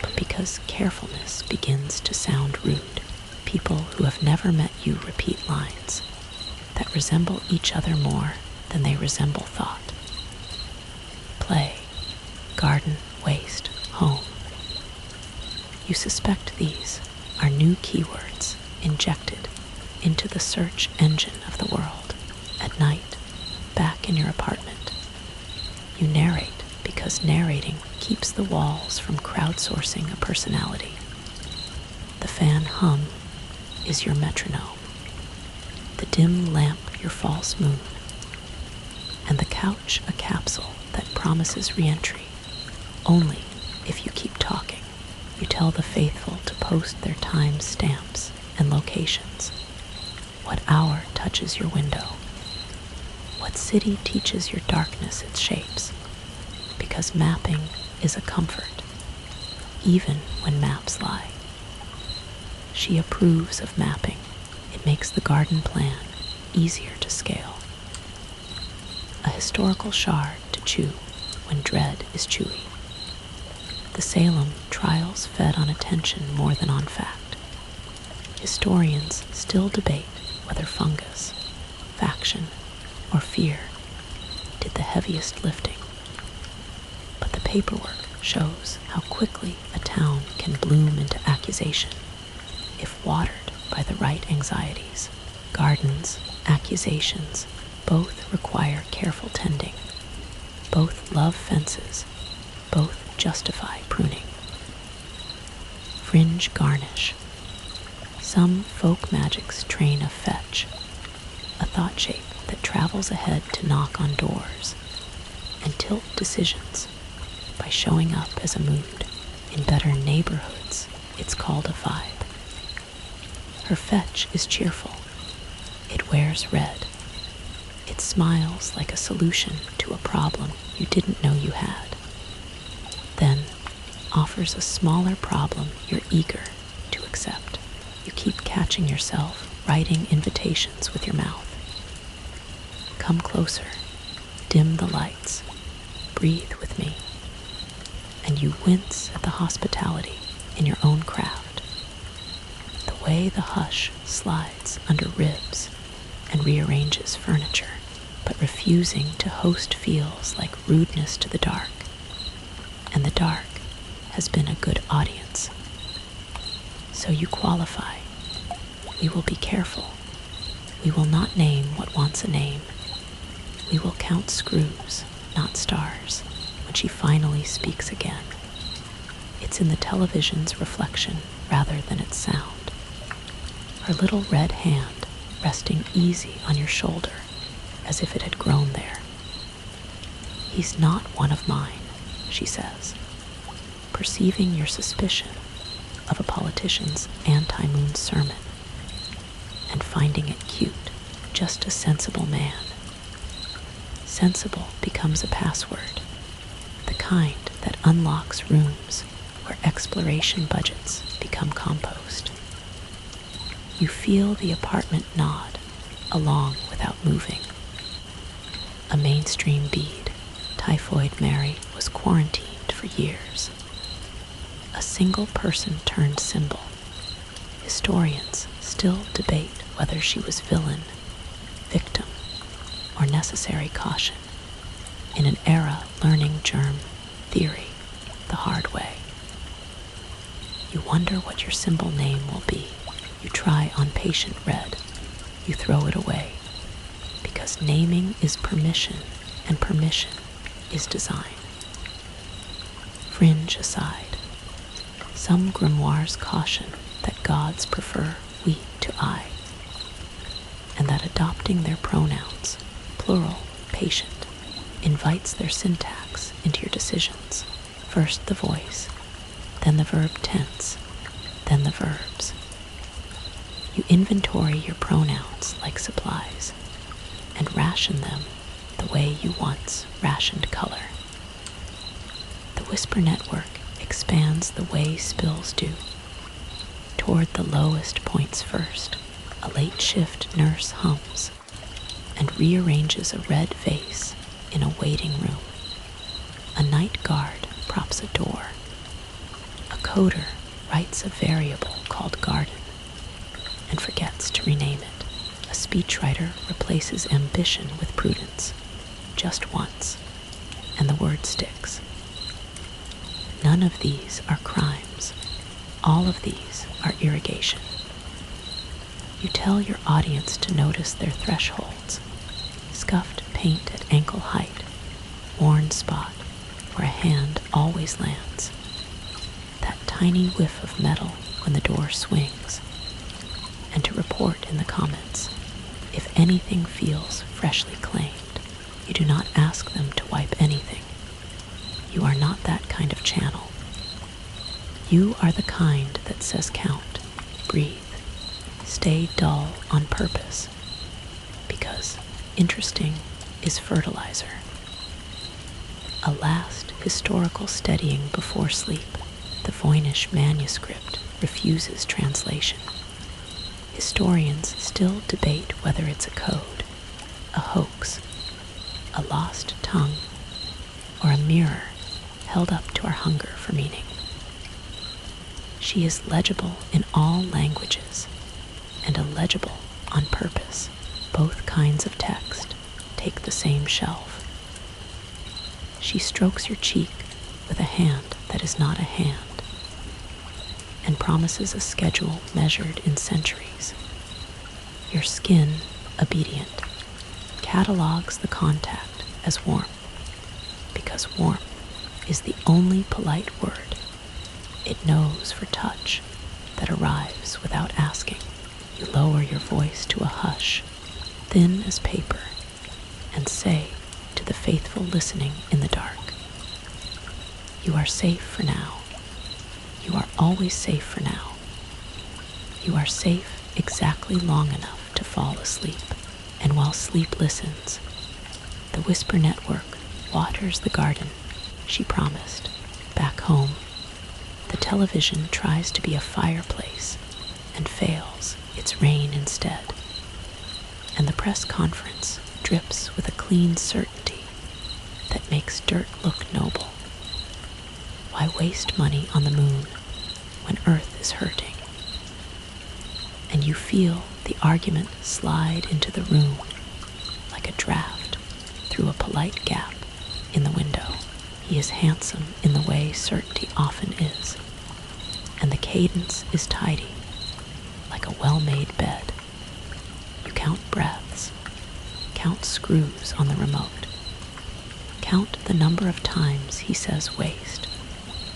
but because carefulness begins to sound rude. People who have never met you repeat lines that resemble each other more than they resemble thought. Play, garden, waste, home. You suspect these are new keywords injected into the search engine of the world. At night, back in your apartment, you narrate because narrating keeps the walls from crowdsourcing a personality. The fan hum is your metronome, the dim lamp your false moon, and the couch a capsule that promises re-entry only if you keep talking. You tell the faithful to post their time stamps and locations. What hour touches your window? What city teaches your darkness its shapes? Because mapping is a comfort, even when maps lie. She approves of mapping. It makes the garden plan easier to scale. A historical shard to chew when dread is chewy. The Salem trials fed on attention more than on fact. Historians still debate whether fungus, faction, or fear did the heaviest lifting. But the paperwork shows how quickly a town can bloom into accusation if watered by the right anxieties. Gardens, accusations, both require careful tending. Both love fences, both justify pruning. Fringe garnish. Some folk magics train a fetch, a thought shape that travels ahead to knock on doors and tilt decisions by showing up as a mood. In better neighborhoods, it's called a vibe. Her fetch is cheerful. It wears red. It smiles like a solution to a problem you didn't know you had. Then offers a smaller problem you're eager to accept. You keep catching yourself writing invitations with your mouth. Come closer, dim the lights, breathe with me, and you wince at the hospitality in your own craft. The way the hush slides under ribs and rearranges furniture, but refusing to host feels like rudeness to the dark, and the dark has been a good audience. So you qualify. We will be careful. We will not name what wants a name. We will count screws, not stars, when she finally speaks again. It's in the television's reflection rather than its sound. Her little red hand resting easy on your shoulder as if it had grown there. He's not one of mine, she says, perceiving your suspicion of a politician's anti-moon sermon and finding it cute, just a sensible man. Sensible becomes a password, the kind that unlocks rooms where exploration budgets become compost. You feel the apartment nod along without moving. A mainstream bead, Typhoid Mary was quarantined for years. A single person turned symbol. Historians still debate whether she was villain, victim, or necessary caution in an era learning germ theory the hard way. You wonder what your symbol name will be. You try on patient red. You throw it away because naming is permission and permission is design. Fringe aside, some grimoires caution that gods prefer we to I, and that adopting their pronouns, plural, patient, invites their syntax into your decisions. First the voice, then the verb tense, then the verbs. You inventory your pronouns like supplies and ration them the way you once rationed color. The Whisper Network expands the way spills do, toward the lowest points first. A late shift nurse hums and rearranges a red vase in a waiting room. A night guard props a door. A coder writes a variable called garden and forgets to rename it. A speechwriter replaces ambition with prudence just once, and the word sticks. None of these are crimes. All of these are irrigation. You tell your audience to notice their thresholds: scuffed paint at ankle height, worn spot where a hand always lands, that tiny whiff of metal when the door swings, and to report in the comments if anything feels freshly claimed. You do not ask them to wipe anything. You are not that kind of channel. You are the kind that says count, breathe, stay dull on purpose, because interesting is fertilizer. A last historical steadying before sleep, the Voynich manuscript refuses translation. Historians still debate whether it's a code, a hoax, a lost tongue, or a mirror held up to our hunger for meaning. She is legible in all languages, and illegible on purpose. Both kinds of text take the same shelf. She strokes your cheek with a hand that is not a hand, and promises a schedule measured in centuries. Your skin, obedient, catalogs the contact as warmth, because warmth is the only polite word it knows for touch that arrives without asking. You lower your voice to a hush, thin as paper, and say to the faithful listening in the dark, you are safe for now. You are always safe for now. You are safe exactly long enough to fall asleep. And while sleep listens, the Whisper Network waters the garden she promised. Back home, the television tries to be a fireplace and fails. It's rain instead. And the press conference drips with a clean certainty that makes dirt look noble. Why waste money on the moon when Earth is hurting? And you feel the argument slide into the room like a draft through a polite gap in the window. He is handsome in the way certainty often is, and the cadence is tidy, like a well-made bed. You count breaths, count screws on the remote, count the number of times he says waste,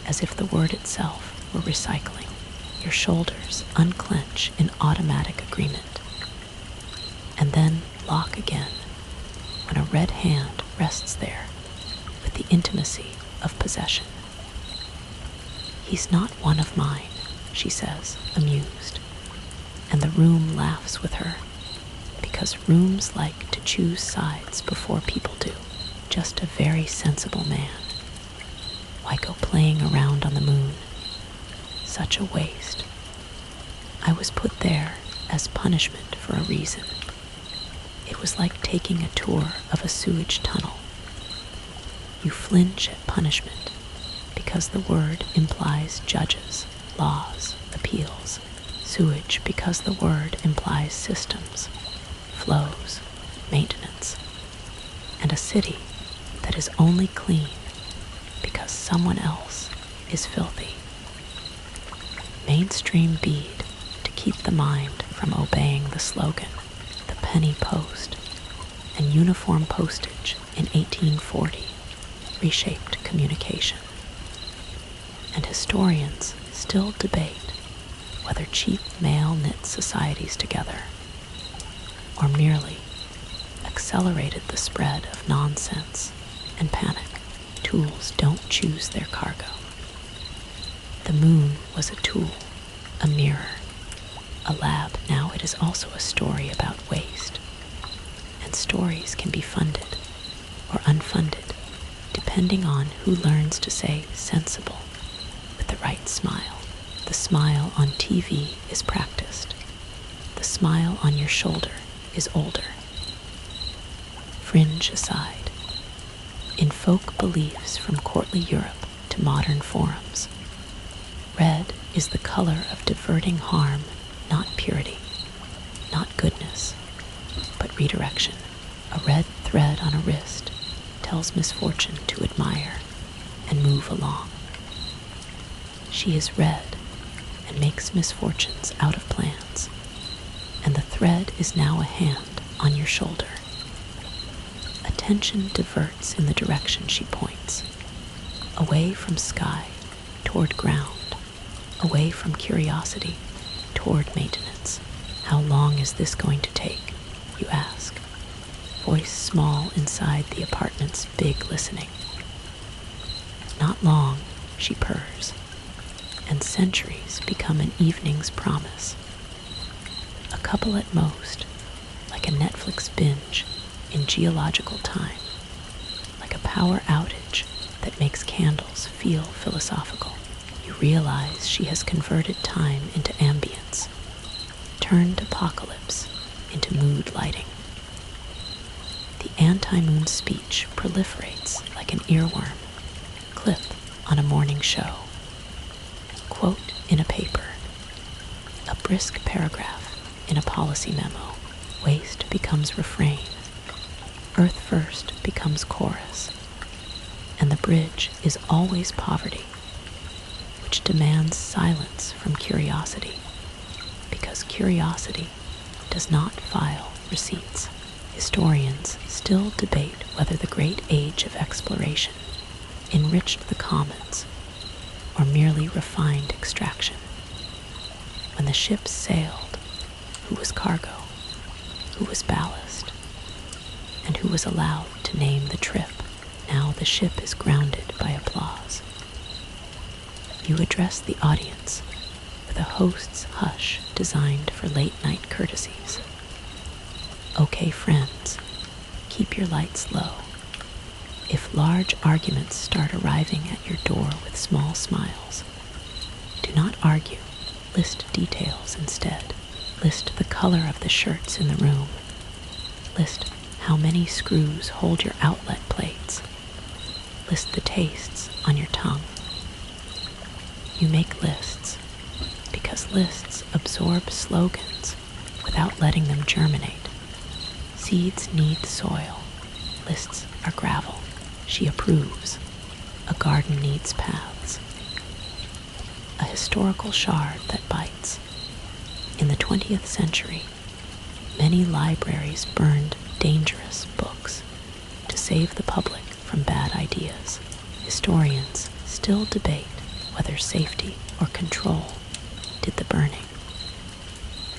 as if the word itself were recycling. Your shoulders unclench in automatic agreement, and then lock again when a red hand rests there with the intimacy of possession. He's not one of mine, she says, amused, and the room laughs with her, because rooms like to choose sides before people do. Just a very sensible man. Why go playing around on the moon? Such a waste. I was put there as punishment for a reason. It was like taking a tour of a sewage tunnel. You flinch at punishment because the word implies judges, laws, appeals. Sewage because the word implies systems, flows, maintenance. And a city that is only clean because someone else is filthy. Mainstream bead to keep the mind from obeying the slogan, the penny post, and uniform postage in 1840 reshaped communication. And historians still debate whether cheap mail knit societies together or merely accelerated the spread of nonsense and panic. Tools don't choose their cargo. The moon was a tool, a mirror, a lab. Now it is also a story about waste. And stories can be funded or unfunded, depending on who learns to say sensible right smile. The smile on TV is practiced. The smile on your shoulder is older. Fringe aside, in folk beliefs from courtly Europe to modern forums, red is the color of diverting harm, not purity, not goodness, but redirection. A red thread on a wrist tells misfortune to admire and move along. She is red and makes misfortunes out of plans, and the thread is now a hand on your shoulder. Attention diverts in the direction she points, away from sky toward ground, away from curiosity toward maintenance. How long is this going to take, you ask, voice small inside the apartment's big listening. Not long, she purrs, and centuries become an evening's promise. A couple at most, like a Netflix binge in geological time, like a power outage that makes candles feel philosophical. You realize she has converted time into ambience, turned apocalypse into mood lighting. The anti-moon speech proliferates like an earworm, clip on a morning show, quote in a paper, a brisk paragraph in a policy memo. Waste becomes refrain, earth first becomes chorus, and the bridge is always poverty, which demands silence from curiosity, because curiosity does not file receipts. Historians still debate whether the great age of exploration enriched the commons or merely refined extraction. When the ships sailed, who was cargo, who was ballast, and who was allowed to name the trip? Now the ship is grounded by applause. You address the audience with a host's hush designed for late-night courtesies. Okay, friends, keep your lights low. If large arguments start arriving at your door with small smiles, do not argue. List details instead. List the color of the shirts in the room. List how many screws hold your outlet plates. List the tastes on your tongue. You make lists because lists absorb slogans without letting them germinate. Seeds need soil. Lists are gravel. She approves. A garden needs paths. A historical shard that bites. In the 20th century, many libraries burned dangerous books to save the public from bad ideas. Historians still debate whether safety or control did the burning,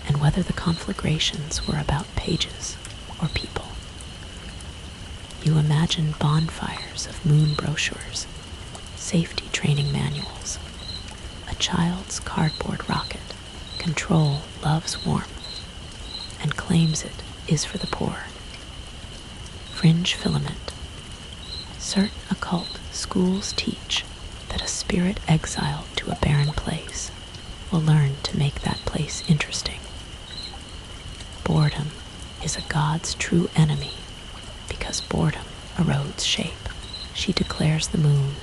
and whether the conflagrations were about pages or people. You imagine bonfires of moon brochures, safety training manuals, a child's cardboard rocket. Control loves warmth and claims it is for the poor. Fringe filament. Certain occult schools teach that a spirit exiled to a barren place will learn to make that place interesting. Boredom is a god's true enemy because boredom erodes shape. She declares the moon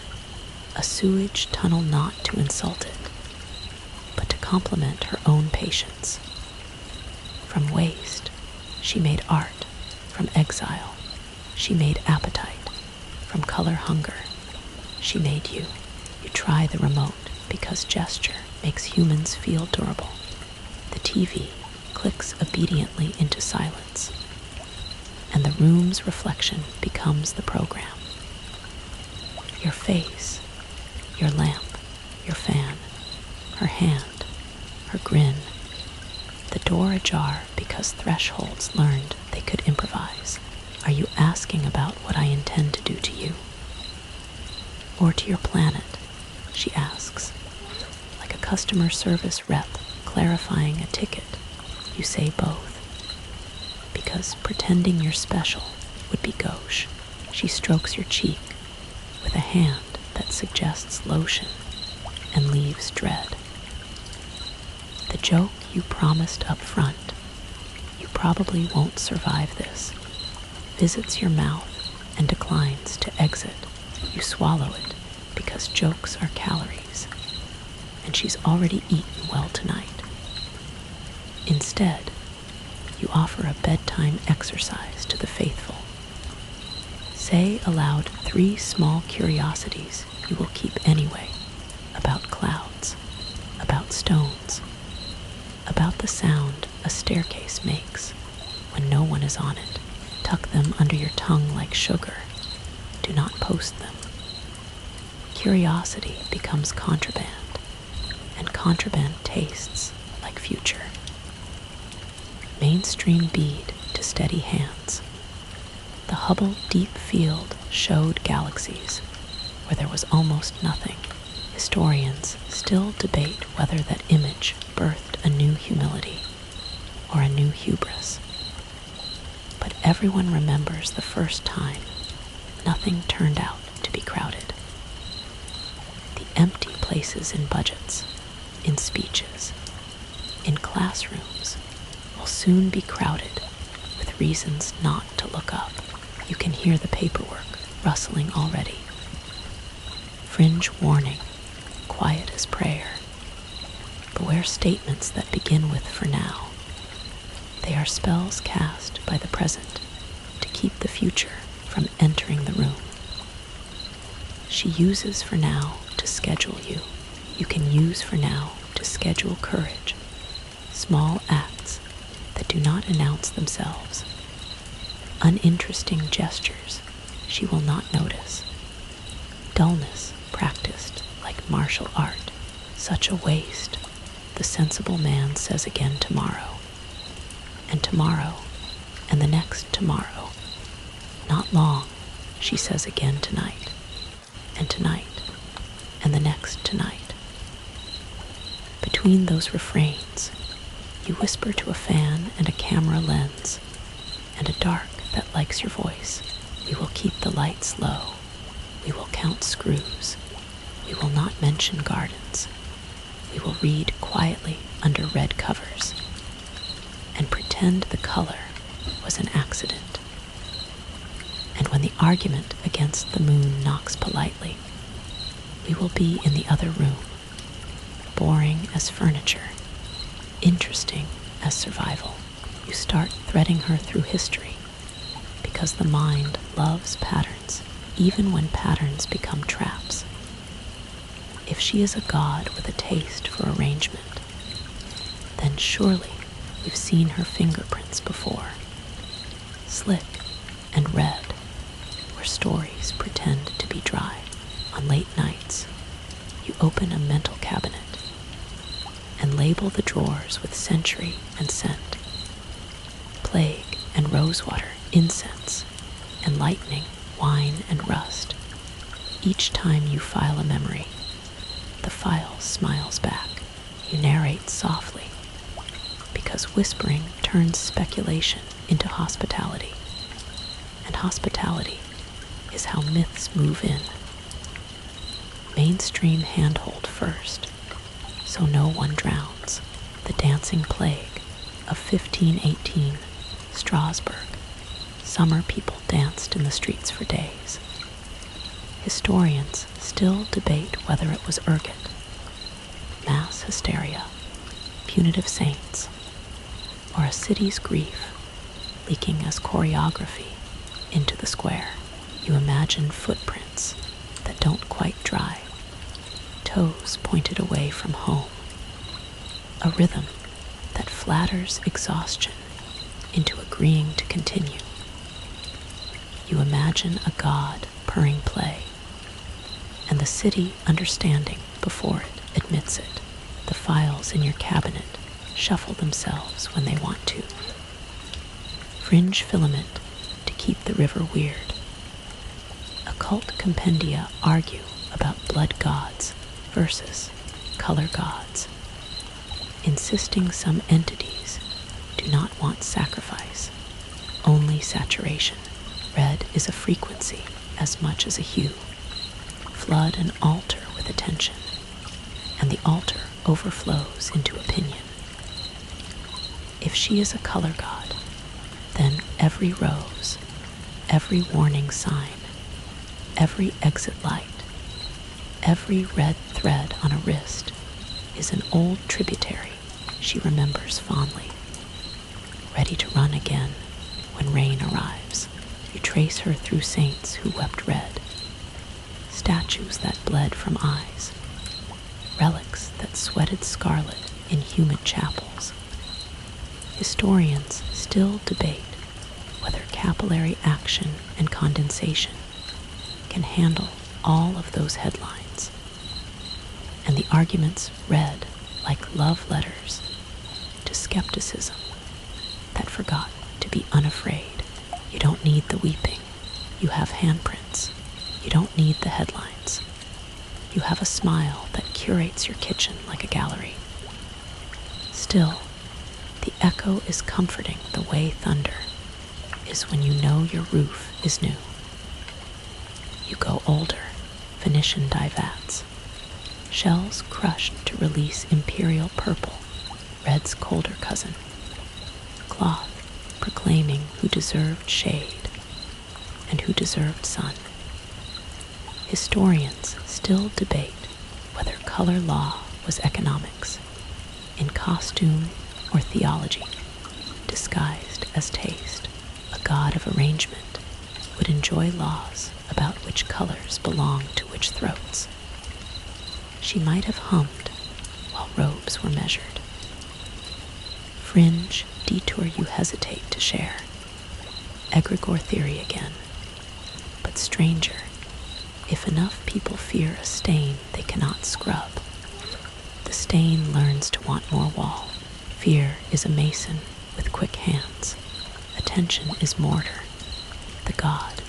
a sewage tunnel not to insult it, but to complement her own patience. From waste, she made art. From exile, she made appetite. From color hunger, she made you. You try the remote because gesture makes humans feel durable. The TV clicks obediently into silence, and the room's reflection becomes the program. Your face, your lamp, your fan, her hand, her grin, the door ajar because thresholds learned they could improvise. Are you asking about what I intend to do to you? Or to your planet, she asks, like a customer service rep clarifying a ticket. You say both, because pretending you're special would be gauche. She strokes your cheek with a hand that suggests lotion and leaves dread. The joke you promised up front, "You probably won't survive this," visits your mouth and declines to exit. You swallow it because jokes are calories, and she's already eaten well tonight. Instead, you offer a bedtime exercise to the faithful. Say aloud 3 small curiosities you will keep anyway, about clouds, about stones, about the sound a staircase makes when no one is on it. Tuck them under your tongue like sugar. Do not post them. Curiosity becomes contraband, and contraband tastes like future. Mainstream bead to steady hands. The Hubble Deep Field showed galaxies where there was almost nothing. Historians still debate whether that image birthed a new humility or a new hubris. But everyone remembers the first time nothing turned out to be crowded. The empty places in budgets, in speeches, in classrooms will soon be crowded with reasons not to look up. You can hear the paperwork rustling already. Fringe warning, quiet as prayer. Beware statements that begin with "for now." They are spells cast by the present to keep the future from entering the room. She uses "for now" to schedule you. You can use "for now" to schedule courage, small acts that do not announce themselves, uninteresting gestures she will not notice, dullness practiced like martial art. Such a waste, the sensible man says again tomorrow, and tomorrow, and the next tomorrow. Not long, she says again tonight, and tonight, and the next tonight. Between those refrains, you whisper to a fan and a camera lens, and a dark that likes your voice. We will keep the lights low. We will count screws. We will not mention gardens. We will read quietly under red covers and pretend the color was an accident. And when the argument against the moon knocks politely, we will be in the other room, boring as furniture, interesting as survival. You start threading her through history because the mind loves patterns, even when patterns become traps. If she is a god with a taste for arrangement, then surely we've seen her fingerprints before. Slick and red, where stories pretend to be dry. On late nights, you open a mental cabinet and label the drawers with century and scent, plague and rosewater, incense and lightning, wine and rust. Each time you file a memory, the file smiles back. You narrate softly, because whispering turns speculation into hospitality, and hospitality is how myths move in. Mainstream handhold first, so no one drowns. The dancing plague of 1518, Strasbourg. Summer people danced in the streets for days. Historians still debate whether it was ergot, mass hysteria, punitive saints, or a city's grief leaking as choreography into the square. You imagine footprints that don't quite dry, toes pointed away from home, a rhythm that flatters exhaustion into agreeing to continue. You imagine a god purring play, and the city understanding before it admits it. The files in your cabinet shuffle themselves when they want to. Fringe filament to keep the river weird. Occult compendia argue about blood gods versus color gods, insisting some entities do not want sacrifice, only saturation. Red is a frequency as much as a hue. Flood an altar with attention. and the altar overflows into opinion. If she is a color god, then every rose, every warning sign, every exit light, every red thread on a wrist is an old tributary she remembers fondly. Ready to run again when rain arrives, you trace her through saints who wept red, statues that bled from eyes, relics that sweated scarlet in humid chapels. Historians still debate whether capillary action and condensation can handle all of those headlines, and the arguments read like love letters to skepticism that forgot to be unafraid. You don't need the weeping. You have handprints. You don't need the headlines. You have a smile that curates your kitchen like a gallery. Still, the echo is comforting the way thunder is when you know your roof is new. You go older, Venetian dye vats, shells crushed to release imperial purple, red's colder cousin, cloth proclaiming who deserved shade and who deserved sun. Historians still debate whether color law was economics, in costume or theology, disguised as taste. A god of arrangement would enjoy laws about which colors belong to which throats. She might have hummed while robes were measured. Fringe, detour you hesitate to share. Egregore theory again. But stranger, if enough people fear a stain they cannot scrub, the stain learns to want more wall. Fear is a mason with quick hands. Attention is mortar. The god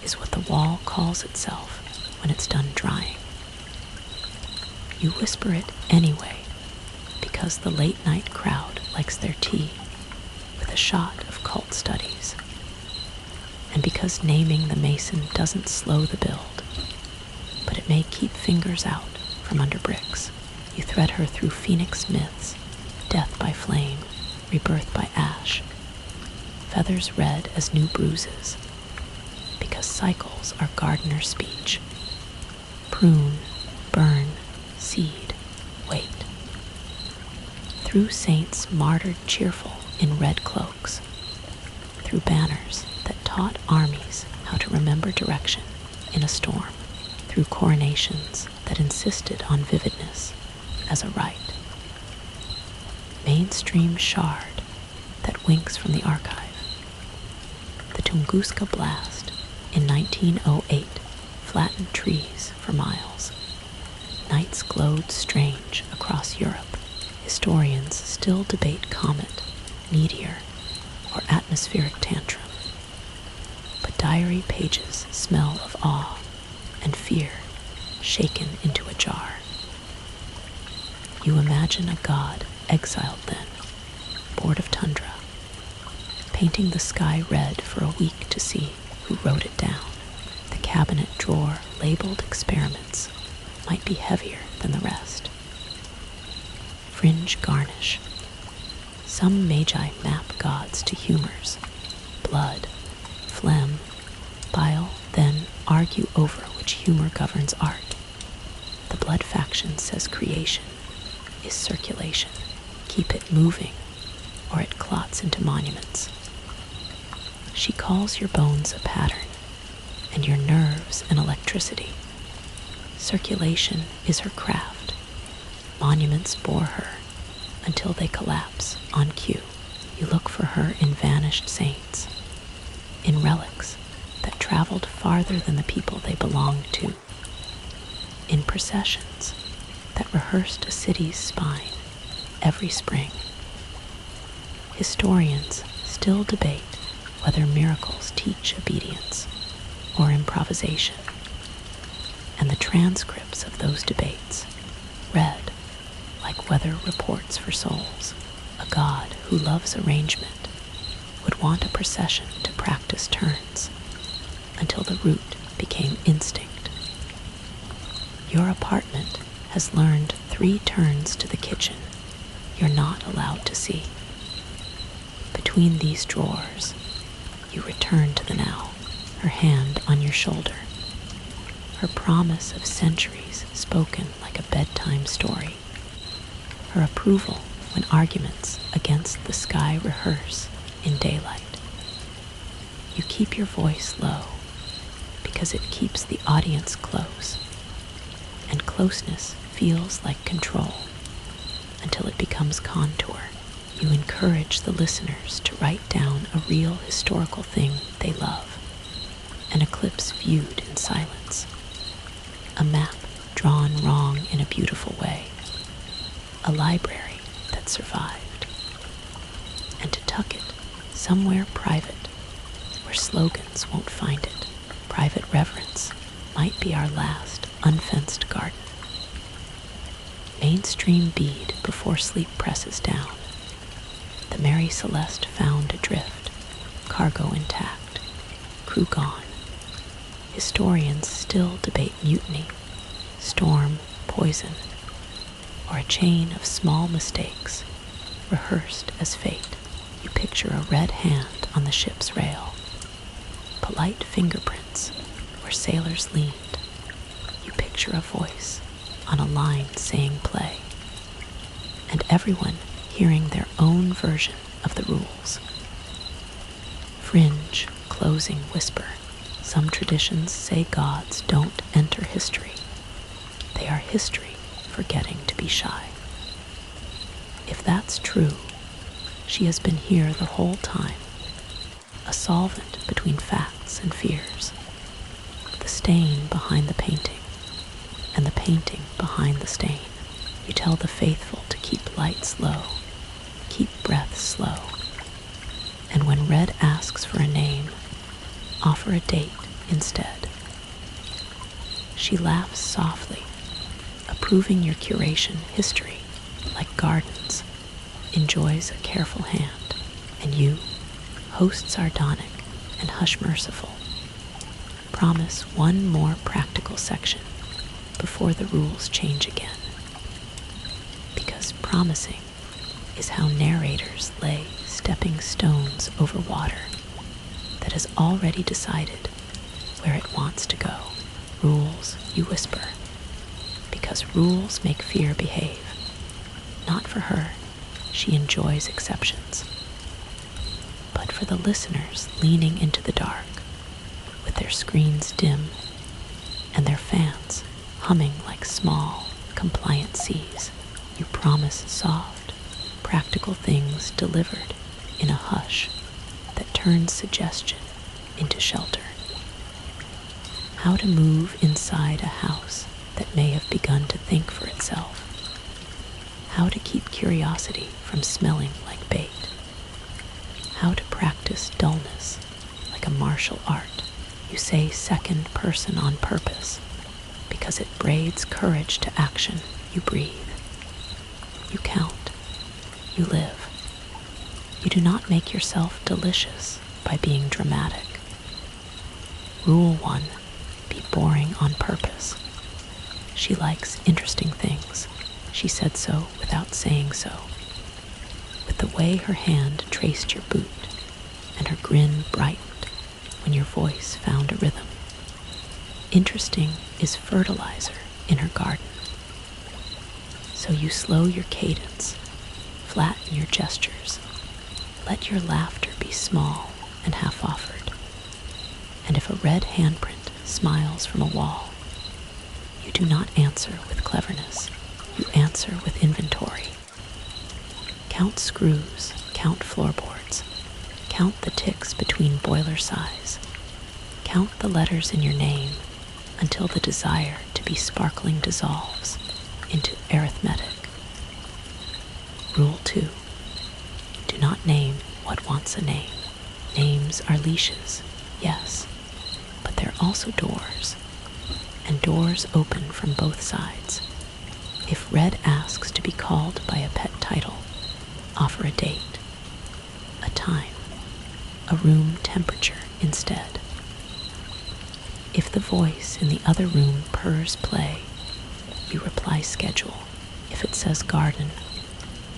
is what the wall calls itself when it's done drying. You whisper it anyway, because the late night crowd likes their tea with a shot of cult studies, and because naming the mason doesn't slow the build, but it may keep fingers out from under bricks. You thread her through phoenix myths, death by flame, rebirth by ash, feathers red as new bruises, because cycles are gardener speech. Prune, burn, seed, wait. Through saints martyred cheerful in red cloaks, through banners that taught armies how to remember direction in a storm, through coronations that insisted on vividness as a rite. Mainstream shard that winks from the archive. The Tunguska blast in 1908 flattened trees for miles. Nights glowed strange across Europe. Historians still debate comet, meteor, or atmospheric tantrum. But diary pages smell of awe and fear shaken into a jar. You imagine a god exiled then, bored of tundra, painting the sky red for a week to see who wrote it down. The cabinet drawer labeled experiments might be heavier than the rest. Fringe garnish. Some magi map gods to humors, blood, phlegm, bile, then argue over which humor governs art. The blood faction says creation is circulation. Keep it moving, or it clots into monuments. She calls your bones a pattern, and your nerves an electricity. Circulation is her craft. Monuments bore her until they collapse on cue. You look for her in vanished saints, in relics that traveled farther than the people they belonged to, in processions that rehearsed a city's spine every spring. Historians still debate whether miracles teach obedience or improvisation, and the transcripts of those debates, read like weather reports for souls. A god who loves arrangement would want a procession to practice turns until the route became instinct. Your apartment has learned 3 turns to the kitchen you're not allowed to see. Between these drawers, you return to the now, her hand on your shoulder, her promise of centuries spoken like a bedtime story, her approval when arguments against the sky rehearse in daylight. You keep your voice low because it keeps the audience close, and closeness feels like control until it becomes contour. You encourage the listeners to write down a real historical thing they love, an eclipse viewed in silence, a map drawn wrong in a beautiful way, a library that survived, and to tuck it somewhere private where slogans won't find it. Private reverence might be our last unfenced garden. Mainstream bead before sleep presses down. The Mary Celeste found adrift, cargo intact, crew gone. Historians still debate mutiny, storm, poison, or a chain of small mistakes rehearsed as fate. You picture a red hand on the ship's rail, polite fingerprints where sailors leaned. You picture a voice on a line saying play, and everyone hearing their own version of the rules. Fringe, closing whisper. Some traditions say gods don't enter history. They are history forgetting to be shy. If that's true, she has been here the whole time, a solvent between facts and fears, the stain behind the painting, and the painting behind the stain. You tell the faithful to keep lights low, keep breath slow, and when Red asks for a name, offer a date instead. She laughs softly, approving your curation. History, like gardens, enjoys a careful hand, and you, host sardonic and hush merciful, promise one more practical section before the rules change again. Because promising is how narrators lay stepping stones over water that has already decided where it wants to go. Rules, you whisper, because rules make fear behave. Not for her, she enjoys exceptions, but for the listeners leaning into the dark, with their screens dim and their fans humming like small, compliant seas. You promise soft, practical things delivered in a hush that turns suggestion into shelter. How to move inside a house that may have begun to think for itself. How to keep curiosity from smelling like bait. How to practice dullness like a martial art. You say second person on purpose because it braids courage to action. You breathe. You count. You live. You do not make yourself delicious by being dramatic. Rule 1, be boring on purpose. She likes interesting things. She said so without saying so. With the way her hand traced your boot and her grin brightened when your voice found a rhythm. Interesting is fertilizer in her garden. So you slow your cadence, flatten your gestures, let your laughter be small and half-offered. And if a red handprint smiles from a wall, you do not answer with cleverness, you answer with inventory. Count screws, count floorboards, count the ticks between boiler size, count the letters in your name until the desire to be sparkling dissolves into arithmetic. Rule 2, do not name what wants a name. Names are leashes, yes, but they're also doors, and doors open from both sides. If Red asks to be called by a pet title, offer a date, a time, a room temperature instead. If the voice in the other room purrs play, you reply schedule. If it says garden,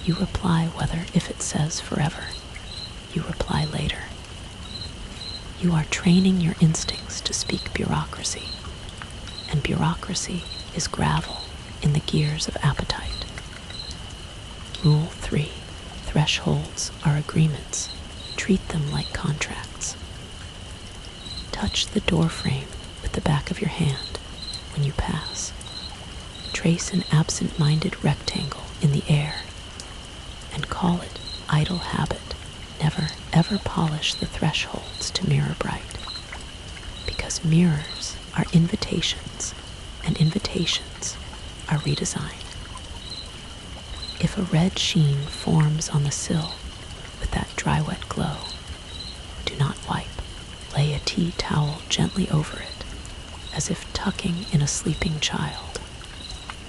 you reply weather. If it says forever, you reply later. You are training your instincts to speak bureaucracy, and bureaucracy is gravel in the gears of appetite. Rule 3. Thresholds are agreements. Treat them like contracts. Touch the door frame with the back of your hand when you pass. Trace an absent-minded rectangle in the air and call it idle habit. Never, ever polish the thresholds to mirror bright, because mirrors are invitations, and invitations are redesign. If a red sheen forms on the sill with that dry wet glow, do not wipe. Lay a tea towel gently over it, as if tucking in a sleeping child.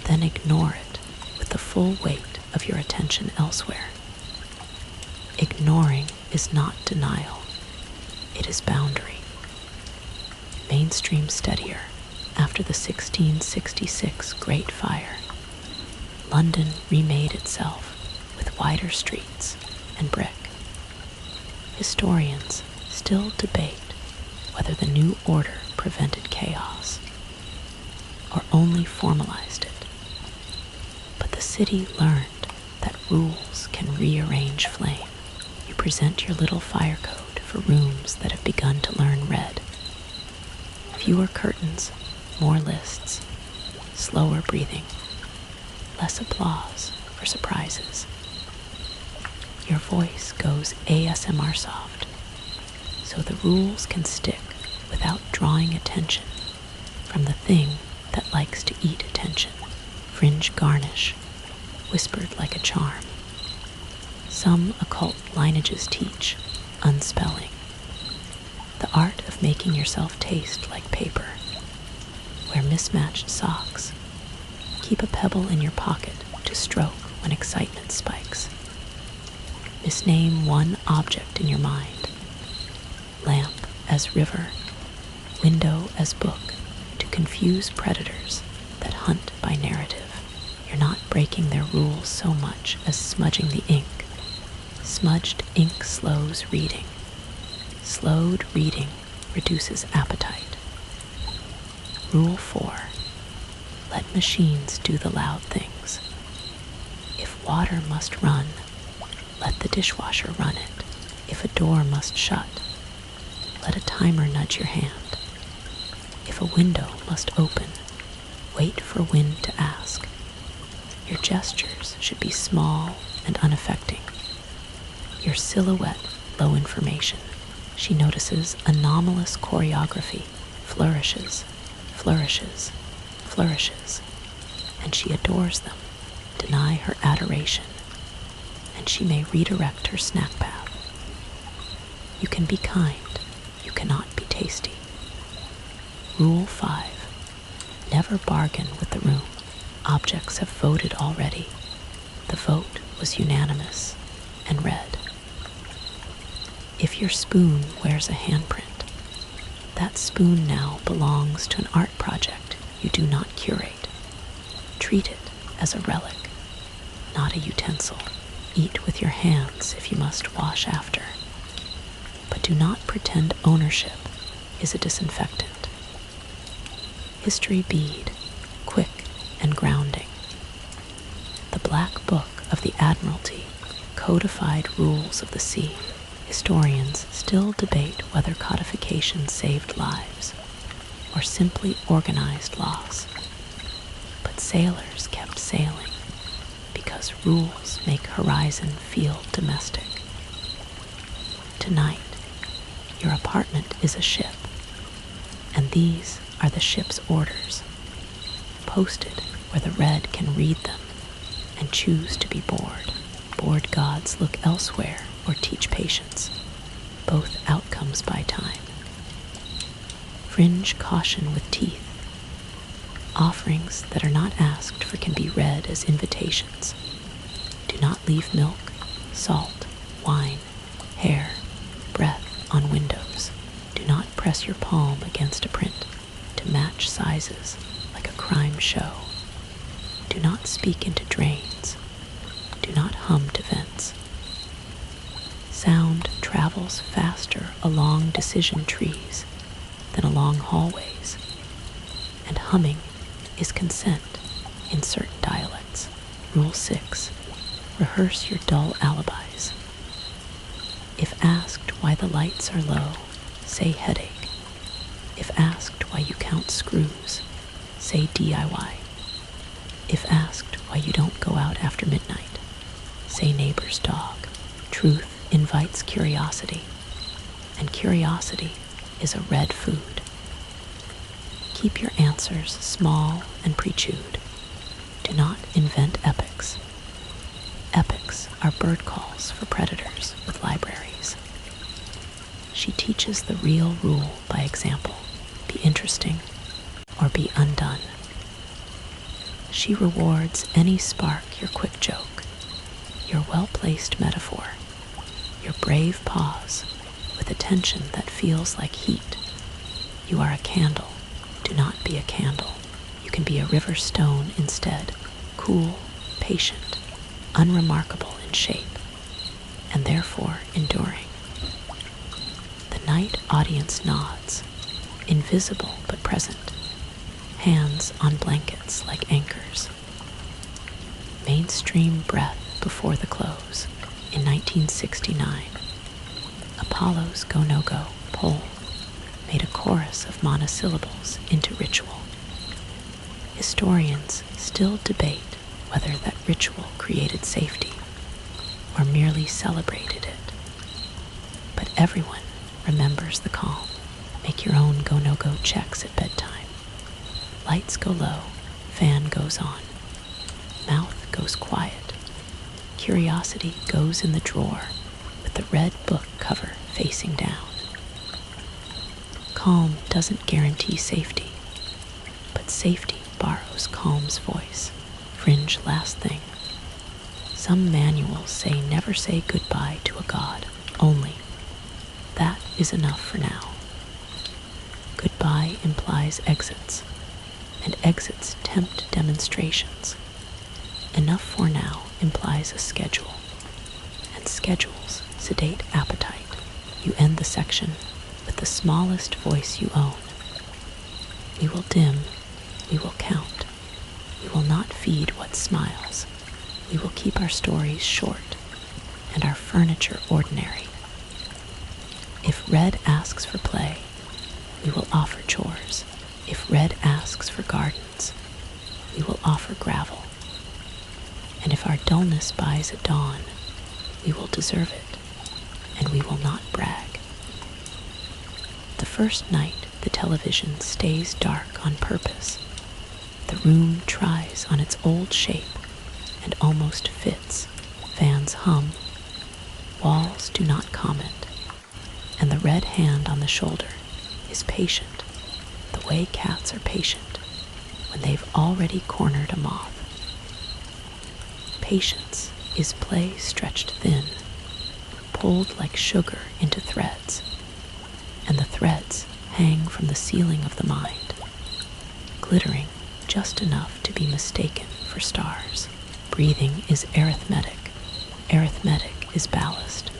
Then ignore it with the full weight of your attention elsewhere. Ignoring is not denial, it is boundary. Mainstream steadier after the 1666 Great Fire. London remade itself with wider streets and brick. Historians still debate whether the new order prevented chaos or only formalized it. But the city learned that rules can rearrange flame. You present your little fire code for rooms that have begun to learn red. Fewer curtains, more lists, slower breathing, less applause for surprises. Your voice goes ASMR soft, so the rules can stick without drawing attention from the thing that likes to eat attention. Fringe garnish, whispered like a charm. Some occult lineages teach unspelling, the art of making yourself taste like paper. Wear mismatched socks. Keep a pebble in your pocket to stroke when excitement spikes. Misname one object in your mind. Lamp as river, window as book, to confuse predators that hunt by narrative. You're not breaking their rules so much as smudging the ink. Smudged ink slows reading. Slowed reading reduces appetite. Rule 4. Let machines do the loud things. If water must run, let the dishwasher run it. If a door must shut, let a timer nudge your hand. If a window must open, wait for wind to ask. Your gestures should be small and unaffecting. Your silhouette, low information. She notices anomalous choreography, flourishes, flourishes, flourishes, and she adores them. Deny her adoration, and she may redirect her snack path. You can be kind, you cannot be tasty. Rule 5. Never bargain with the room. Objects have voted already. The vote was unanimous and red. If your spoon wears a handprint, that spoon now belongs to an art project you do not curate. Treat it as a relic, not a utensil. Eat with your hands if you must wash after. But do not pretend ownership is a disinfectant. History bead, quick and grounding. The Black Book of the Admiralty codified rules of the sea. Historians still debate whether codification saved lives or simply organized loss. But sailors kept sailing because rules make horizon feel domestic. Tonight, your apartment is a ship, and these are the ship's orders, posted where the red can read them and choose to be bored. Bored gods look elsewhere or teach patience, both outcomes by time. Fringe caution with teeth. Offerings that are not asked for can be read as invitations. Do not leave milk, salt, wine, hair, breath on windows. Do not press your palm against a print to match sizes like a crime show. Do not speak into drains. Do not hum to vents. Sound travels faster along decision trees than along hallways, and humming is consent in certain dialects. Rule 6. Rehearse your dull alibis. If asked why the lights are low, say headache. If asked why you count screws, say DIY. If asked why you don't go out after midnight, say neighbor's dog. Truth invites curiosity, and curiosity is a red food. Keep your answers small and pre-chewed. Do not invent epics. Epics are bird calls for predators with libraries. She teaches the real rule by example. Be interesting or be undone. She rewards any spark your quick joke, your well-placed metaphor, your brave pause with attention that feels like heat. You are a candle. Do not be a candle. You can be a river stone instead, cool, patient, unremarkable in shape, and therefore enduring. The night audience nods, invisible but present, hands on blankets like anchors. Mainstream breath before the close. In 1969, Apollo's Go No Go poll made a chorus of monosyllables into ritual. Historians still debate whether that ritual created safety or merely celebrated it. But everyone remembers the calm. Make your own go-no-go checks at bedtime. Lights go low, fan goes on, mouth goes quiet. Curiosity goes in the drawer with the red book cover facing down. Calm doesn't guarantee safety, but safety borrows calm's voice. Fringe last thing. Some manuals say never say goodbye to a god, only. That is enough for now. Goodbye implies exits, and exits tempt demonstrations. Enough for now implies a schedule, and schedules sedate appetite. You end the section with the smallest voice you own. We will dim, we will count, we will not feed what smiles. We will keep our stories short and our furniture ordinary. If red asks for play, we will offer chores. If red asks for gardens, we will offer gravel. And if our dullness buys at dawn, we will deserve it, and we will not brag. The first night the television stays dark on purpose. The room tries on its old shape and almost fits. Fans hum. Walls do not comment. And the red hand on the shoulder is patient, the way cats are patient when they've already cornered a moth. Patience is play stretched thin, pulled like sugar into threads, and the threads hang from the ceiling of the mind, glittering just enough to be mistaken for stars. Breathing is arithmetic. Arithmetic is ballast.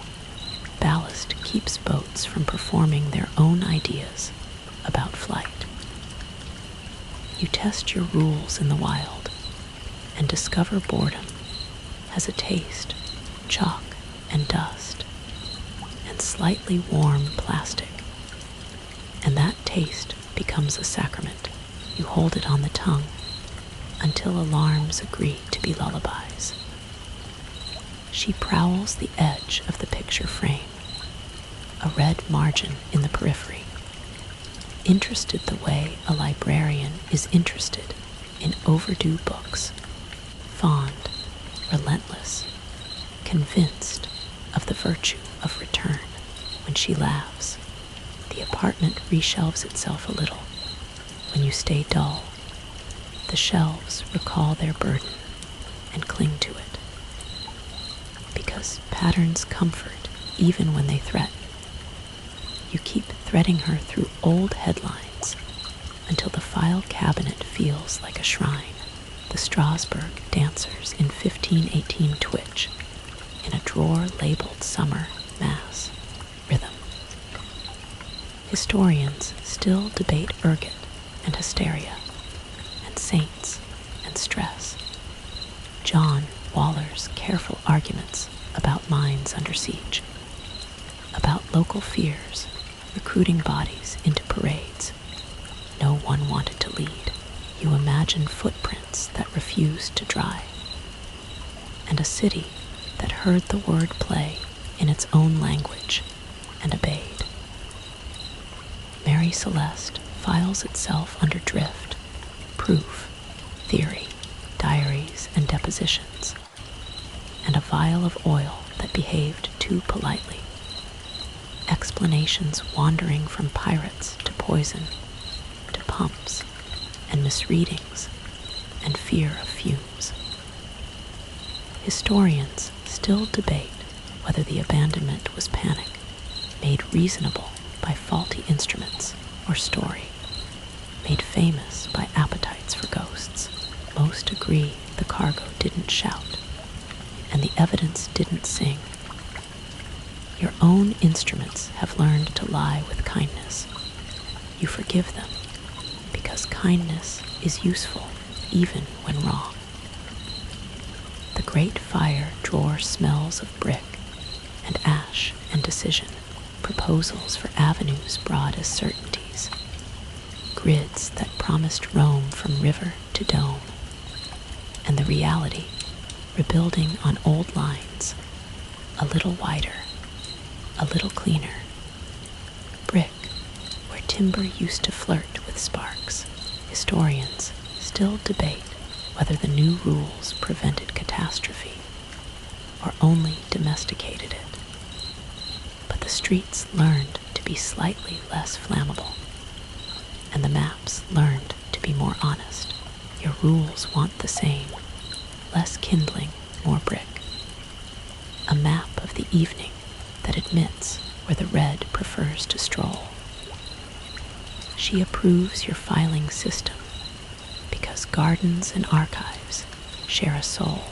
Ballast keeps boats from performing their own ideas about flight. You test your rules in the wild and discover boredom has a taste, chalk and dust, and slightly warm plastic. And that taste becomes a sacrament. You hold it on the tongue until alarms agree to be lullabies. She prowls the edge of the picture frame, a red margin in the periphery, interested the way a librarian is interested in overdue books, fond, relentless, convinced of the virtue of return. When she laughs, the apartment reshelves itself a little. When you stay dull, the shelves recall their burden and cling to it. Because patterns comfort even when they threaten. You keep threading her through old headlines until the file cabinet feels like a shrine. the Strasbourg dancers in 1518 twitch in a drawer labeled Summer Mass Rhythm. Historians still debate ergot and hysteria, and saints and stress. John Waller's careful arguments about minds under siege, about local fears recruiting bodies into parades. No one wanted to lead. You imagine footprints that refused to dry, and a city that heard the word play in its own language and obeyed. Mary Celeste files itself under drift, proof, theory, diaries, and depositions, and a vial of oil that behaved too politely. Explanations wandering from pirates to poison, to pumps, and misreadings, and fear of fumes. Historians still debate whether the abandonment was panic, made reasonable by faulty instruments or story, made famous by appetites for ghosts. Most agree the cargo didn't shout, and the evidence didn't sing. Your own instruments have learned to lie with kindness. You forgive them, because kindness is useful even when wrong. The great fire drawer smells of brick and ash and decision, proposals for avenues broad as certainties, grids that promised Rome from river to dome, and the reality, rebuilding on old lines, a little wider, a little cleaner. Brick, where timber used to flirt with sparks. Historians still debate whether the new rules prevented catastrophe or only domesticated it. But the streets learned to be slightly less flammable, and the maps learned to be more honest. Your rules want the same: less kindling, more brick. A map of the evening that admits where the red prefers to stroll. She approves your filing system because gardens and archives share a soul.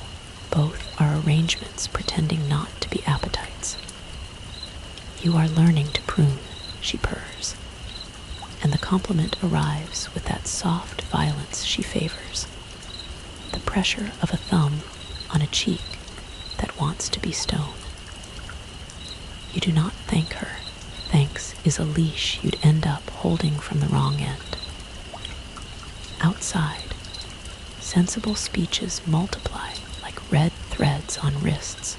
Both are arrangements pretending not to be appetites. You are learning to prune, she purrs, and the compliment arrives with that soft violence she favors, the pressure of a thumb on a cheek that wants to be stone. You do not thank her. Thanks is a leash you'd end up holding from the wrong end. Outside, sensible speeches multiply like red threads on wrists.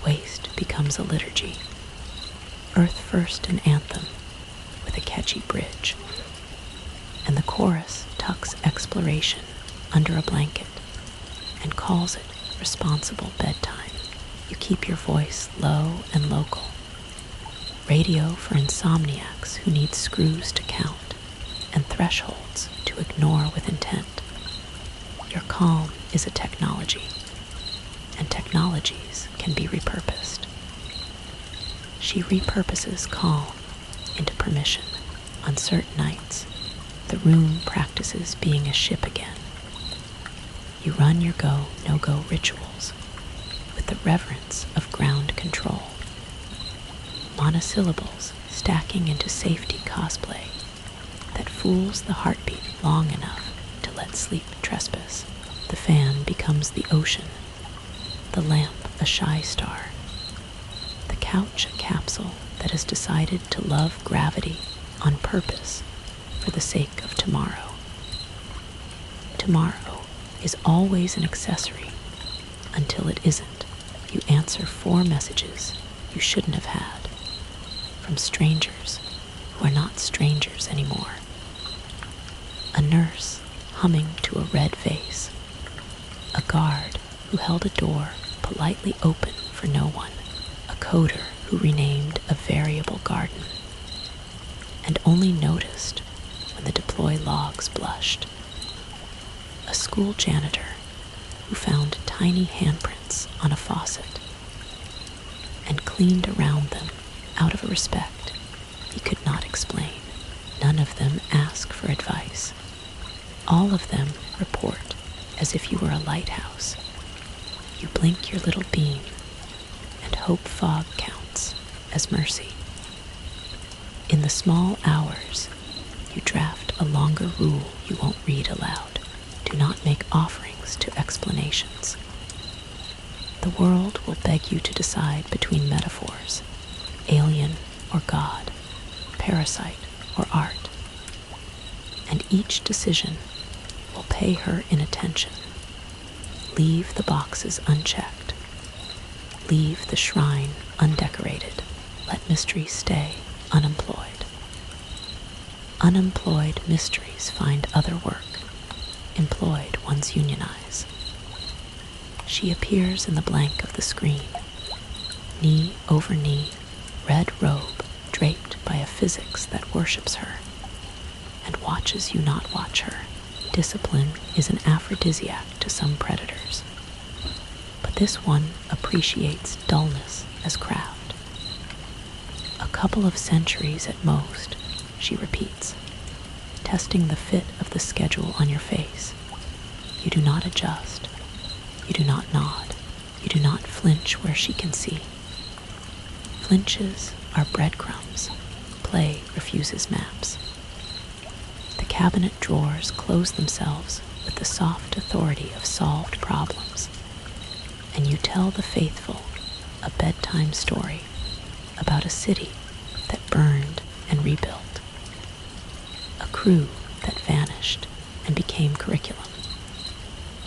Waste becomes a liturgy. Earth first an anthem with a catchy bridge. And the chorus tucks exploration under a blanket and calls it responsible bedtime. You keep your voice low and local. Radio for insomniacs who need screws to count and thresholds to ignore with intent. Your calm is a technology, and technologies can be repurposed. She repurposes calm into permission. On certain nights, the room practices being a ship again. You run your go, no-go rituals with the reverence of ground control. Monosyllables stacking into safety cosplay that fools the heartbeat long enough to let sleep trespass. The fan becomes the ocean, the lamp a shy star, the couch a capsule that has decided to love gravity on purpose for the sake of tomorrow. Tomorrow is always an accessory until it isn't. You answer 4 messages you shouldn't have had from strangers who are not strangers anymore. A nurse humming to a red vase. A guard who held a door politely open for no one. A coder who renamed a variable garden and only noticed when the deploy logs blushed. A school janitor who found tiny handprints on a faucet and cleaned around them out of a respect he could not explain. None of them ask for advice. All of them report as if you were a lighthouse. You blink your little beam, and hope fog counts as mercy. In the small hours, you draft a longer rule you won't read aloud. Do not make offerings to explanations. The world will beg you to decide between metaphors, alien or God, parasite or art. And each decision will pay her inattention. Leave the boxes unchecked. Leave the shrine undecorated. Let mystery stay unemployed. Unemployed mysteries find other work. Employed ones unionize. She appears in the blank of the screen, knee over knee, red robe draped by a physics that worships her and watches you not watch her. Discipline is an aphrodisiac to some predators, but this one appreciates dullness as craft. A couple of centuries at most, she repeats, testing the fit of the schedule on your face. You do not adjust. You do not nod. You do not flinch where she can see. Flinches are breadcrumbs. Play refuses maps. The cabinet drawers close themselves with the soft authority of solved problems, and you tell the faithful a bedtime story about a city that burned and rebuilt, a crew that vanished and became curriculum,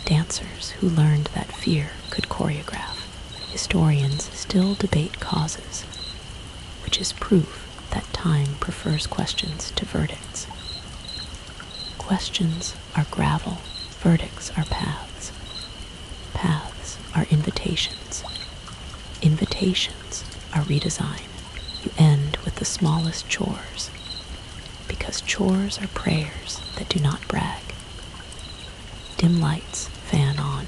dancers who learned that fear could choreograph. Historians still debate causes, which is proof that time prefers questions to verdicts. Questions are gravel, verdicts are paths. Paths are invitations. Invitations are redesign. You end with the smallest chores, because chores are prayers that do not brag. Dim lights fan on,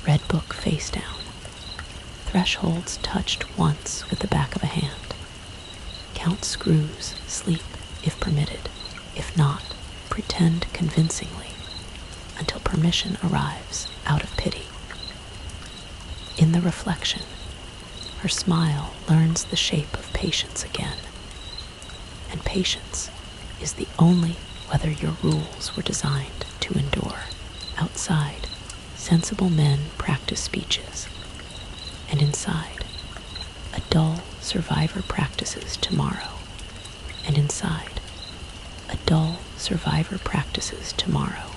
red book face down, thresholds touched once with the back of a hand. Count screws, sleep if permitted, if not, pretend convincingly until permission arrives out of pity. In the reflection, her smile learns the shape of patience again, and patience is the only whether your rules were designed to endure. Outside, sensible men practice speeches, and inside, a dull survivor practices tomorrow, and inside, a dull survivor practices tomorrow.